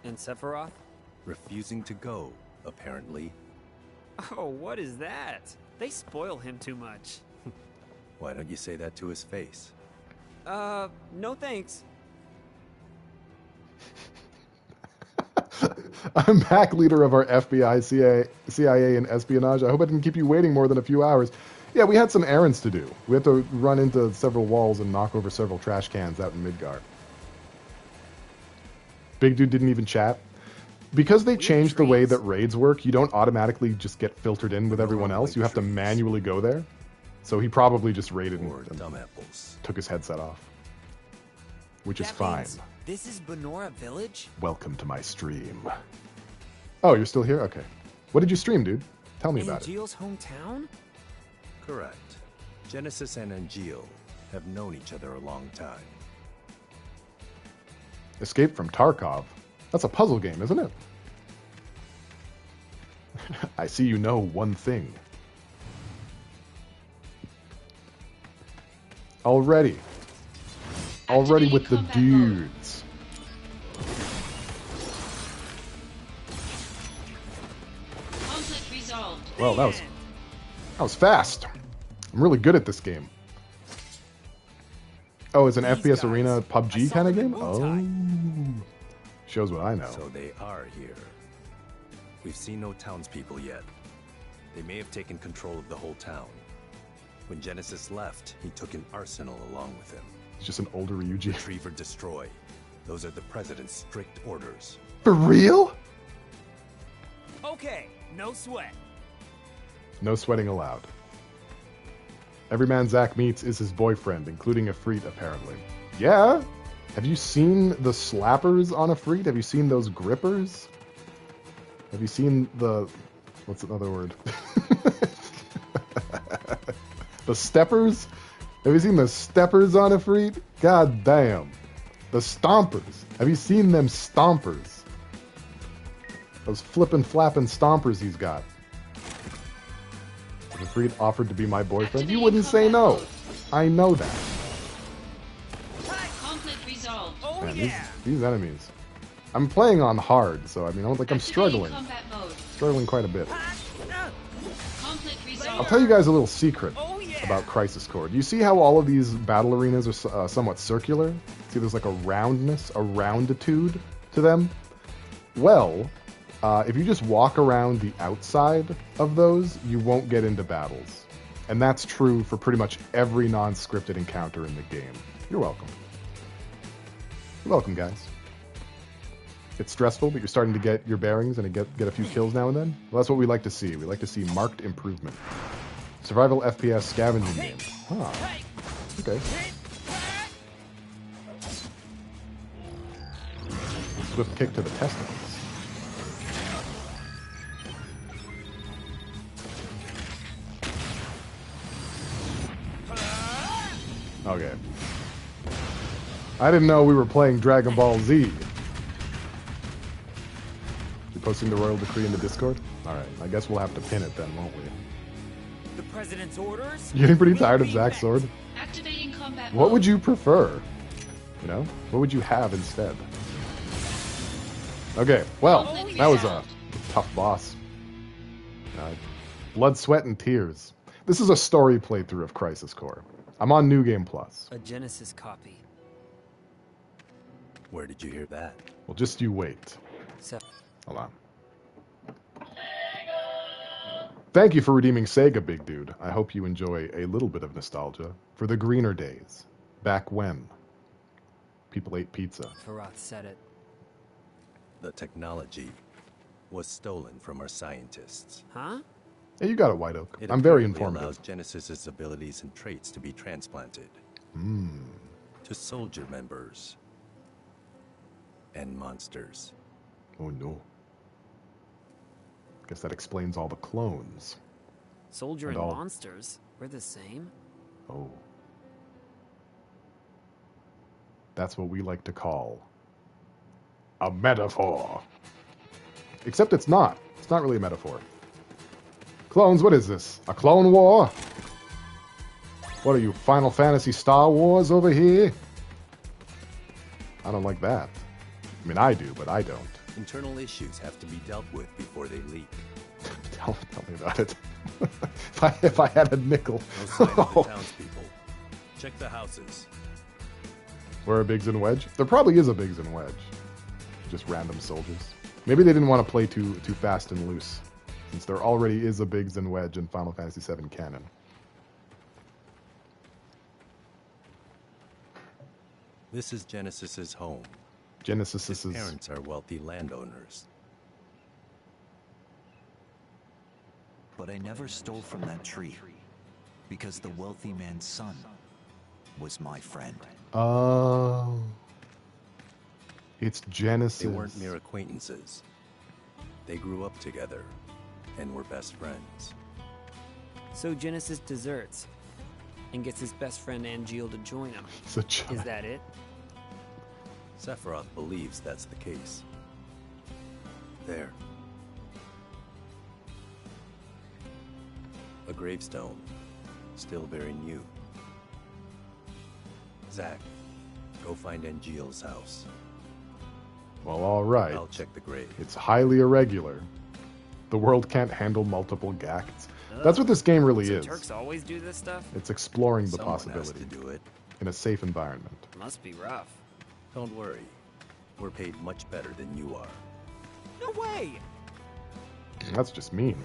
And Sephiroth? Refusing to go, apparently. Oh, what is that? They spoil him too much. Why don't you say that to his face? No thanks. I'm back, leader of our FBI, CIA, and espionage. I hope I didn't keep you waiting more than a few hours. Yeah, we had some errands to do. We had to run into several walls and knock over several trash cans out in Midgar. Big Dude didn't even chat. Because they changed the way that raids work, you don't automatically just get filtered in with everyone else. You have to manually go there. So he probably just raided and took his headset off. Which is fine. This is Benora Village? Welcome to my stream. Oh, you're still here? Okay. What did you stream, dude? Tell me about it. Angeal's hometown? Correct. Genesis and Angeal have known each other a long time. Escape from Tarkov? That's a puzzle game, isn't it? I see you know one thing. Already with the dudes. Conflict resolved. Well, that was fast. I'm really good at this game. Oh, it's an FPS arena PUBG kind of game? Oh. Shows what I know. So they are here. We've seen no townspeople yet. They may have taken control of the whole town. When Genesis left, he took an arsenal along with him. It's just an older Ryuji. Retrieve or destroy. Those are the President's strict orders. For real? Okay, no sweat. No sweating allowed. Every man Zack meets is his boyfriend, including Ifrit, apparently. Yeah? Have you seen the slappers on Ifrit? Have you seen those grippers? Have you seen the... What's another word? The steppers? Have you seen the steppers on Ifrit? God damn. The stompers. Have you seen them stompers? Those flippin' flappin' stompers he's got. If Ifrit offered to be my boyfriend, you wouldn't say no. I know that. Conflict resolved. Man, these enemies. I'm playing on hard, so I mean, I don't think I'm struggling. Struggling quite a bit. Conflict resolved. I'll tell you guys a little secret about Crisis Core. Do you see how all of these battle arenas are somewhat circular? See, there's like a roundness, a rounditude to them? Well, if you just walk around the outside of those, you won't get into battles. And that's true for pretty much every non-scripted encounter in the game. You're welcome. You're welcome, guys. It's stressful, but you're starting to get your bearings and get a few kills now and then. Well, that's what we like to see. We like to see marked improvement. Survival FPS scavenging game. Huh. Okay. Swift kick to the testicles. Okay. I didn't know we were playing Dragon Ball Z. You posting the royal decree in the Discord? Alright, I guess we'll have to pin it then, won't we? The President's orders? You getting pretty tired of Zack's sword? Activating combat What mode. would you prefer? You know? What would you have instead? Okay, well, that was a tough boss. Blood, sweat, and tears. This is a story playthrough of Crisis Core. I'm on New Game Plus. A Genesis copy. Where did you hear that? Well, just you wait. So Hold on. Thank you for redeeming Sega, big dude. I hope you enjoy a little bit of nostalgia for the greener days. Back when people ate pizza. Sephiroth said it. The technology was stolen from our scientists. Huh? Hey, you got it, White Oak. It I'm very apparently informative. allows Genesis's abilities and traits to be transplanted Hmm. to soldier members and monsters. Oh no. Guess that explains all the clones. Soldier And and all- monsters. We're the same. Oh. That's what we like to call A metaphor. Except it's not. It's not really a metaphor. Clones, what is this? A clone war? What are you, Final Fantasy Star Wars over here? I don't like that. I mean, I do, but I don't. Internal issues have to be dealt with before they leak. Tell me about it. if I had a nickel. No sign of the townspeople. Check the houses. Where are Biggs and Wedge? There probably is a Biggs and Wedge. Just random soldiers. Maybe they didn't want to play too fast and loose, since there already is a Biggs and Wedge in Final Fantasy VII canon. This is Genesis's home. Genesis's His parents are wealthy landowners. But I never stole from that tree, because the wealthy man's son was my friend. Oh. It's Genesis. They weren't mere acquaintances. They grew up together and were best friends. So Genesis deserts and gets his best friend Angeal to join him. Is that it? Sephiroth believes that's the case. There. A gravestone, still very new. Zack, go find Angeal's house. Well, alright. I'll check the grave. It's highly irregular. The world can't handle multiple Gacts. That's what this game really is. Turks always do this stuff? It's exploring the Someone possibility. has to do it. In a safe environment. Must be rough. Don't worry. We're paid much better than you are. No way! That's just mean.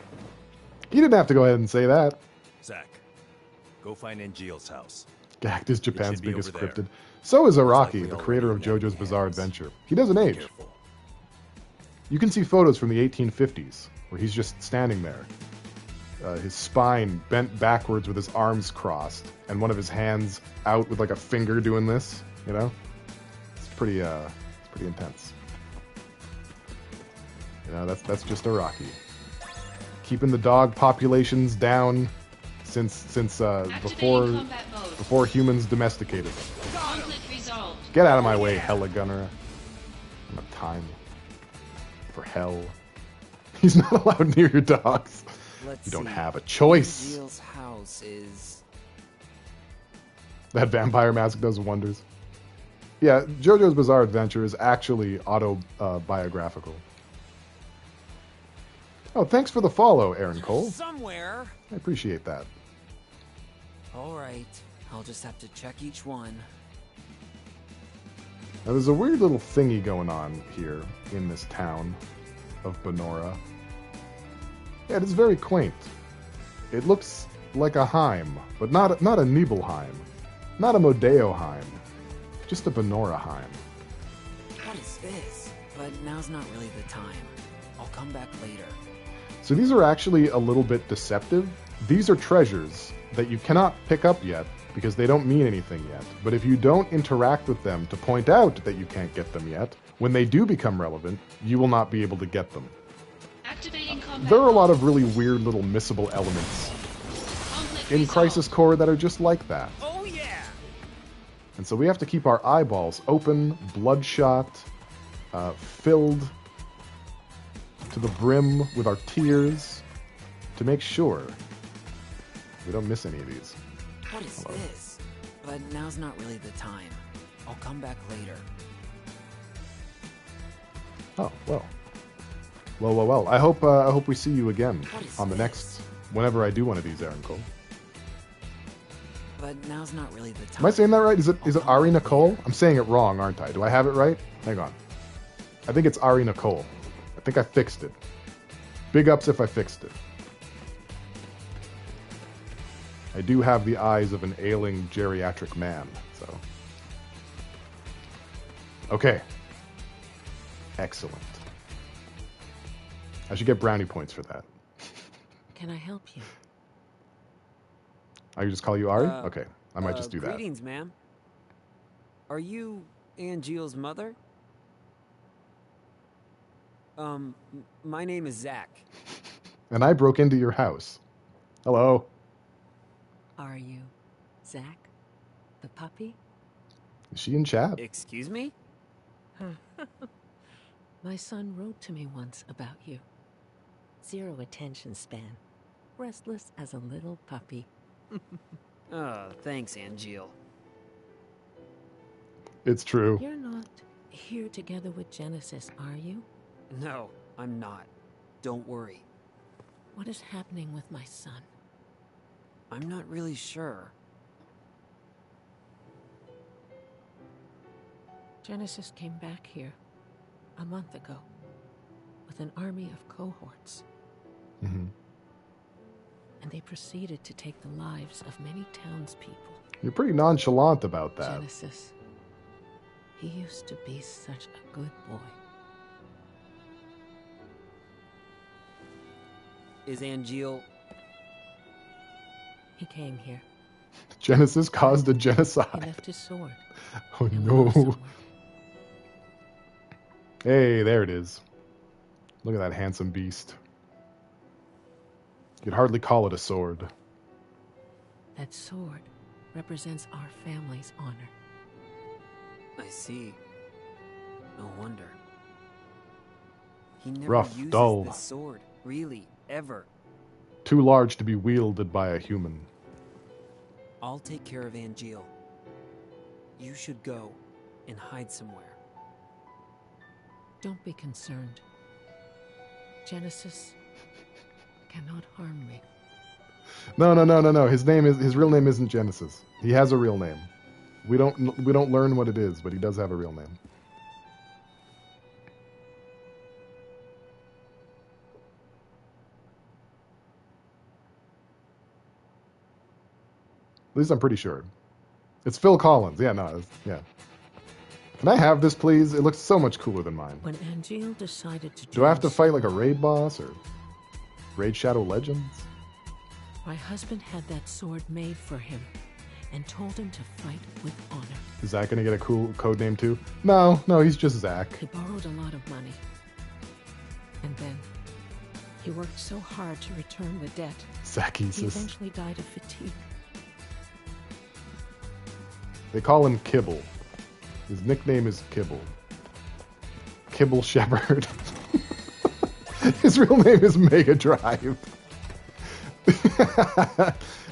He didn't have to go ahead and say that. Zack, go find Angeal's house. Gact is Japan's should be biggest over there. cryptid. So is Araki, like we the already creator of know JoJo's he Bizarre has. Adventure. He doesn't age. Careful. You can see photos from the 1850s where he's just standing there. His spine bent backwards with his arms crossed and one of his hands out with like a finger doing this, you know? It's pretty intense. You know, that's just Araki. Keeping the dog populations down since before humans domesticated them. Conflict resolved. Get out of my way, Hella Gunner. I don't have time for hell. He's not allowed near your dogs. You don't have a choice. Angeal's house is... That vampire mask does wonders. Yeah, JoJo's Bizarre Adventure is actually autobiographical. Oh, thanks for the follow, Aaron Cole. Somewhere. I appreciate that. All right, I'll just have to check each one. Now, there's a weird little thingy going on here in this town of Benora. Yeah, it is very quaint. It looks like a Heim, but not a Nibelheim, not a Modeoheim, just a Benoraheim. What is this? But now's not really the time. I'll come back later. So these are actually a little bit deceptive. These are treasures that you cannot pick up yet because they don't mean anything yet. But if you don't interact with them to point out that you can't get them yet, when they do become relevant, you will not be able to get them. Activating combat. There are a lot of really weird little missable elements in Crisis Core that are just like that. Oh yeah! And so we have to keep our eyeballs open, bloodshot, filled to the brim with our tears to make sure we don't miss any of these. What is this? But now's not really the time. I'll come back later. Oh, well. Well. I hope we see you again on the next, whenever I do one of these, Aaron Cole. But now's not really the time. Am I saying that right? Is it Ari Nicole? I'm saying it wrong, aren't I? Do I have it right? Hang on. I think it's Ari Nicole. I think I fixed it. Big ups if I fixed it. I do have the eyes of an ailing geriatric man, so. Okay. Excellent. I should get brownie points for that. Can I help you? I can just call you Ari? Okay. I might just do that. Greetings, ma'am. Are you Angeal's mother? My name is Zack. And I broke into your house. Hello. Are you Zack, the puppy? Is she in chat? Excuse me? My son wrote to me once about you. 0 attention span. Restless as a little puppy. Thanks, Angeal. It's true. You're not here together with Genesis, are you? No, I'm not. Don't worry. What is happening with my son? I'm not really sure. Genesis came back here a month ago with an army of cohorts. Mm-hmm. And they proceeded to take the lives of many townspeople. You're pretty nonchalant about that. Genesis. He used to be such a good boy. Is Angeal... He came here. Genesis caused a genocide. He left his sword. Oh no. Hey, there it is. Look at that handsome beast. You'd hardly call it a sword. That sword represents our family's honor. I see. No wonder. He never Rough, uses dull. this sword, really, ever. Too large to be wielded by a human. I'll take care of Angeal. You should go and hide somewhere. Don't be concerned. Genesis cannot harm me. No. His real name isn't Genesis. He has a real name. We don't learn what it is, but he does have a real name. At least I'm pretty sure. It's Phil Collins. Yeah, no, yeah. Can I have this, please? It looks so much cooler than mine. When Angeal decided to Do I have to fight like a raid boss or Raid Shadow Legends? My husband had that sword made for him and told him to fight with honor. Is Zack gonna get a cool code name too? No, he's just Zack. He borrowed a lot of money. And then he worked so hard to return the debt. Zackesis. He eventually died of fatigue. They call him Kibble. His nickname is Kibble. Kibble Shepherd. His real name is Mega Drive.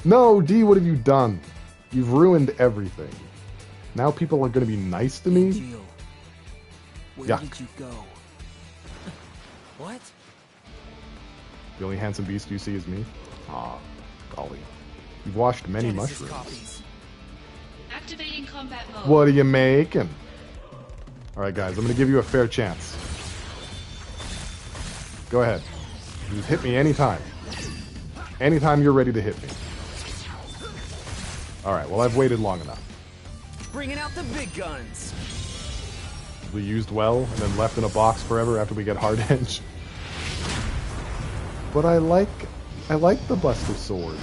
No, D, what have you done? You've ruined everything. Now people are going to be nice to me? Angeal, where Yuck. did you go? What? The only handsome beast you see is me? Aw, golly. You've washed many Genesis mushrooms. copies. Activating combat mode. What are you making? Alright guys, I'm going to give you a fair chance. Go ahead. Just hit me anytime. Anytime you're ready to hit me. Alright, well I've waited long enough. Bringing out the big guns. We used well and then left in a box forever after we get hard edge. But I like the Buster Sword.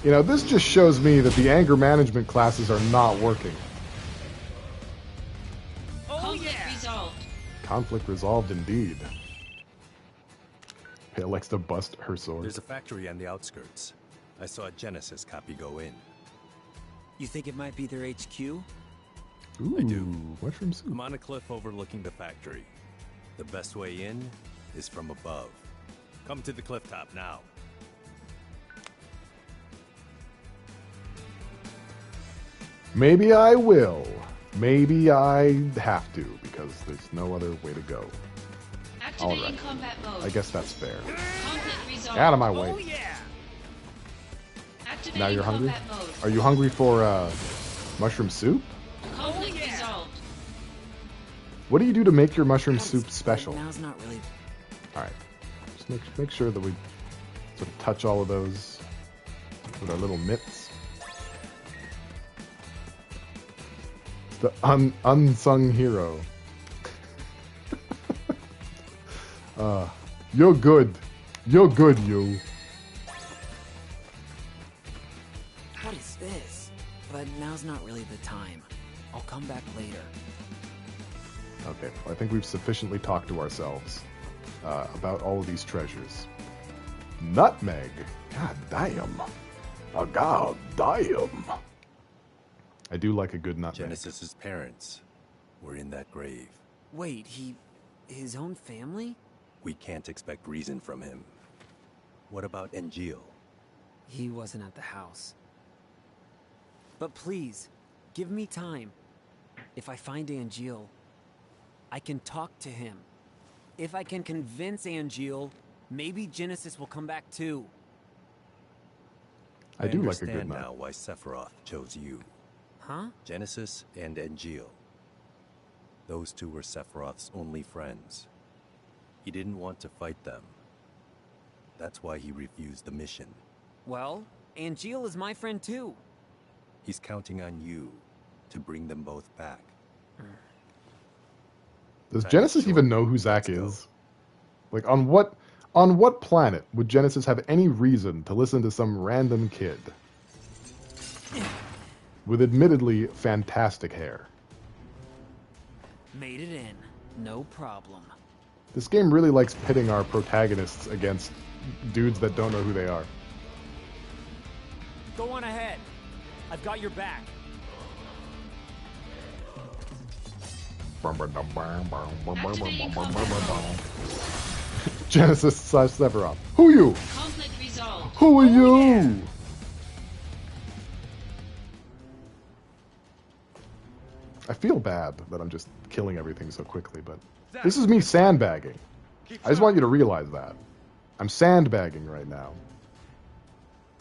You know, this just shows me that the anger management classes are not working. Conflict resolved. Conflict resolved indeed. It likes to bust her sword. There's a factory on the outskirts. I saw a Genesis copy go in. You think it might be their HQ? Ooh, I do. Mushroom soup. I'm on a cliff overlooking the factory. The best way in is from above. Come to the cliff top now. Maybe I will. Maybe I have to, because there's no other way to go. Activating Alright. combat mode. I guess that's fair. Conflict resolved. Out of my way. Oh, yeah. Activating Now you're hungry? combat mode. Are you hungry for mushroom soup? Conflict resolved. What do you do to make your mushroom soup special? Now's not really. Alright. Just make sure that we sort of touch all of those with our little mitts. The unsung hero. You're good. You're good, you. What is this? But now's not really the time. I'll come back later. Okay, well, I think we've sufficiently talked to ourselves about all of these treasures. Nutmeg. God damn. Oh, god damn. I do like a good nutmeg. Genesis's parents were in that grave. Wait, his own family? We can't expect reason from him. What about Engil? He wasn't at the house. But please, give me time. If I find Angel, I can talk to him. If I can convince Angel, maybe Genesis will come back too. I do like a good understand nut. now why Sephiroth chose you. Huh? Genesis and Engil. Those two were Sephiroth's only friends. He didn't want to fight them. That's why he refused the mission. Well, Angel is my friend too. He's counting on you to bring them both back. Does Genesis even know who Zack is? Like, on what planet would Genesis have any reason to listen to some random kid with admittedly fantastic hair? Made it in. No problem. This game really likes pitting our protagonists against dudes that don't know who they are. Go on ahead. I've got your back. Genesis / Sephiroth. Who are you? Conflict resolved. Who are you? I feel bad that I'm just killing everything so quickly, but this is me sandbagging. I just want you to realize that. I'm sandbagging right now.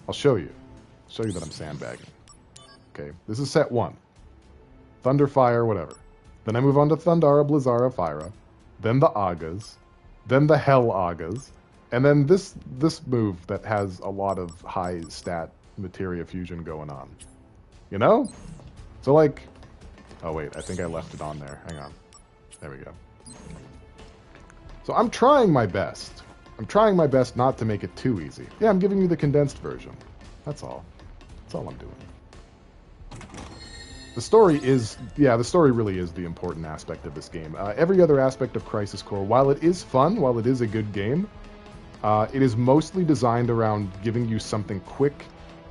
I'll show you. Show you that I'm sandbagging. Okay, this is set 1. Thunder, Fire, whatever. Then I move on to Thundara, Blizzara, Fyra. Then the Agas. Then the Hell Agas. And then this move that has a lot of high stat materia fusion going on. You know? So like... Oh wait, I think I left it on there. Hang on. There we go. So I'm trying my best. I'm trying my best not to make it too easy. Yeah, I'm giving you the condensed version. That's all. That's all I'm doing. The story is, the story really is the important aspect of this game. Every other aspect of Crisis Core, while it is fun, while it is a good game, it is mostly designed around giving you something quick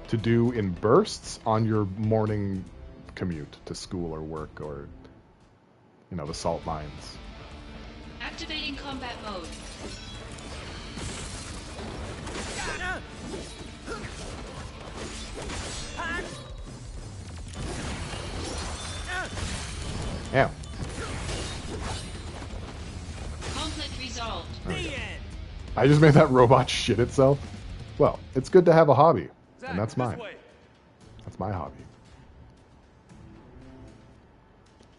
to do in bursts on your morning commute to school or work or, you know, the salt mines. Activating combat mode. Yeah. Conflict resolved. I just made that robot shit itself. Well, it's good to have a hobby, and that's mine. That's my hobby.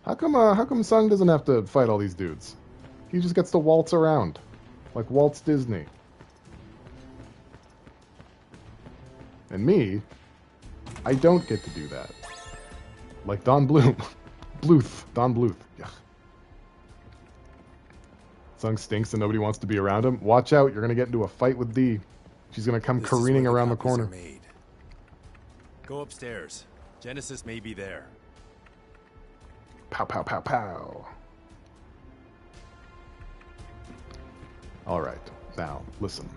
How come Sung doesn't have to fight all these dudes? He just gets to waltz around, like Walt's Disney. And me, I don't get to do that. Like Don Bloom. Don Bluth. Yeah. Sung stinks and nobody wants to be around him. Watch out, you're gonna get into a fight with Dee. She's gonna come careening around the corner. Go upstairs. Genesis may be there. Pow, pow, pow, pow. Alright, now, listen.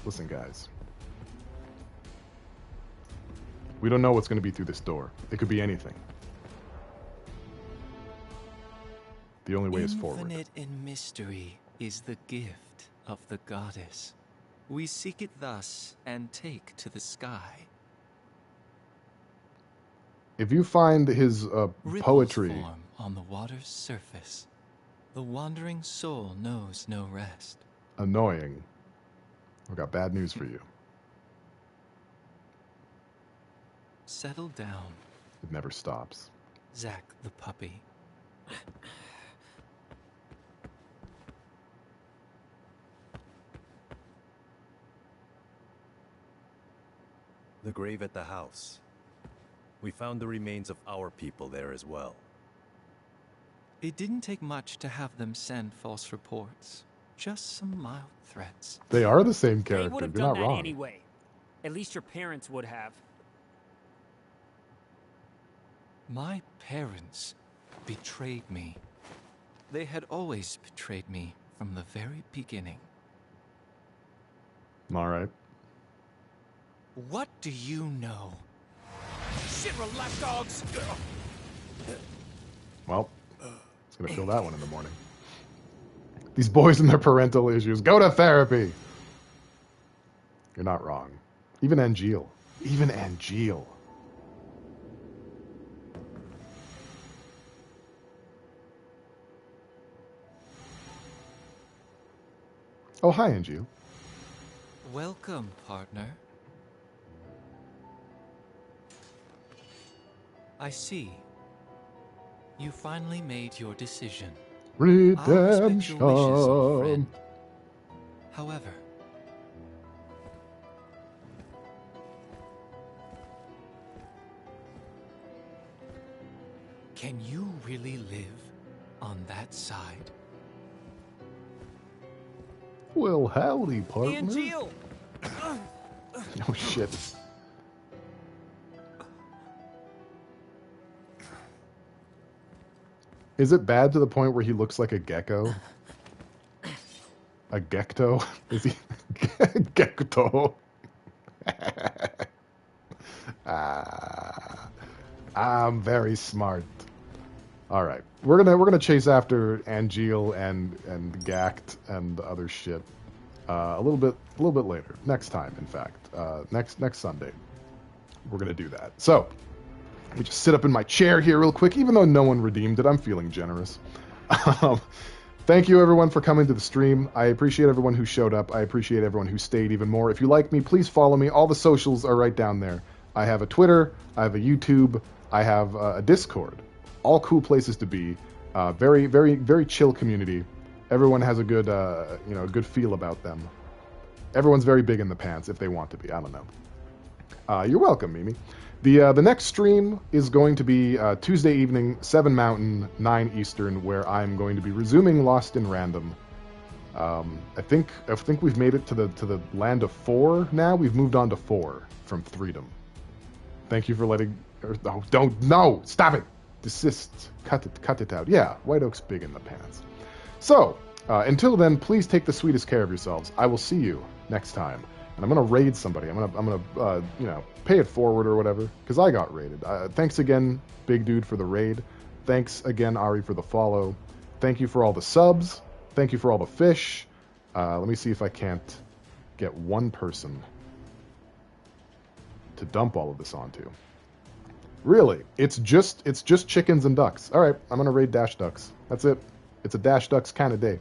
Listen, guys. We don't know what's going to be through this door. It could be anything. The only way is forward. Infinite in mystery is the gift of the goddess. We seek it thus and take to the sky. If you find his Ripples poetry... form on the water's surface. The wandering soul knows no rest. annoying, I've got bad news for you. Settle down. It never stops. Zack the puppy. The grave at the house. We found the remains of our people there as well. It didn't take much to have them send false reports. Just some mild threats. They are the same They character. would have You're done not that wrong. anyway. At least your parents would have. My parents betrayed me. They had always betrayed me from the very beginning. All right. What do you know? Shinra lapdogs! Well, it's gonna feel that one in the morning. These boys and their parental issues. Go to therapy! You're not wrong. Even Angeal. Even Angeal. Oh, hi, Angeal. Welcome, partner. I see. You finally made your decision. Redemption. I'll respect your wishes, old friend. However, can you really live on that side? Well, howdy, partner. Angeal! Oh, shit. Is it bad to the point where he looks like a gecko? A gecto? Is he? Gecto. I'm very smart. All right, we're gonna chase after Angeal and Gact and other shit a little bit later. Next time, in fact, next Sunday, we're gonna do that. So. Let me just sit up in my chair here real quick. Even though no one redeemed it, I'm feeling generous. Thank you, everyone, for coming to the stream. I appreciate everyone who showed up. I appreciate everyone who stayed even more. If you like me, please follow me. All the socials are right down there. I have a Twitter. I have a YouTube. I have a Discord. All cool places to be. Very, very, very chill community. Everyone has a good, good feel about them. Everyone's very big in the pants if they want to be. I don't know. You're welcome, Mimi. The next stream is going to be Tuesday evening, 7 Mountain, 9 Eastern, where I'm going to be resuming Lost in Random. I think we've made it to the land of 4 now. We've moved on to 4 from Freedom. Thank you for letting. No, stop it. Desist. Cut it out. Yeah, White Oak's big in the pants. So until then, please take the sweetest care of yourselves. I will see you next time. And I'm gonna raid somebody. I'm gonna pay it forward or whatever, because I got raided. Thanks again, Big Dude, for the raid. Thanks again, Ari, for the follow. Thank you for all the subs. Thank you for all the fish. Let me see if I can't get one person to dump all of this onto. Really, it's just chickens and ducks. All right, I'm gonna raid Dash Ducks. That's it. It's a Dash Ducks kind of day.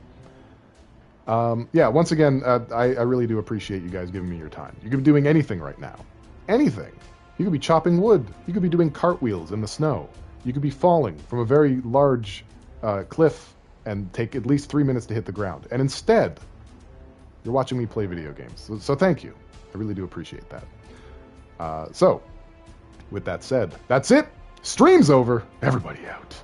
Yeah, once again, I really do appreciate you guys giving me your time. You could be doing anything right now. Anything. You could be chopping wood. You could be doing cartwheels in the snow. You could be falling from a very large cliff and take at least 3 minutes to hit the ground. And instead, you're watching me play video games. So thank you. I really do appreciate that. So, with that said, that's it. Stream's over. Everybody out.